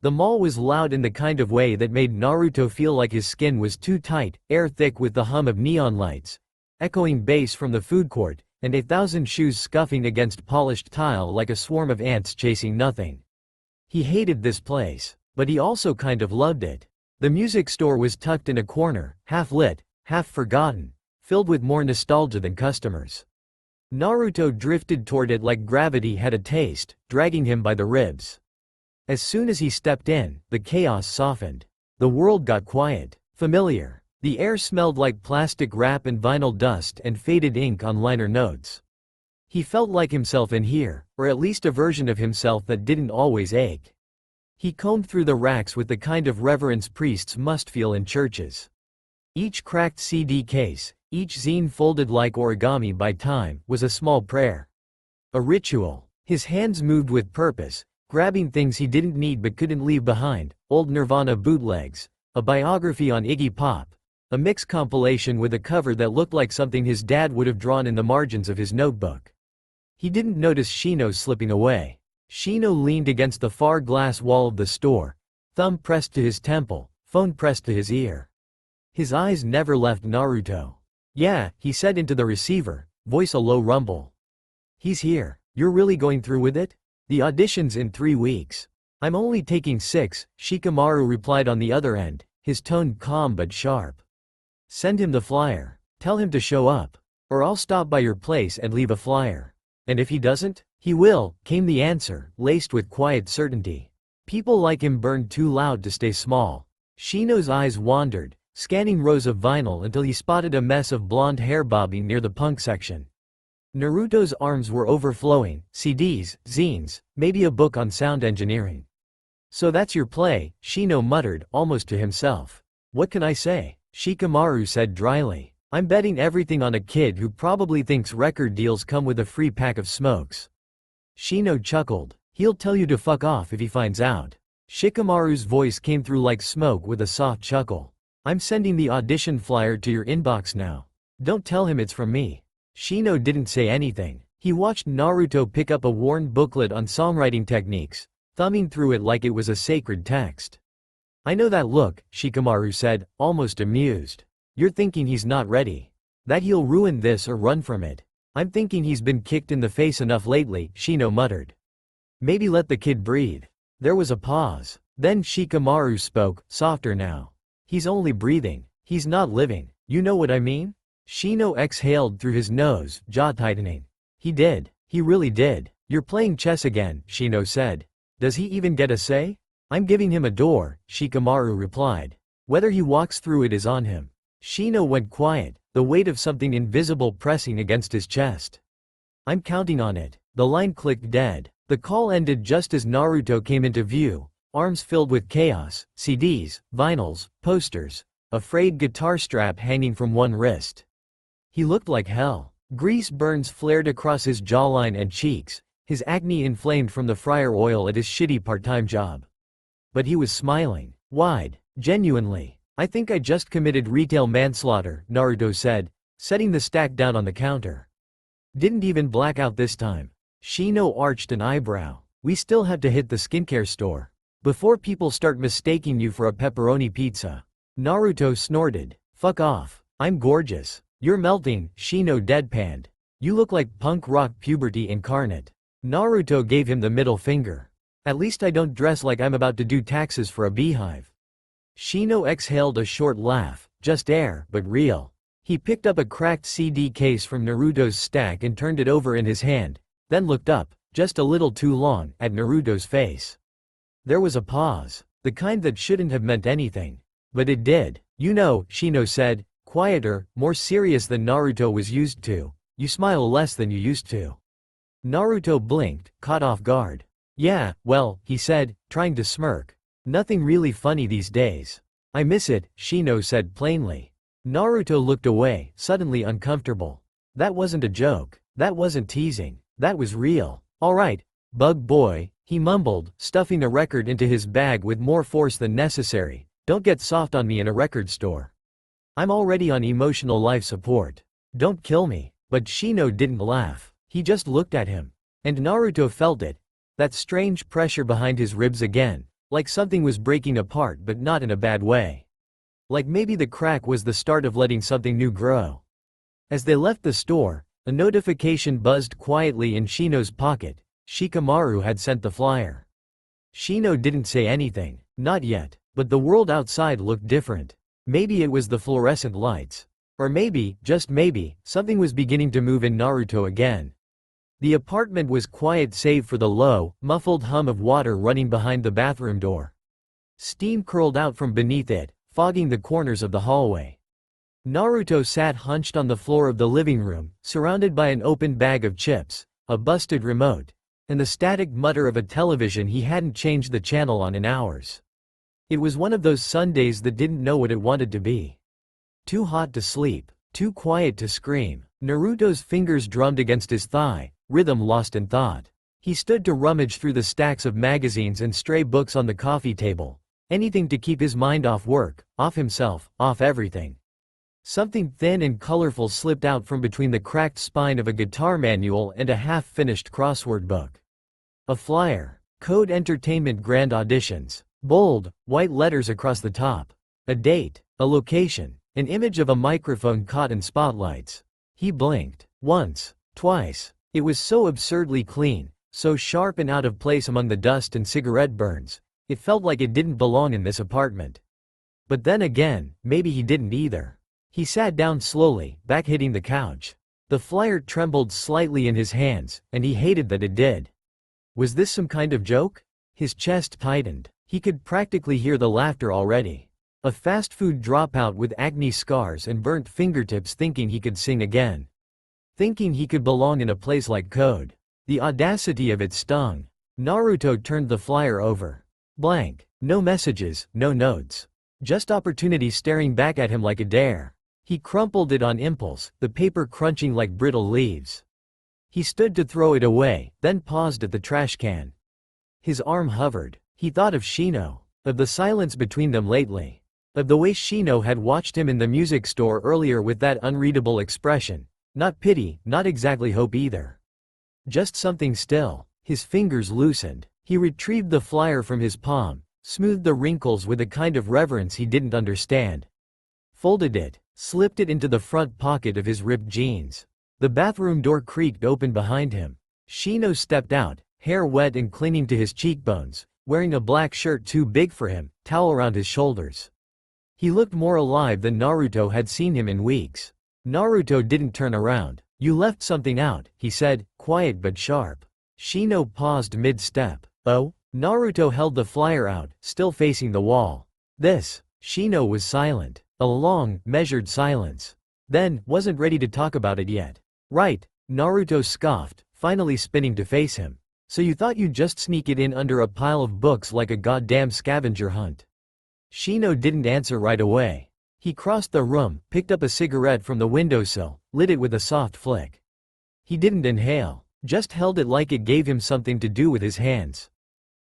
The mall was loud in the kind of way that made Naruto feel like his skin was too tight, air thick with the hum of neon lights, echoing bass from the food court, and 1,000 shoes scuffing against polished tile like a swarm of ants chasing nothing. He hated this place, but he also kind of loved it. The music store was tucked in a corner, half lit, half forgotten, filled with more nostalgia than customers. Naruto drifted toward it like gravity had a taste, dragging him by the ribs. As soon as he stepped in, the chaos softened. The world got quiet, familiar. The air smelled like plastic wrap and vinyl dust and faded ink on liner notes. He felt like himself in here, or at least a version of himself that didn't always ache. He combed through the racks with the kind of reverence priests must feel in churches. Each cracked CD case, each zine folded like origami by time, was a small prayer. A ritual. His hands moved with purpose, grabbing things he didn't need but couldn't leave behind: old Nirvana bootlegs, a biography on Iggy Pop, a mix compilation with a cover that looked like something his dad would have drawn in the margins of his notebook. He didn't notice Shino slipping away. Shino leaned against the far glass wall of the store, thumb pressed to his temple, phone pressed to his ear. His eyes never left Naruto. "Yeah," he said into the receiver, voice a low rumble. "He's here. You're really going through with it? The audition's in 3 weeks." "I'm only taking 6, Shikamaru replied on the other end, his tone calm but sharp. "Send him the flyer. Tell him to show up. Or I'll stop by your place and leave a flyer." "And if he doesn't?" "He will," came the answer, laced with quiet certainty. People like him burned too loud to stay small. Shino's eyes wandered, scanning rows of vinyl until he spotted a mess of blonde hair bobbing near the punk section. Naruto's arms were overflowing: CDs, zines, maybe a book on sound engineering. "So that's your play," Shino muttered, almost to himself. "What can I say?" Shikamaru said dryly. "I'm betting everything on a kid who probably thinks record deals come with a free pack of smokes." Shino chuckled. "He'll tell you to fuck off if he finds out." Shikamaru's voice came through like smoke with a soft chuckle. "I'm sending the audition flyer to your inbox now. Don't tell him it's from me." Shino didn't say anything. He watched Naruto pick up a worn booklet on songwriting techniques, thumbing through it like it was a sacred text. "I know that look," Shikamaru said, almost amused. "You're thinking he's not ready. That he'll ruin this or run from it." "I'm thinking he's been kicked in the face enough lately," Shino muttered. "Maybe let the kid breathe." There was a pause. Then Shikamaru spoke, softer now. "He's only breathing. He's not living. You know what I mean?" Shino exhaled through his nose, jaw tightening. "He did. He really did." "You're playing chess again," Shino said. "Does he even get a say?" "I'm giving him a door," Shikamaru replied. "Whether he walks through it is on him." Shino went quiet, the weight of something invisible pressing against his chest. "I'm counting on it." The line clicked dead. The call ended just as Naruto came into view, arms filled with chaos: CDs, vinyls, posters, a frayed guitar strap hanging from one wrist. He looked like hell. Grease burns flared across his jawline and cheeks, his acne inflamed from the fryer oil at his shitty part-time job. But he was smiling. Wide. Genuinely. "I think I just committed retail manslaughter," Naruto said, setting the stack down on the counter. "Didn't even black out this time." Shino arched an eyebrow. "We still have to hit the skincare store. Before people start mistaking you for a pepperoni pizza." Naruto snorted. "Fuck off. I'm gorgeous." "You're melting," Shino deadpanned. "You look like punk rock puberty incarnate." Naruto gave him the middle finger. "At least I don't dress like I'm about to do taxes for a beehive." Shino exhaled a short laugh, just air, but real. He picked up a cracked CD case from Naruto's stack and turned it over in his hand, then looked up, just a little too long, at Naruto's face. There was a pause, the kind that shouldn't have meant anything. But it did. "You know," Shino said, quieter, more serious than Naruto was used to, "you smile less than you used to." Naruto blinked, caught off guard. "Yeah, well," he said, trying to smirk. "Nothing really funny these days." "I miss it," Shino said plainly. Naruto looked away, suddenly uncomfortable. That wasn't a joke. That wasn't teasing. That was real. "All right, bug boy," he mumbled, stuffing a record into his bag with more force than necessary. "Don't get soft on me in a record store. I'm already on emotional life support. Don't kill me." But Shino didn't laugh. He just looked at him. And Naruto felt it. That strange pressure behind his ribs again. Like something was breaking apart but not in a bad way. Like maybe the crack was the start of letting something new grow. As they left the store, a notification buzzed quietly in Shino's pocket. Shikamaru had sent the flyer. Shino didn't say anything. Not yet. But the world outside looked different. Maybe it was the fluorescent lights. Or maybe, just maybe, something was beginning to move in Naruto again. The apartment was quiet save for the low, muffled hum of water running behind the bathroom door. Steam curled out from beneath it, fogging the corners of the hallway. Naruto sat hunched on the floor of the living room, surrounded by an open bag of chips, a busted remote, and the static mutter of a television he hadn't changed the channel on in hours. It was one of those Sundays that didn't know what it wanted to be. Too hot to sleep, too quiet to scream. Naruto's fingers drummed against his thigh, rhythm lost in thought. He stood to rummage through the stacks of magazines and stray books on the coffee table. Anything to keep his mind off work, off himself, off everything. Something thin and colorful slipped out from between the cracked spine of a guitar manual and a half-finished crossword book. A flyer. Code Entertainment Grand Auditions. Bold, white letters across the top. A date, a location, an image of a microphone caught in spotlights. He blinked. Once, twice. It was so absurdly clean, so sharp and out of place among the dust and cigarette burns. It felt like it didn't belong in this apartment. But then again, maybe he didn't either. He sat down slowly, back hitting the couch. The flyer trembled slightly in his hands, and he hated that it did. Was this some kind of joke? His chest tightened. He could practically hear the laughter already. A fast food dropout with acne scars and burnt fingertips thinking he could sing again. Thinking he could belong in a place like Code. The audacity of it stung. Naruto turned the flyer over. Blank. No messages, no notes. Just opportunity staring back at him like a dare. He crumpled it on impulse, the paper crunching like brittle leaves. He stood to throw it away, then paused at the trash can. His arm hovered. He thought of Shino, of the silence between them lately, of the way Shino had watched him in the music store earlier with that unreadable expression. Not pity, not exactly hope either. Just something still. His fingers loosened. He retrieved the flyer from his palm, smoothed the wrinkles with a kind of reverence he didn't understand. Folded it, slipped it into the front pocket of his ripped jeans. The bathroom door creaked open behind him. Shino stepped out, hair wet and clinging to his cheekbones, wearing a black shirt too big for him, towel around his shoulders. He looked more alive than Naruto had seen him in weeks. Naruto didn't turn around. "You left something out," he said, quiet but sharp. Shino paused mid-step. "Oh?" Naruto held the flyer out, still facing the wall. "This." Shino was silent. A long, measured silence. Then, wasn't ready to talk about it yet. "Right," Naruto scoffed, finally spinning to face him. "So you thought you'd just sneak it in under a pile of books like a goddamn scavenger hunt?" Shino didn't answer right away. He crossed the room, picked up a cigarette from the windowsill, lit it with a soft flick. He didn't inhale, just held it like it gave him something to do with his hands.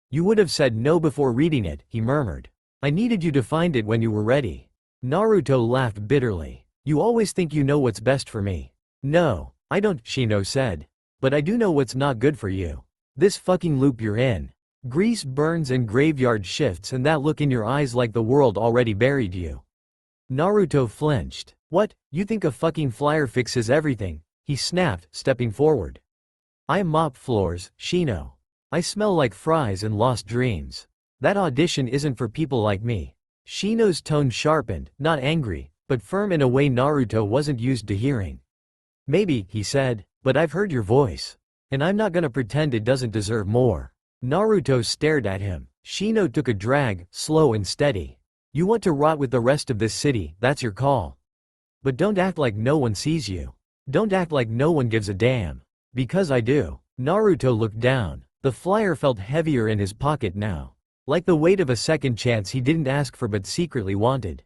"You would have said no before reading it," he murmured. "I needed you to find it when you were ready." Naruto laughed bitterly. "You always think you know what's best for me." "No, I don't," Shino said. "But I do know what's not good for you. This fucking loop you're in. Grease burns and graveyard shifts and that look in your eyes like the world already buried you." Naruto flinched. "What, you think a fucking flyer fixes everything?" he snapped, stepping forward. "I mop floors, Shino. I smell like fries and lost dreams. That audition isn't for people like me." Shino's tone sharpened, not angry, but firm in a way Naruto wasn't used to hearing. "Maybe," he said, "but I've heard your voice. And I'm not gonna pretend it doesn't deserve more." Naruto stared at him. Shino took a drag, slow and steady. "You want to rot with the rest of this city, that's your call. But don't act like no one sees you. Don't act like no one gives a damn. Because I do." Naruto looked down. The flyer felt heavier in his pocket now. Like the weight of a second chance he didn't ask for but secretly wanted.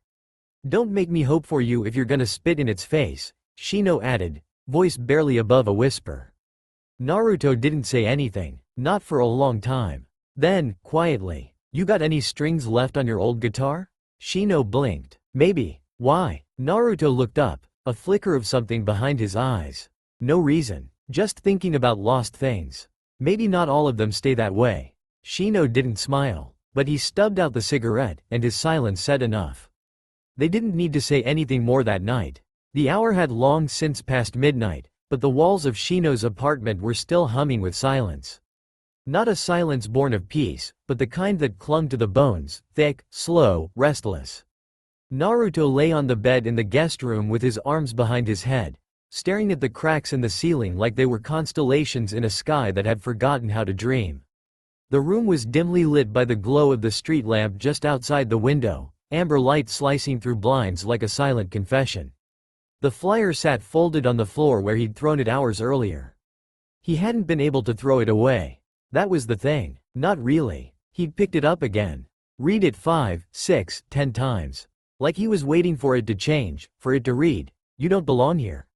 "Don't make me hope for you if you're gonna spit in its face," Shino added, voice barely above a whisper. Naruto didn't say anything, not for a long time. Then, quietly, "You got any strings left on your old guitar?" Shino blinked. "Maybe." "Why?" Naruto looked up, a flicker of something behind his eyes. "No reason. Just thinking about lost things. Maybe not all of them stay that way." Shino didn't smile, but he stubbed out the cigarette, and his silence said enough. They didn't need to say anything more that night. The hour had long since passed midnight, but the walls of Shino's apartment were still humming with silence. Not a silence born of peace, but the kind that clung to the bones, thick, slow, restless. Naruto lay on the bed in the guest room with his arms behind his head, staring at the cracks in the ceiling like they were constellations in a sky that had forgotten how to dream. The room was dimly lit by the glow of the street lamp just outside the window, amber light slicing through blinds like a silent confession. The flyer sat folded on the floor where he'd thrown it hours earlier. He hadn't been able to throw it away. That was the thing. Not really. He'd picked it up again. Read it 5, 6, 10 times. Like he was waiting for it to change, for it to read, "You don't belong here."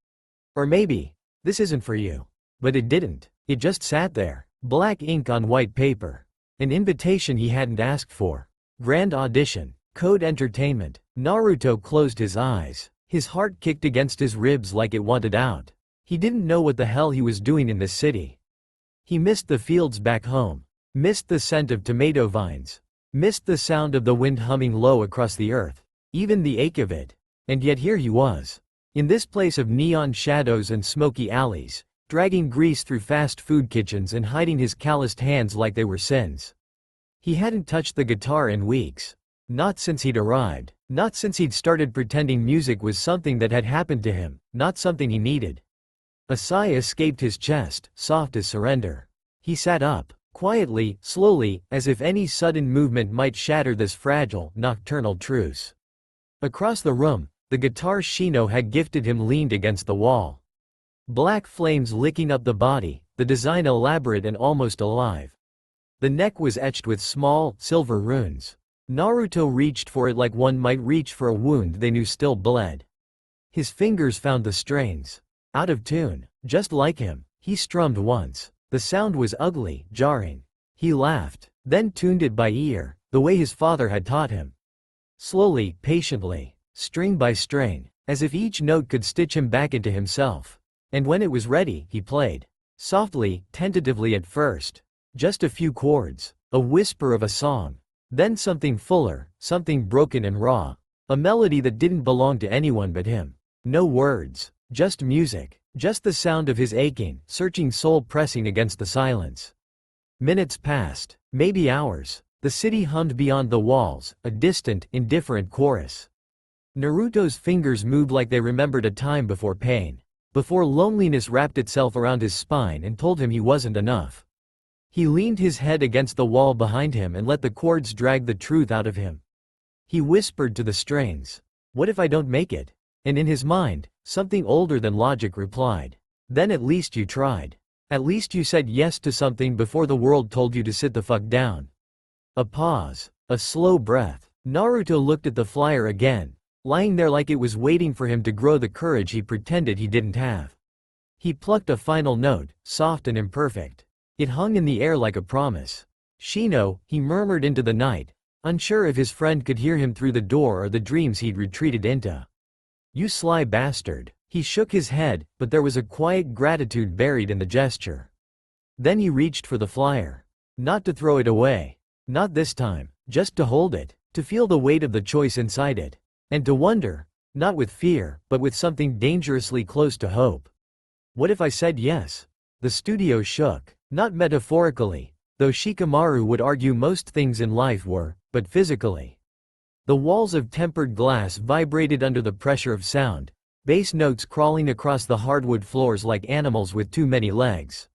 Or maybe, "This isn't for you." But it didn't. It just sat there. Black ink on white paper. An invitation he hadn't asked for. Grand audition. Code entertainment. Naruto closed his eyes. His heart kicked against his ribs like it wanted out. He didn't know what the hell he was doing in this city. He missed the fields back home. Missed the scent of tomato vines. Missed the sound of the wind humming low across the earth. Even the ache of it. And yet here he was. In this place of neon shadows and smoky alleys, dragging grease through fast food kitchens and hiding his calloused hands like they were sins. He hadn't touched the guitar in weeks. Not since he'd arrived. Not since he'd started pretending music was something that had happened to him, not something he needed. A sigh escaped his chest, soft as surrender. He sat up, quietly, slowly, as if any sudden movement might shatter this fragile, nocturnal truce. Across the room, the guitar Shino had gifted him leaned against the wall. Black flames licking up the body, the design elaborate and almost alive. The neck was etched with small, silver runes. Naruto reached for it like one might reach for a wound they knew still bled. His fingers found the strings. Out of tune. Just like him. He strummed once. The sound was ugly, jarring. He laughed, then tuned it by ear, the way his father had taught him. Slowly, patiently, string by string, as if each note could stitch him back into himself. And when it was ready, he played. Softly, tentatively at first. Just a few chords. A whisper of a song. Then something fuller, something broken and raw. A melody that didn't belong to anyone but him. No words. Just music. Just the sound of his aching, searching soul pressing against the silence. Minutes passed. Maybe hours. The city hummed beyond the walls, a distant, indifferent chorus. Naruto's fingers moved like they remembered a time before pain. Before loneliness wrapped itself around his spine and told him he wasn't enough. He leaned his head against the wall behind him and let the chords drag the truth out of him. He whispered to the strings, "What if I don't make it?" And in his mind, something older than logic replied, "Then at least you tried. At least you said yes to something before the world told you to sit the fuck down." A pause. A slow breath. Naruto looked at the flyer again, lying there like it was waiting for him to grow the courage he pretended he didn't have. He plucked a final note, soft and imperfect. It hung in the air like a promise. "Shino," he murmured into the night, unsure if his friend could hear him through the door or the dreams he'd retreated into. "You sly bastard." He shook his head, but there was a quiet gratitude buried in the gesture. Then he reached for the flyer. Not to throw it away. Not this time. Just to hold it. To feel the weight of the choice inside it. And to wonder, not with fear, but with something dangerously close to hope. What if I said yes? The studio shook. Not metaphorically, though Shikamaru would argue most things in life were, but physically. The walls of tempered glass vibrated under the pressure of sound, bass notes crawling across the hardwood floors like animals with too many legs.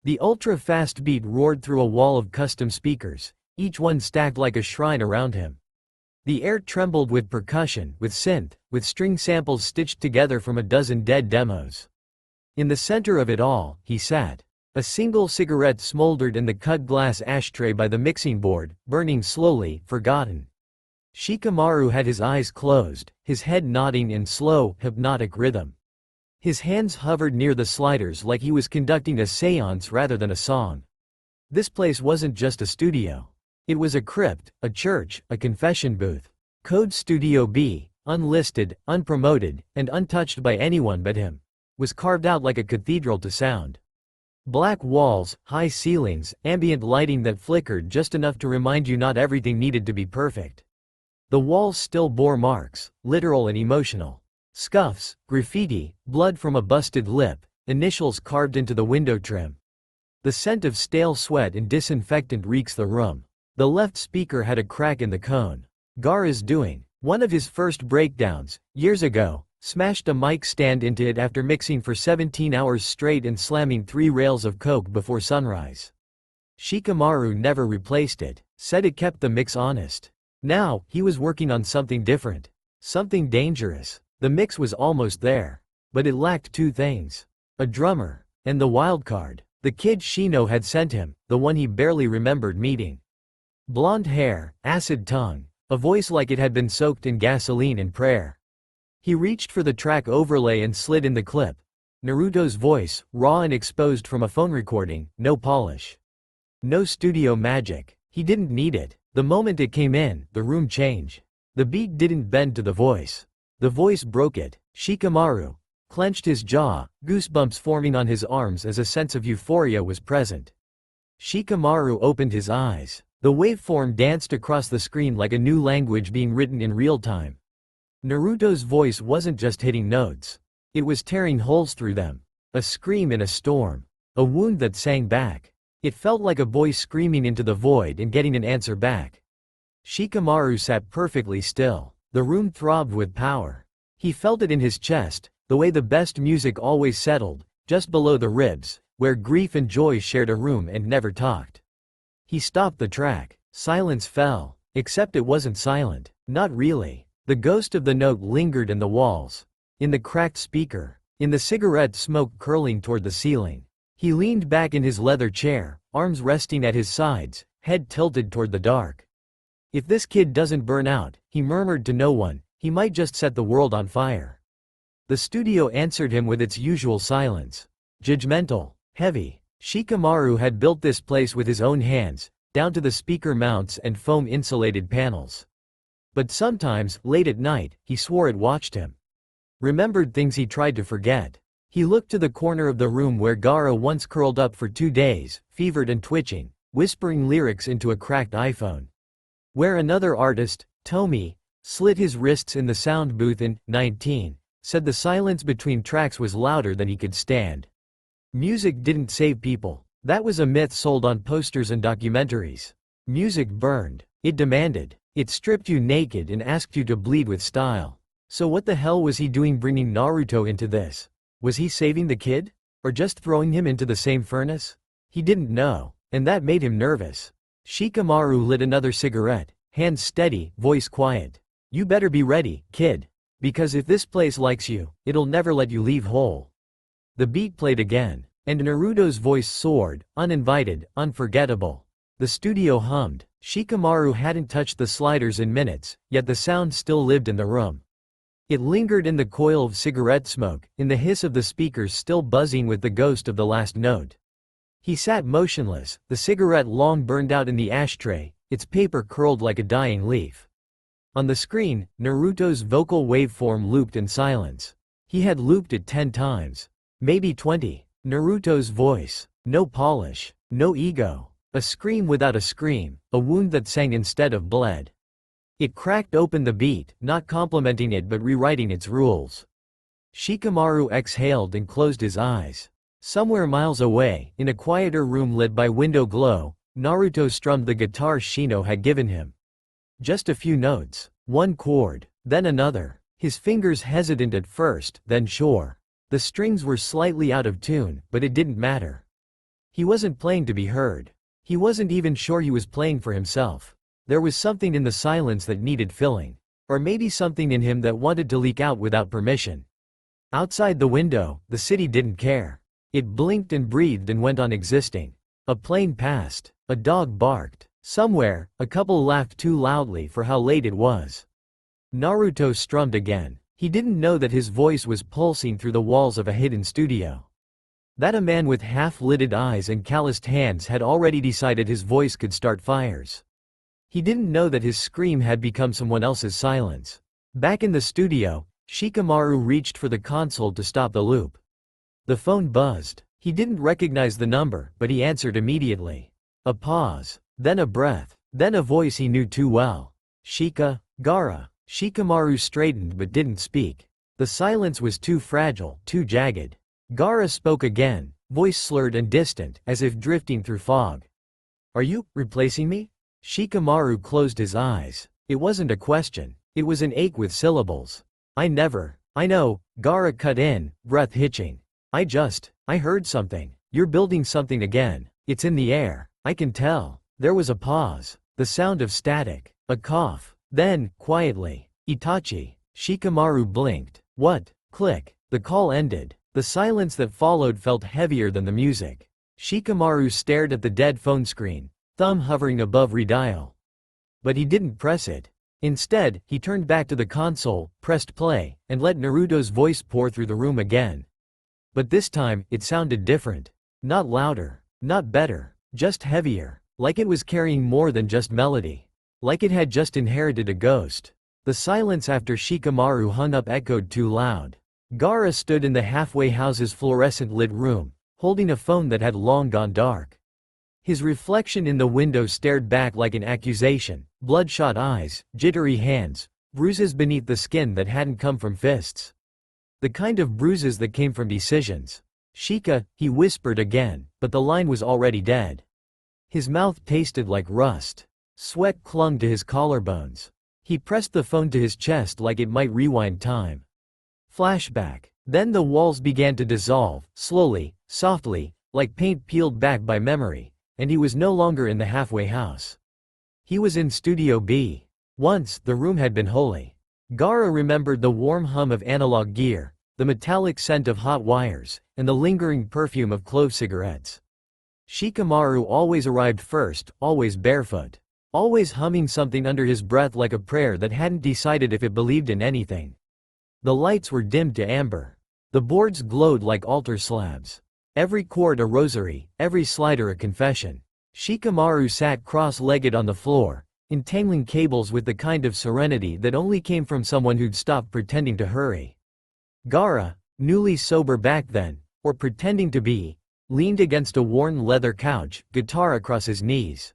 The ultra-fast beat roared through a wall of custom speakers, each one stacked like a shrine around him. The air trembled with percussion, with synth, with string samples stitched together from a dozen dead demos. In the center of it all, he sat. A single cigarette smoldered in the cut glass ashtray by the mixing board, burning slowly, forgotten. Shikamaru had his eyes closed, his head nodding in slow, hypnotic rhythm. His hands hovered near the sliders like he was conducting a séance rather than a song. This place wasn't just a studio. It was a crypt, a church, a confession booth. Code Studio B, unlisted, unpromoted, and untouched by anyone but him, was carved out like a cathedral to sound. Black walls, high ceilings, ambient lighting that flickered just enough to remind you not everything needed to be perfect. The walls still bore marks, literal and emotional. Scuffs, graffiti, blood from a busted lip, initials carved into the window trim. The scent of stale sweat and disinfectant reeks the room. The left speaker had a crack in the cone. Gar is doing one of his first breakdowns, years ago. Smashed a mic stand into it after mixing for 17 hours straight and slamming 3 rails of coke before sunrise. Shikamaru never replaced it, said it kept the mix honest. Now, he was working on something different. Something dangerous. The mix was almost there. But it lacked two things. A drummer. And the wildcard. The kid Shino had sent him, the one he barely remembered meeting. Blonde hair, acid tongue, a voice like it had been soaked in gasoline and prayer. He reached for the track overlay and slid in the clip. Naruto's voice, raw and exposed from a phone recording, no polish. No studio magic. He didn't need it. The moment it came in, the room changed. The beat didn't bend to the voice. The voice broke it. Shikamaru clenched his jaw, goosebumps forming on his arms as a sense of euphoria was present. Shikamaru opened his eyes. The waveform danced across the screen like a new language being written in real time. Naruto's voice wasn't just hitting notes. It was tearing holes through them. A scream in a storm. A wound that sang back. It felt like a voice screaming into the void and getting an answer back. Shikamaru sat perfectly still. The room throbbed with power. He felt it in his chest, the way the best music always settled, just below the ribs, where grief and joy shared a room and never talked. He stopped the track. Silence fell. Except it wasn't silent. Not really. The ghost of the note lingered in the walls. In the cracked speaker. In the cigarette smoke curling toward the ceiling. He leaned back in his leather chair, arms resting at his sides, head tilted toward the dark. If this kid doesn't burn out, he murmured to no one, he might just set the world on fire. The studio answered him with its usual silence. Judgmental. Heavy. Shikamaru had built this place with his own hands, down to the speaker mounts and foam-insulated panels. But sometimes, late at night, he swore it watched him. Remembered things he tried to forget. He looked to the corner of the room where Gaara once curled up for 2 days, fevered and twitching, whispering lyrics into a cracked iPhone. Where another artist, Tomi, slit his wrists in the sound booth in 19, said the silence between tracks was louder than he could stand. Music didn't save people. That was a myth sold on posters and documentaries. Music burned. It demanded. It stripped you naked and asked you to bleed with style. So what the hell was he doing bringing Naruto into this? Was he saving the kid? Or just throwing him into the same furnace? He didn't know, and that made him nervous. Shikamaru lit another cigarette, hands steady, voice quiet. You better be ready, kid. Because if this place likes you, it'll never let you leave whole. The beat played again, and Naruto's voice soared, uninvited, unforgettable. The studio hummed. Shikamaru hadn't touched the sliders in minutes, yet the sound still lived in the room. It lingered in the coil of cigarette smoke, in the hiss of the speakers still buzzing with the ghost of the last note. He sat motionless, the cigarette long burned out in the ashtray, its paper curled like a dying leaf. On the screen, Naruto's vocal waveform looped in silence. He had looped it 10 times. Maybe 20. Naruto's voice. No polish. No ego. A scream without a scream, a wound that sang instead of bled. It cracked open the beat, not complimenting it but rewriting its rules. Shikamaru exhaled and closed his eyes. Somewhere miles away, in a quieter room lit by window glow, Naruto strummed the guitar Shino had given him. Just a few notes, one chord, then another, his fingers hesitant at first, then sure. The strings were slightly out of tune, but it didn't matter. He wasn't playing to be heard. He wasn't even sure he was playing for himself. There was something in the silence that needed filling. Or maybe something in him that wanted to leak out without permission. Outside the window, the city didn't care. It blinked and breathed and went on existing. A plane passed. A dog barked. Somewhere, a couple laughed too loudly for how late it was. Naruto strummed again. He didn't know that his voice was pulsing through the walls of a hidden studio. That a man with half-lidded eyes and calloused hands had already decided his voice could start fires. He didn't know that his scream had become someone else's silence. Back in the studio, Shikamaru reached for the console to stop the loop. The phone buzzed. He didn't recognize the number, but he answered immediately. A pause, then a breath, then a voice he knew too well. Gaara. Shikamaru straightened but didn't speak. The silence was too fragile, too jagged. Gaara spoke again, voice slurred and distant, as if drifting through fog. Are you replacing me? Shikamaru closed his eyes. It wasn't a question. It was an ache with syllables. I know, Gaara cut in, breath hitching. I heard something. You're building something again. It's in the air. I can tell. There was a pause. The sound of static. A cough. Then, quietly, Itachi. Shikamaru blinked. What? Click. The call ended. The silence that followed felt heavier than the music. Shikamaru stared at the dead phone screen, thumb hovering above redial. But he didn't press it. Instead, he turned back to the console, pressed play, and let Naruto's voice pour through the room again. But this time, it sounded different. Not louder, not better, just heavier, like it was carrying more than just melody. Like it had just inherited a ghost. The silence after Shikamaru hung up echoed too loud. Gaara stood in the halfway house's fluorescent-lit room, holding a phone that had long gone dark. His reflection in the window stared back like an accusation, bloodshot eyes, jittery hands, bruises beneath the skin that hadn't come from fists. The kind of bruises that came from decisions. "Shika," he whispered again, but the line was already dead. His mouth tasted like rust. Sweat clung to his collarbones. He pressed the phone to his chest like it might rewind time. Flashback. Then the walls began to dissolve, slowly, softly, like paint peeled back by memory, and he was no longer in the halfway house. He was in Studio B. Once, the room had been holy. Gaara remembered the warm hum of analog gear, the metallic scent of hot wires, and the lingering perfume of clove cigarettes. Shikamaru always arrived first, always barefoot. Always humming something under his breath like a prayer that hadn't decided if it believed in anything. The lights were dimmed to amber. The boards glowed like altar slabs. Every chord a rosary, every slider a confession. Shikamaru sat cross-legged on the floor, entangling cables with the kind of serenity that only came from someone who'd stopped pretending to hurry. Gaara, newly sober back then, or pretending to be, leaned against a worn leather couch, guitar across his knees.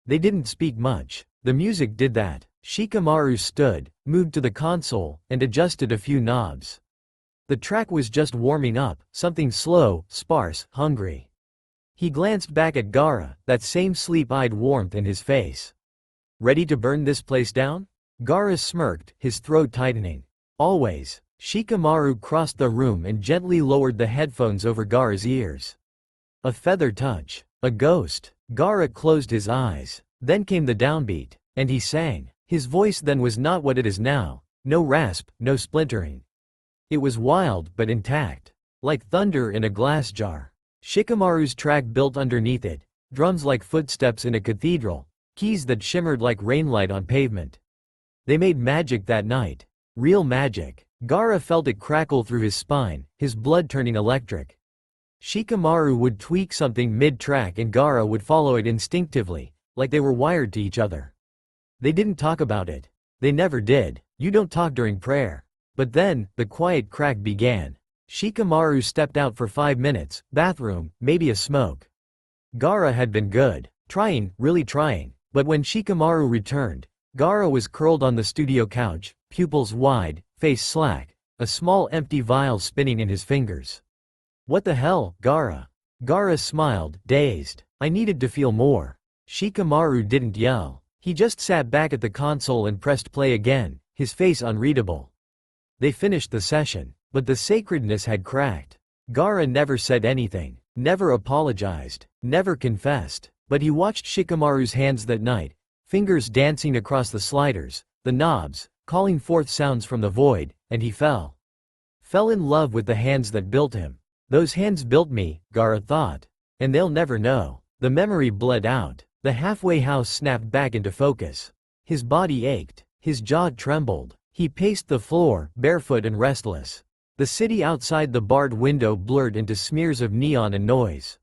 They didn't speak much. The music did that. Shikamaru stood, moved to the console, and adjusted a few knobs. The track was just warming up, something slow, sparse, hungry. He glanced back at Gaara, that same sleep-eyed warmth in his face. "Ready to burn this place down?" Gaara smirked, his throat tightening. "Always." Shikamaru crossed the room and gently lowered the headphones over Gaara's ears. A feather touch. A ghost. Gaara closed his eyes. Then came the downbeat, and he sang. His voice then was not what it is now. No rasp, no splintering. It was wild but intact. Like thunder in a glass jar. Shikamaru's track built underneath it, drums like footsteps in a cathedral, keys that shimmered like rainlight on pavement. They made magic that night. Real magic. Gaara felt it crackle through his spine, his blood turning electric. Shikamaru would tweak something mid-track and Gaara would follow it instinctively, like they were wired to each other. They didn't talk about it. They never did. You don't talk during prayer. But then, the quiet crack began. Shikamaru stepped out for 5 minutes, bathroom, maybe a smoke. Gaara had been good. Trying, really trying. But when Shikamaru returned, Gaara was curled on the studio couch, pupils wide, face slack, a small empty vial spinning in his fingers. "What the hell, Gaara?" Gaara smiled, dazed. "I needed to feel more." Shikamaru didn't yell. He just sat back at the console and pressed play again, his face unreadable. They finished the session, but the sacredness had cracked. Gaara never said anything, never apologized, never confessed, but he watched Shikamaru's hands that night, fingers dancing across the sliders, the knobs, calling forth sounds from the void, and he fell. Fell in love with the hands that built him. Those hands built me, Gaara thought. And they'll never know. The memory bled out. The halfway house snapped back into focus. His body ached. His jaw trembled. He paced the floor, barefoot and restless. The city outside the barred window blurred into smears of neon and noise.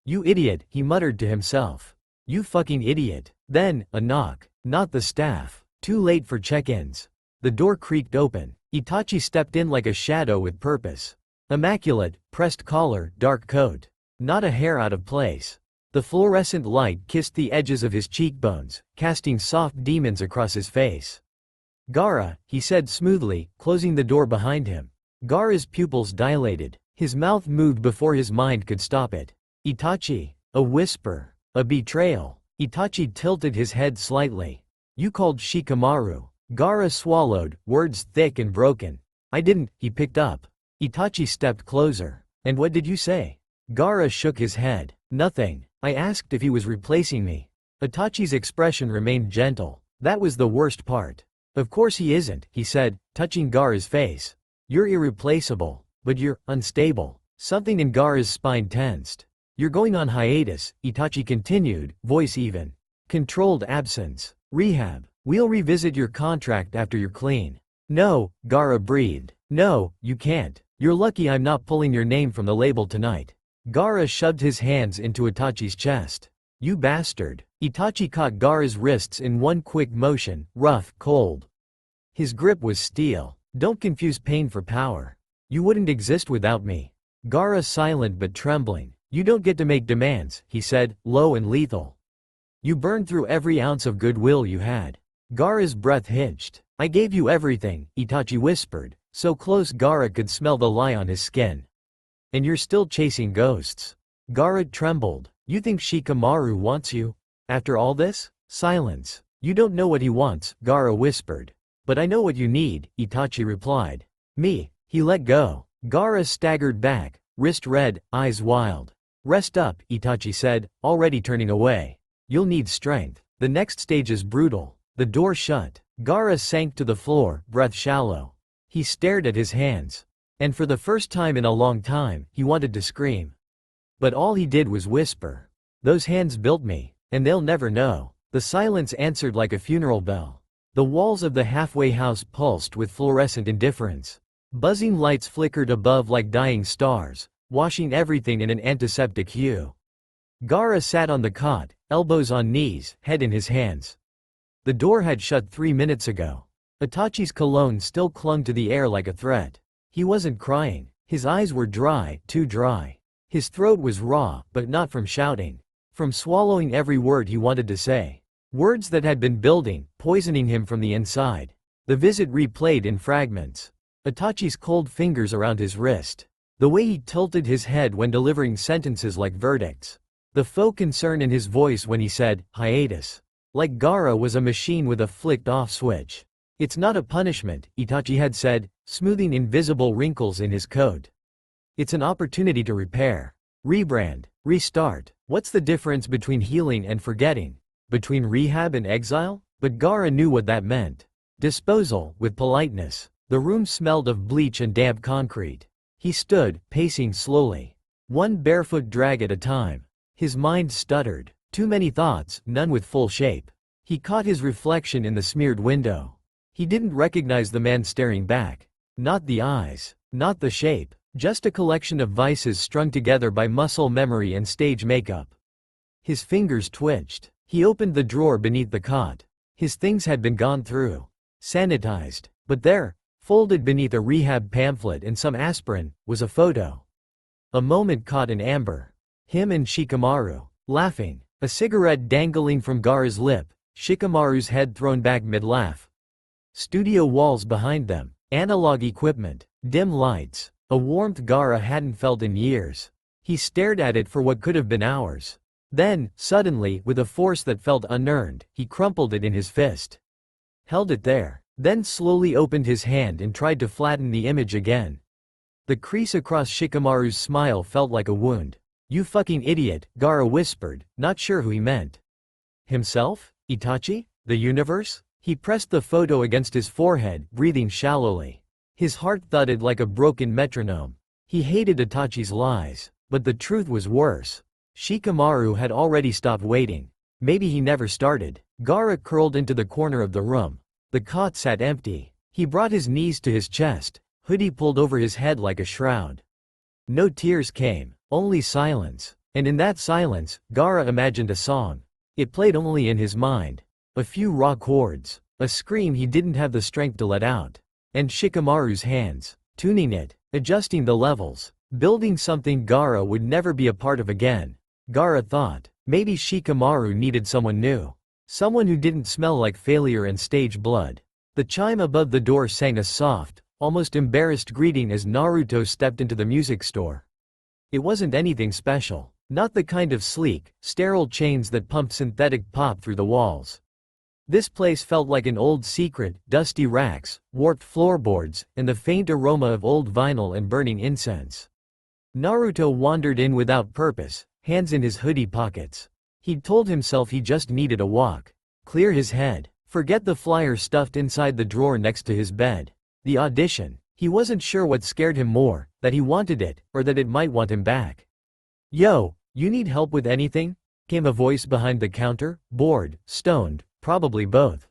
"You idiot," he muttered to himself. "You fucking idiot." Then, a knock. Not the staff. Too late for check-ins. The door creaked open. Itachi stepped in like a shadow with purpose. Immaculate, pressed collar, dark coat. Not a hair out of place. The fluorescent light kissed the edges of his cheekbones, casting soft demons across his face. "Gaara," he said smoothly, closing the door behind him. Gaara's pupils dilated. His mouth moved before his mind could stop it. "Itachi." A whisper. A betrayal. Itachi tilted his head slightly. "You called Shikamaru." Gaara swallowed, words thick and broken. "I didn't," he picked up. Itachi stepped closer. "And what did you say?" Gaara shook his head. "Nothing. I asked if he was replacing me." Itachi's expression remained gentle. That was the worst part. "Of course he isn't," he said, touching Gaara's face. You're irreplaceable, but you're unstable. Something in Gaara's spine tensed. You're going on hiatus, Itachi continued, voice even. Controlled absence. Rehab. We'll revisit your contract after you're clean. No, Gaara breathed. No, you can't. You're lucky I'm not pulling your name from the label tonight. Gaara shoved his hands into Itachi's chest. You bastard. Itachi caught Gaara's wrists in one quick motion, rough, cold. His grip was steel. Don't confuse pain for power. You wouldn't exist without me. Gaara silent but trembling. You don't get to make demands, he said, low and lethal. You burned through every ounce of goodwill you had. Gaara's breath hitched. I gave you everything, Itachi whispered, so close Gaara could smell the lie on his skin. And you're still chasing ghosts. Gaara trembled. You think Shikamaru wants you? After all this? Silence. You don't know what he wants, Gaara whispered. But I know what you need, Itachi replied. Me. He let go. Gaara staggered back, wrist red, eyes wild. Rest up, Itachi said, already turning away. You'll need strength. The next stage is brutal. The door shut. Gaara sank to the floor, breath shallow. He stared at his hands. And for the first time in a long time, he wanted to scream. But all he did was whisper. Those hands built me, and they'll never know. The silence answered like a funeral bell. The walls of the halfway house pulsed with fluorescent indifference. Buzzing lights flickered above like dying stars, washing everything in an antiseptic hue. Gaara sat on the cot, elbows on knees, head in his hands. The door had shut 3 minutes ago. Itachi's cologne still clung to the air like a threat. He wasn't crying. His eyes were dry, too dry. His throat was raw, but not from shouting. From swallowing every word he wanted to say. Words that had been building, poisoning him from the inside. The visit replayed in fragments. Itachi's cold fingers around his wrist. The way he tilted his head when delivering sentences like verdicts. The faux concern in his voice when he said, hiatus. Like Gaara was a machine with a flicked-off switch. It's not a punishment, Itachi had said, smoothing invisible wrinkles in his coat. It's an opportunity to repair. Rebrand. Restart. What's the difference between healing and forgetting? Between rehab and exile? But Gaara knew what that meant. Disposal, with politeness. The room smelled of bleach and damp concrete. He stood, pacing slowly. One barefoot drag at a time. His mind stuttered. Too many thoughts, none with full shape. He caught his reflection in the smeared window. He didn't recognize the man staring back. Not the eyes. Not the shape. Just a collection of vices strung together by muscle memory and stage makeup. His fingers twitched. He opened the drawer beneath the cot. His things had been gone through. Sanitized. But there, folded beneath a rehab pamphlet and some aspirin, was a photo. A moment caught in amber. Him and Shikamaru, laughing. A cigarette dangling from Gaara's lip, Shikamaru's head thrown back mid-laugh. Studio walls behind them. Analog equipment. Dim lights. A warmth Gaara hadn't felt in years. He stared at it for what could have been hours. Then, suddenly, with a force that felt unearned, he crumpled it in his fist. Held it there. Then slowly opened his hand and tried to flatten the image again. The crease across Shikamaru's smile felt like a wound. You fucking idiot, Gaara whispered, not sure who he meant. Himself? Itachi? The universe? He pressed the photo against his forehead, breathing shallowly. His heart thudded like a broken metronome. He hated Itachi's lies, but the truth was worse. Shikamaru had already stopped waiting. Maybe he never started. Gaara curled into the corner of the room. The cot sat empty. He brought his knees to his chest, hoodie pulled over his head like a shroud. No tears came. Only silence. And in that silence, Gaara imagined a song. It played only in his mind. A few raw chords. A scream he didn't have the strength to let out. And Shikamaru's hands. Tuning it. Adjusting the levels. Building something Gaara would never be a part of again. Gaara thought. Maybe Shikamaru needed someone new. Someone who didn't smell like failure and stage blood. The chime above the door sang a soft, almost embarrassed greeting as Naruto stepped into the music store. It wasn't anything special. Not the kind of sleek, sterile chains that pumped synthetic pop through the walls. This place felt like an old secret, dusty racks, warped floorboards, and the faint aroma of old vinyl and burning incense. Naruto wandered in without purpose, hands in his hoodie pockets. He'd told himself he just needed a walk. Clear his head. Forget the flyer stuffed inside the drawer next to his bed. The audition. He wasn't sure what scared him more, that he wanted it, or that it might want him back. "Yo, you need help with anything?" came a voice behind the counter, bored, stoned, probably both.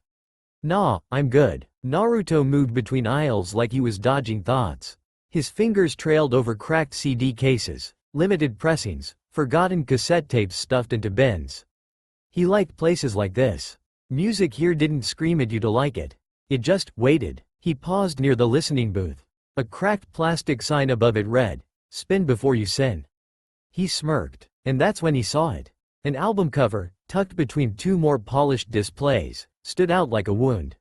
"Nah, I'm good." Naruto moved between aisles like he was dodging thoughts. His fingers trailed over cracked CD cases, limited pressings, forgotten cassette tapes stuffed into bins. He liked places like this. Music here didn't scream at you to like it. It just waited. He paused near the listening booth. A cracked plastic sign above it read, "Spin before you sin." He smirked, and that's when he saw it. An album cover, tucked between two more polished displays, stood out like a wound.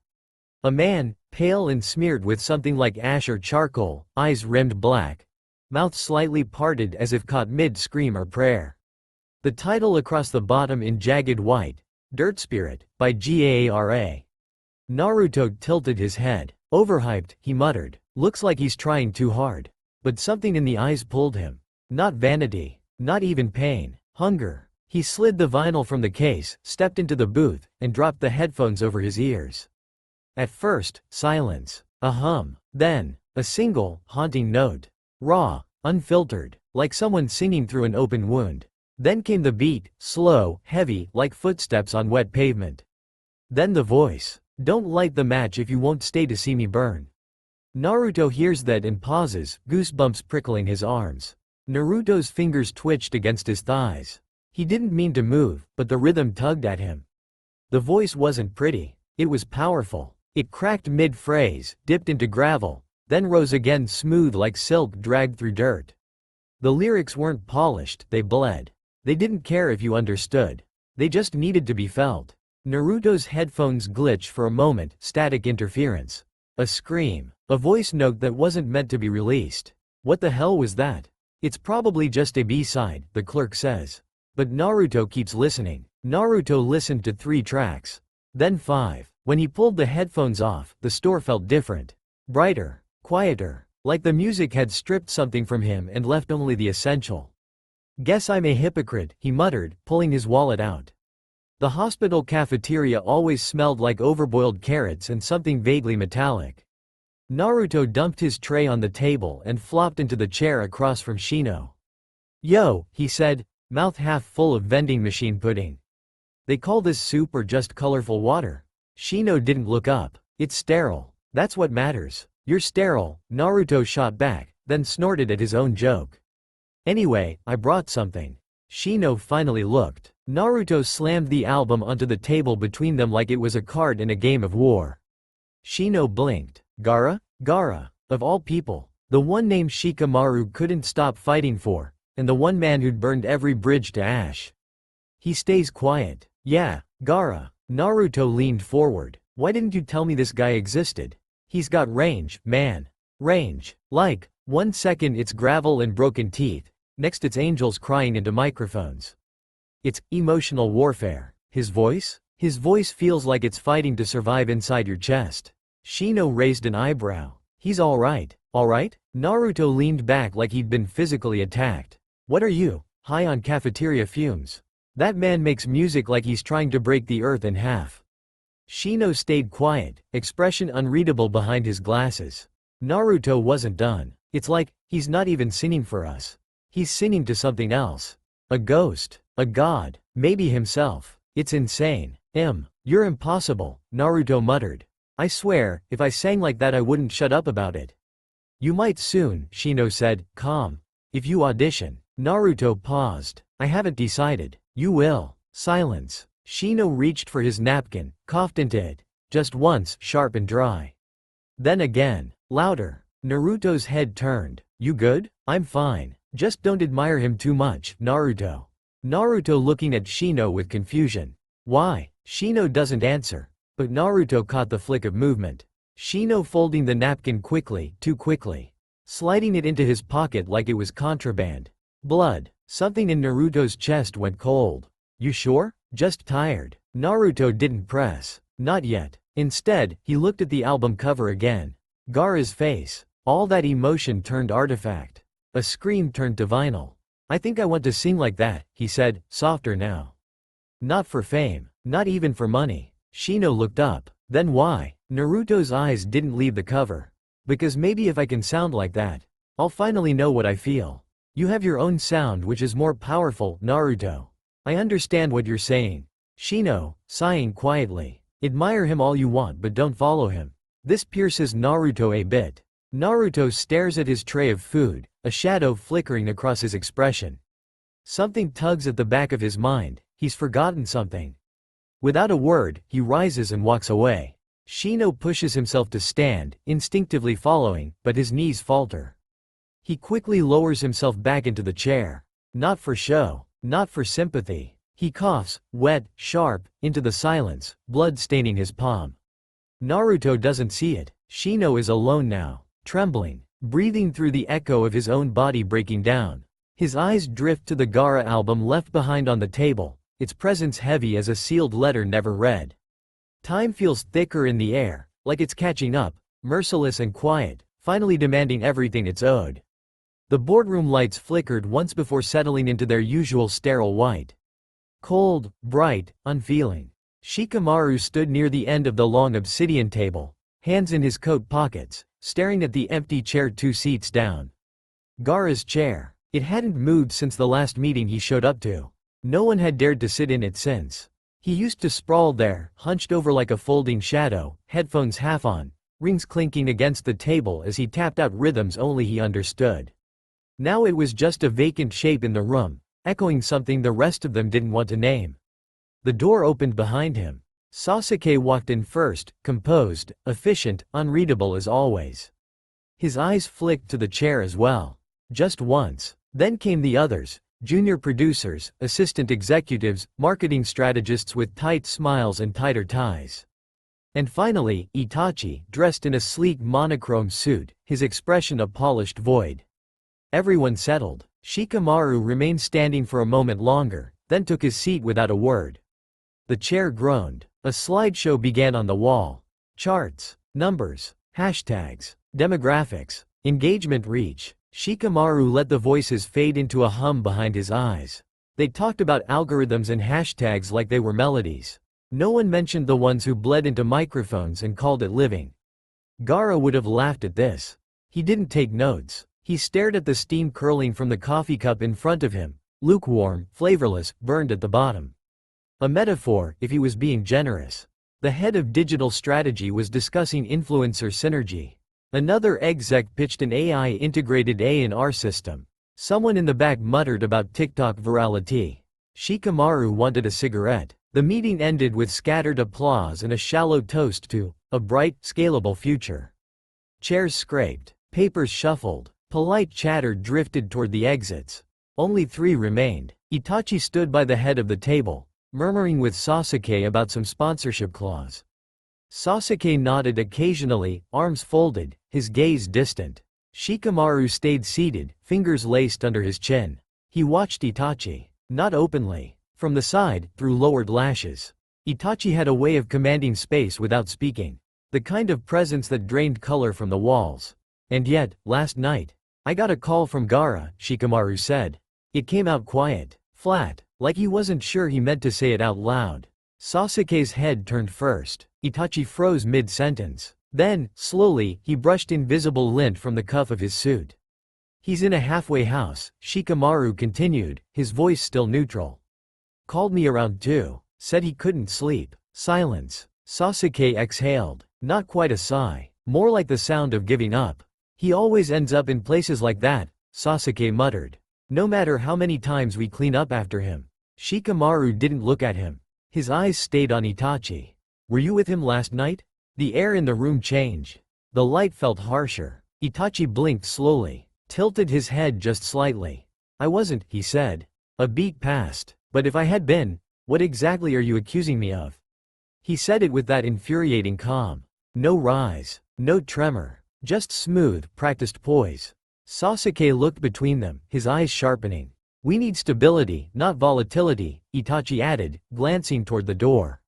A man, pale and smeared with something like ash or charcoal, eyes rimmed black, mouth slightly parted as if caught mid-scream or prayer. The title across the bottom in jagged white, Dirt Spirit, by Gaara. Naruto tilted his head. "Overhyped," he muttered. "Looks like he's trying too hard." But something in the eyes pulled him. Not vanity. Not even pain. Hunger. He slid the vinyl from the case, stepped into the booth, and dropped the headphones over his ears. At first, silence. A hum. Then, a single, haunting note. Raw, unfiltered, like someone singing through an open wound. Then came the beat, slow, heavy, like footsteps on wet pavement. Then the voice. "Don't light the match if you won't stay to see me burn." Naruto hears that and pauses, goosebumps prickling his arms. Naruto's fingers twitched against his thighs. He didn't mean to move, but the rhythm tugged at him. The voice wasn't pretty. It was powerful. It cracked mid-phrase, dipped into gravel, then rose again smooth like silk dragged through dirt. The lyrics weren't polished, they bled. They didn't care if you understood. They just needed to be felt. Naruto's headphones glitched for a moment, static interference. A scream. A voice note that wasn't meant to be released. What the hell was that? "It's probably just a B-side," the clerk says. But Naruto keeps listening. Naruto listened to 3 tracks. Then 5. When he pulled the headphones off, the store felt different. Brighter. Quieter. Like the music had stripped something from him and left only the essential. "Guess I'm a hypocrite," he muttered, pulling his wallet out. The hospital cafeteria always smelled like overboiled carrots and something vaguely metallic. Naruto dumped his tray on the table and flopped into the chair across from Shino. "Yo," he said, mouth half full of vending machine pudding. "They call this soup or just colorful water?" Shino didn't look up. "It's sterile. That's what matters." "You're sterile," Naruto shot back, then snorted at his own joke. "Anyway, I brought something." Shino finally looked. Naruto slammed the album onto the table between them like it was a card in a game of war. Shino blinked. Gaara? Gaara. Of all people. The one named Shikamaru couldn't stop fighting for, and the one man who'd burned every bridge to ash. He stays quiet. "Yeah, Gaara." Naruto leaned forward. "Why didn't you tell me this guy existed? He's got range, man. Range. Like, 1 second it's gravel and broken teeth, next it's angels crying into microphones. It's emotional warfare." His voice? His voice feels like it's fighting to survive inside your chest. Shino raised an eyebrow. "He's alright." "Alright?" Naruto leaned back like he'd been physically attacked. "What are you, high on cafeteria fumes? That man makes music like he's trying to break the earth in half." Shino stayed quiet, expression unreadable behind his glasses. Naruto wasn't done. "It's like, he's not even singing for us. He's singing to something else. A ghost. A god. Maybe himself. It's insane." You're impossible," Naruto muttered. "I swear, if I sang like that I wouldn't shut up about it." "You might soon," Shino said, calm. "If you audition." Naruto paused. "I haven't decided." "You will." Silence. Shino reached for his napkin, coughed into it. Just once, sharp and dry. Then again. Louder. Naruto's head turned. "You good?" "I'm fine. Just don't admire him too much, Naruto." Naruto looking at Shino with confusion. "Why?" Shino doesn't answer. But Naruto caught the flick of movement. Shino folding the napkin quickly, too quickly. Sliding it into his pocket like it was contraband. Blood. Something in Naruto's chest went cold. "You sure?" "Just tired." Naruto didn't press. "Not yet." Instead, he looked at the album cover again. Gaara's face. All that emotion turned artifact. A scream turned to vinyl. "I think I want to sing like that," he said, softer now. "Not for fame. Not even for money." Shino looked up. "Then why?" Naruto's eyes didn't leave the cover. Because maybe if I can sound like that, I'll finally know what I feel. You have your own sound which is more powerful, Naruto. I understand what you're saying. Shino, sighing quietly. Admire him all you want but don't follow him. This pierces Naruto a bit. Naruto stares at his tray of food, a shadow flickering across his expression. Something tugs at the back of his mind, he's forgotten something. Without a word, he rises and walks away. Shino pushes himself to stand, instinctively following, but his knees falter. He quickly lowers himself back into the chair. Not for show, not for sympathy. He coughs, wet, sharp, into the silence, blood staining his palm. Naruto doesn't see it. Shino is alone now, trembling, breathing through the echo of his own body breaking down. His eyes drift to the Gaara album left behind on the table, its presence heavy as a sealed letter never read. Time feels thicker in the air, like it's catching up, merciless and quiet, finally demanding everything it's owed. The boardroom lights flickered once before settling into their usual sterile white. Cold, bright, unfeeling. Shikamaru stood near the end of the long obsidian table, hands in his coat pockets, staring at the empty chair 2 seats down. Gaara's chair. It hadn't moved since the last meeting he showed up to. No one had dared to sit in it since. He used to sprawl there, hunched over like a folding shadow, headphones half on, rings clinking against the table as he tapped out rhythms only he understood. Now it was just a vacant shape in the room, echoing something the rest of them didn't want to name. The door opened behind him. Sasuke walked in first, composed, efficient, unreadable as always. His eyes flicked to the chair as well. Just once. Then came the others, junior producers, assistant executives, marketing strategists with tight smiles and tighter ties. And finally, Itachi, dressed in a sleek monochrome suit, his expression a polished void. Everyone settled. Shikamaru remained standing for a moment longer, then took his seat without a word. The chair groaned. A slideshow began on the wall. Charts, numbers, hashtags, demographics, engagement reach. Shikamaru let the voices fade into a hum behind his eyes. They talked about algorithms and hashtags like they were melodies. No one mentioned the ones who bled into microphones and called it living. Gaara would have laughed at this. He didn't take notes. He stared at the steam curling from the coffee cup in front of him, lukewarm, flavorless, burned at the bottom. A metaphor, if he was being generous. The head of digital strategy was discussing influencer synergy. Another exec pitched an AI-integrated A&R system. Someone in the back muttered about TikTok virality. Shikamaru wanted a cigarette. The meeting ended with scattered applause and a shallow toast to a bright, scalable future. Chairs scraped. Papers shuffled. Polite chatter drifted toward the exits. Only 3 remained. Itachi stood by the head of the table, murmuring with Sasuke about some sponsorship clause. Sasuke nodded occasionally, arms folded, his gaze distant. Shikamaru stayed seated, fingers laced under his chin. He watched Itachi. Not openly. From the side, through lowered lashes. Itachi had a way of commanding space without speaking. The kind of presence that drained color from the walls. And yet, last night, I got a call from Gaara, Shikamaru said. It came out quiet, flat, like he wasn't sure he meant to say it out loud. Sasuke's head turned first. Itachi froze mid-sentence. Then, slowly, he brushed invisible lint from the cuff of his suit. He's in a halfway house, Shikamaru continued, his voice still neutral. Called me around 2. Said he couldn't sleep. Silence. Sasuke exhaled. Not quite a sigh. More like the sound of giving up. He always ends up in places like that, Sasuke muttered. No matter how many times we clean up after him. Shikamaru didn't look at him. His eyes stayed on Itachi. Were you with him last night? The air in the room changed. The light felt harsher. Itachi blinked slowly, tilted his head just slightly. I wasn't, he said. A beat passed. But if I had been, what exactly are you accusing me of? He said it with that infuriating calm. No rise, no tremor, just smooth, practiced poise. Sasuke looked between them, his eyes sharpening. We need stability, not volatility, Itachi added, glancing toward the door.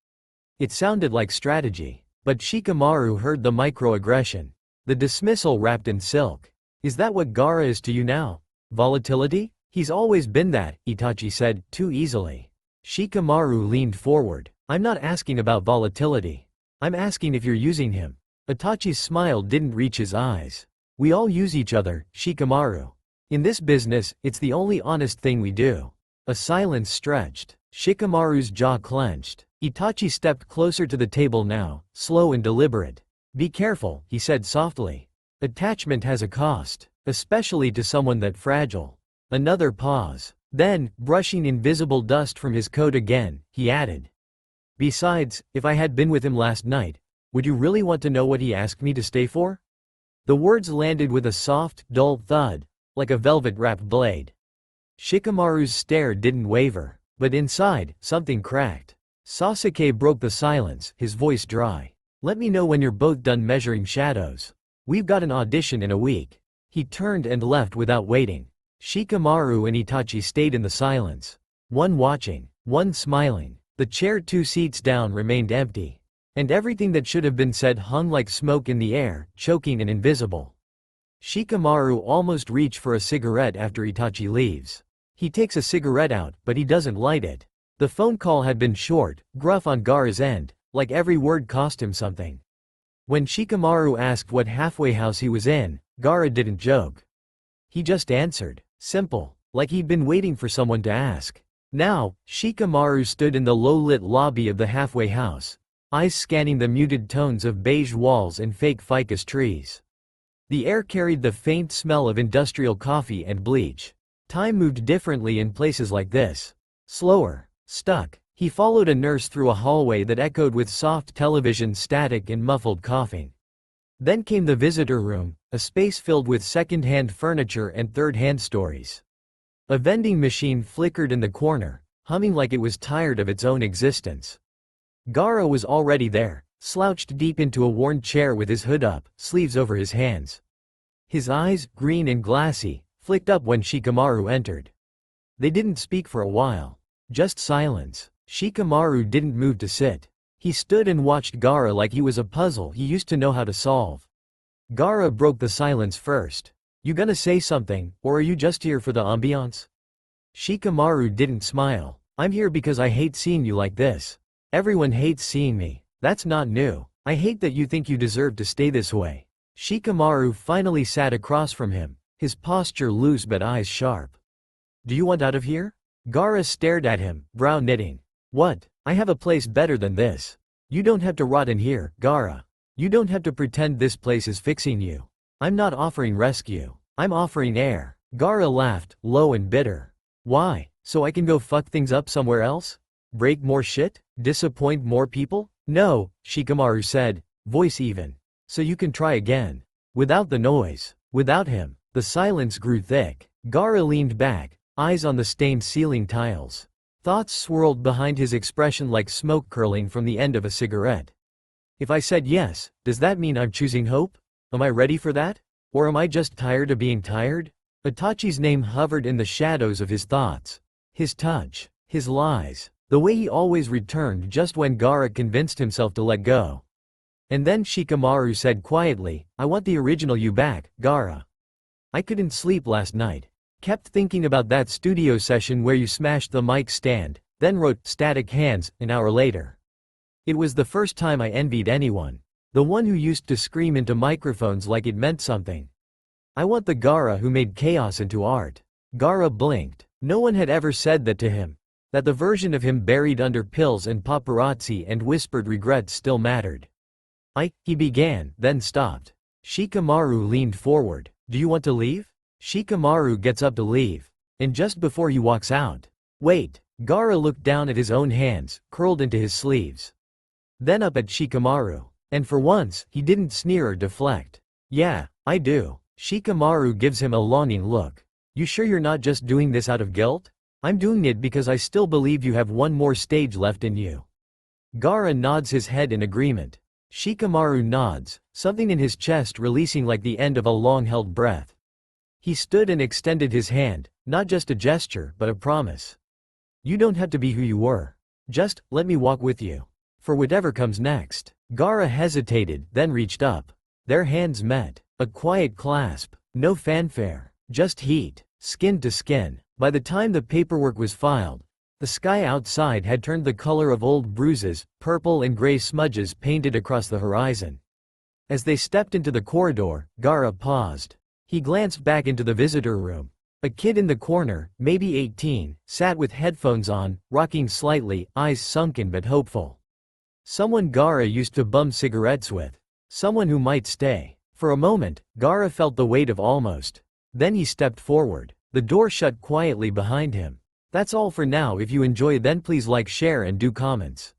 It sounded like strategy. But Shikamaru heard the microaggression. The dismissal wrapped in silk. Is that what Gaara is to you now? Volatility? He's always been that, Itachi said, too easily. Shikamaru leaned forward. I'm not asking about volatility. I'm asking if you're using him. Itachi's smile didn't reach his eyes. We all use each other, Shikamaru. In this business, it's the only honest thing we do. A silence stretched. Shikamaru's jaw clenched. Itachi stepped closer to the table now, slow and deliberate. Be careful, he said softly. Attachment has a cost, especially to someone that fragile. Another pause. Then, brushing invisible dust from his coat again, he added. Besides, if I had been with him last night, would you really want to know what he asked me to stay for? The words landed with a soft, dull thud, like a velvet-wrapped blade. Shikamaru's stare didn't waver, but inside, something cracked. Sasuke broke the silence, his voice dry. Let me know when you're both done measuring shadows. We've got an audition in a week. He turned and left without waiting. Shikamaru and Itachi stayed in the silence. One watching, one smiling. The chair 2 seats down remained empty. And everything that should have been said hung like smoke in the air, choking and invisible. Shikamaru almost reached for a cigarette after Itachi leaves. He takes a cigarette out, but he doesn't light it. The phone call had been short, gruff on Gaara's end, like every word cost him something. When Shikamaru asked what halfway house he was in, Gaara didn't joke. He just answered, simple, like he'd been waiting for someone to ask. Now, Shikamaru stood in the low-lit lobby of the halfway house, eyes scanning the muted tones of beige walls and fake ficus trees. The air carried the faint smell of industrial coffee and bleach. Time moved differently in places like this. Slower. Stuck. He followed a nurse through a hallway that echoed with soft television static and muffled coughing. Then came the visitor room, a space filled with second-hand furniture and third-hand stories. A vending machine flickered in the corner, humming like it was tired of its own existence. Gaara was already there, slouched deep into a worn chair with his hood up, sleeves over his hands. His eyes, green and glassy, flicked up when Shikamaru entered. They didn't speak for a while. Just silence. Shikamaru didn't move to sit. He stood and watched Gaara like he was a puzzle he used to know how to solve. Gaara broke the silence first. You gonna say something, or are you just here for the ambiance? Shikamaru didn't smile. I'm here because I hate seeing you like this. Everyone hates seeing me. That's not new. I hate that you think you deserve to stay this way. Shikamaru finally sat across from him, his posture loose but eyes sharp. Do you want out of here? Gaara stared at him, brow knitting. What? I have a place better than this. You don't have to rot in here, Gaara. You don't have to pretend this place is fixing you. I'm not offering rescue. I'm offering air. Gaara laughed, low and bitter. Why? So I can go fuck things up somewhere else? Break more shit? Disappoint more people? No, Shikamaru said, voice even. So you can try again. Without the noise. Without him. The silence grew thick. Gaara leaned back, eyes on the stained ceiling tiles. Thoughts swirled behind his expression like smoke curling from the end of a cigarette. If I said yes, does that mean I'm choosing hope? Am I ready for that? Or am I just tired of being tired? Itachi's name hovered in the shadows of his thoughts. His touch. His lies. The way he always returned just when Gaara convinced himself to let go. And then Shikamaru said quietly, I want the original you back, Gaara. I couldn't sleep last night. Kept thinking about that studio session where you smashed the mic stand, then wrote Static Hands an hour later. It was the first time I envied anyone. The one who used to scream into microphones like it meant something. I want the Gaara who made chaos into art. Gaara blinked. No one had ever said that to him. That the version of him buried under pills and paparazzi and whispered regrets still mattered. He began, then stopped. Shikamaru leaned forward. Do you want to leave? Shikamaru gets up to leave. And just before he walks out. Wait. Gaara looked down at his own hands, curled into his sleeves. Then up at Shikamaru. And for once, he didn't sneer or deflect. Yeah, I do. Shikamaru gives him a longing look. You sure you're not just doing this out of guilt? I'm doing it because I still believe you have one more stage left in you. Gaara nods his head in agreement. Shikamaru nods, something in his chest releasing like the end of a long-held breath. He stood and extended his hand, not just a gesture but a promise. You don't have to be who you were. Just, let me walk with you. For whatever comes next. Gaara hesitated, then reached up. Their hands met. A quiet clasp. No fanfare. Just heat. Skin to skin. By the time the paperwork was filed, the sky outside had turned the color of old bruises, purple and gray smudges painted across the horizon. As they stepped into the corridor, Gaara paused. He glanced back into the visitor room. A kid in the corner, maybe 18, sat with headphones on, rocking slightly, eyes sunken but hopeful. Someone Gaara used to bum cigarettes with. Someone who might stay. For a moment, Gaara felt the weight of almost. Then he stepped forward. The door shut quietly behind him. That's all for now. If you enjoy, then please like, share and do comments.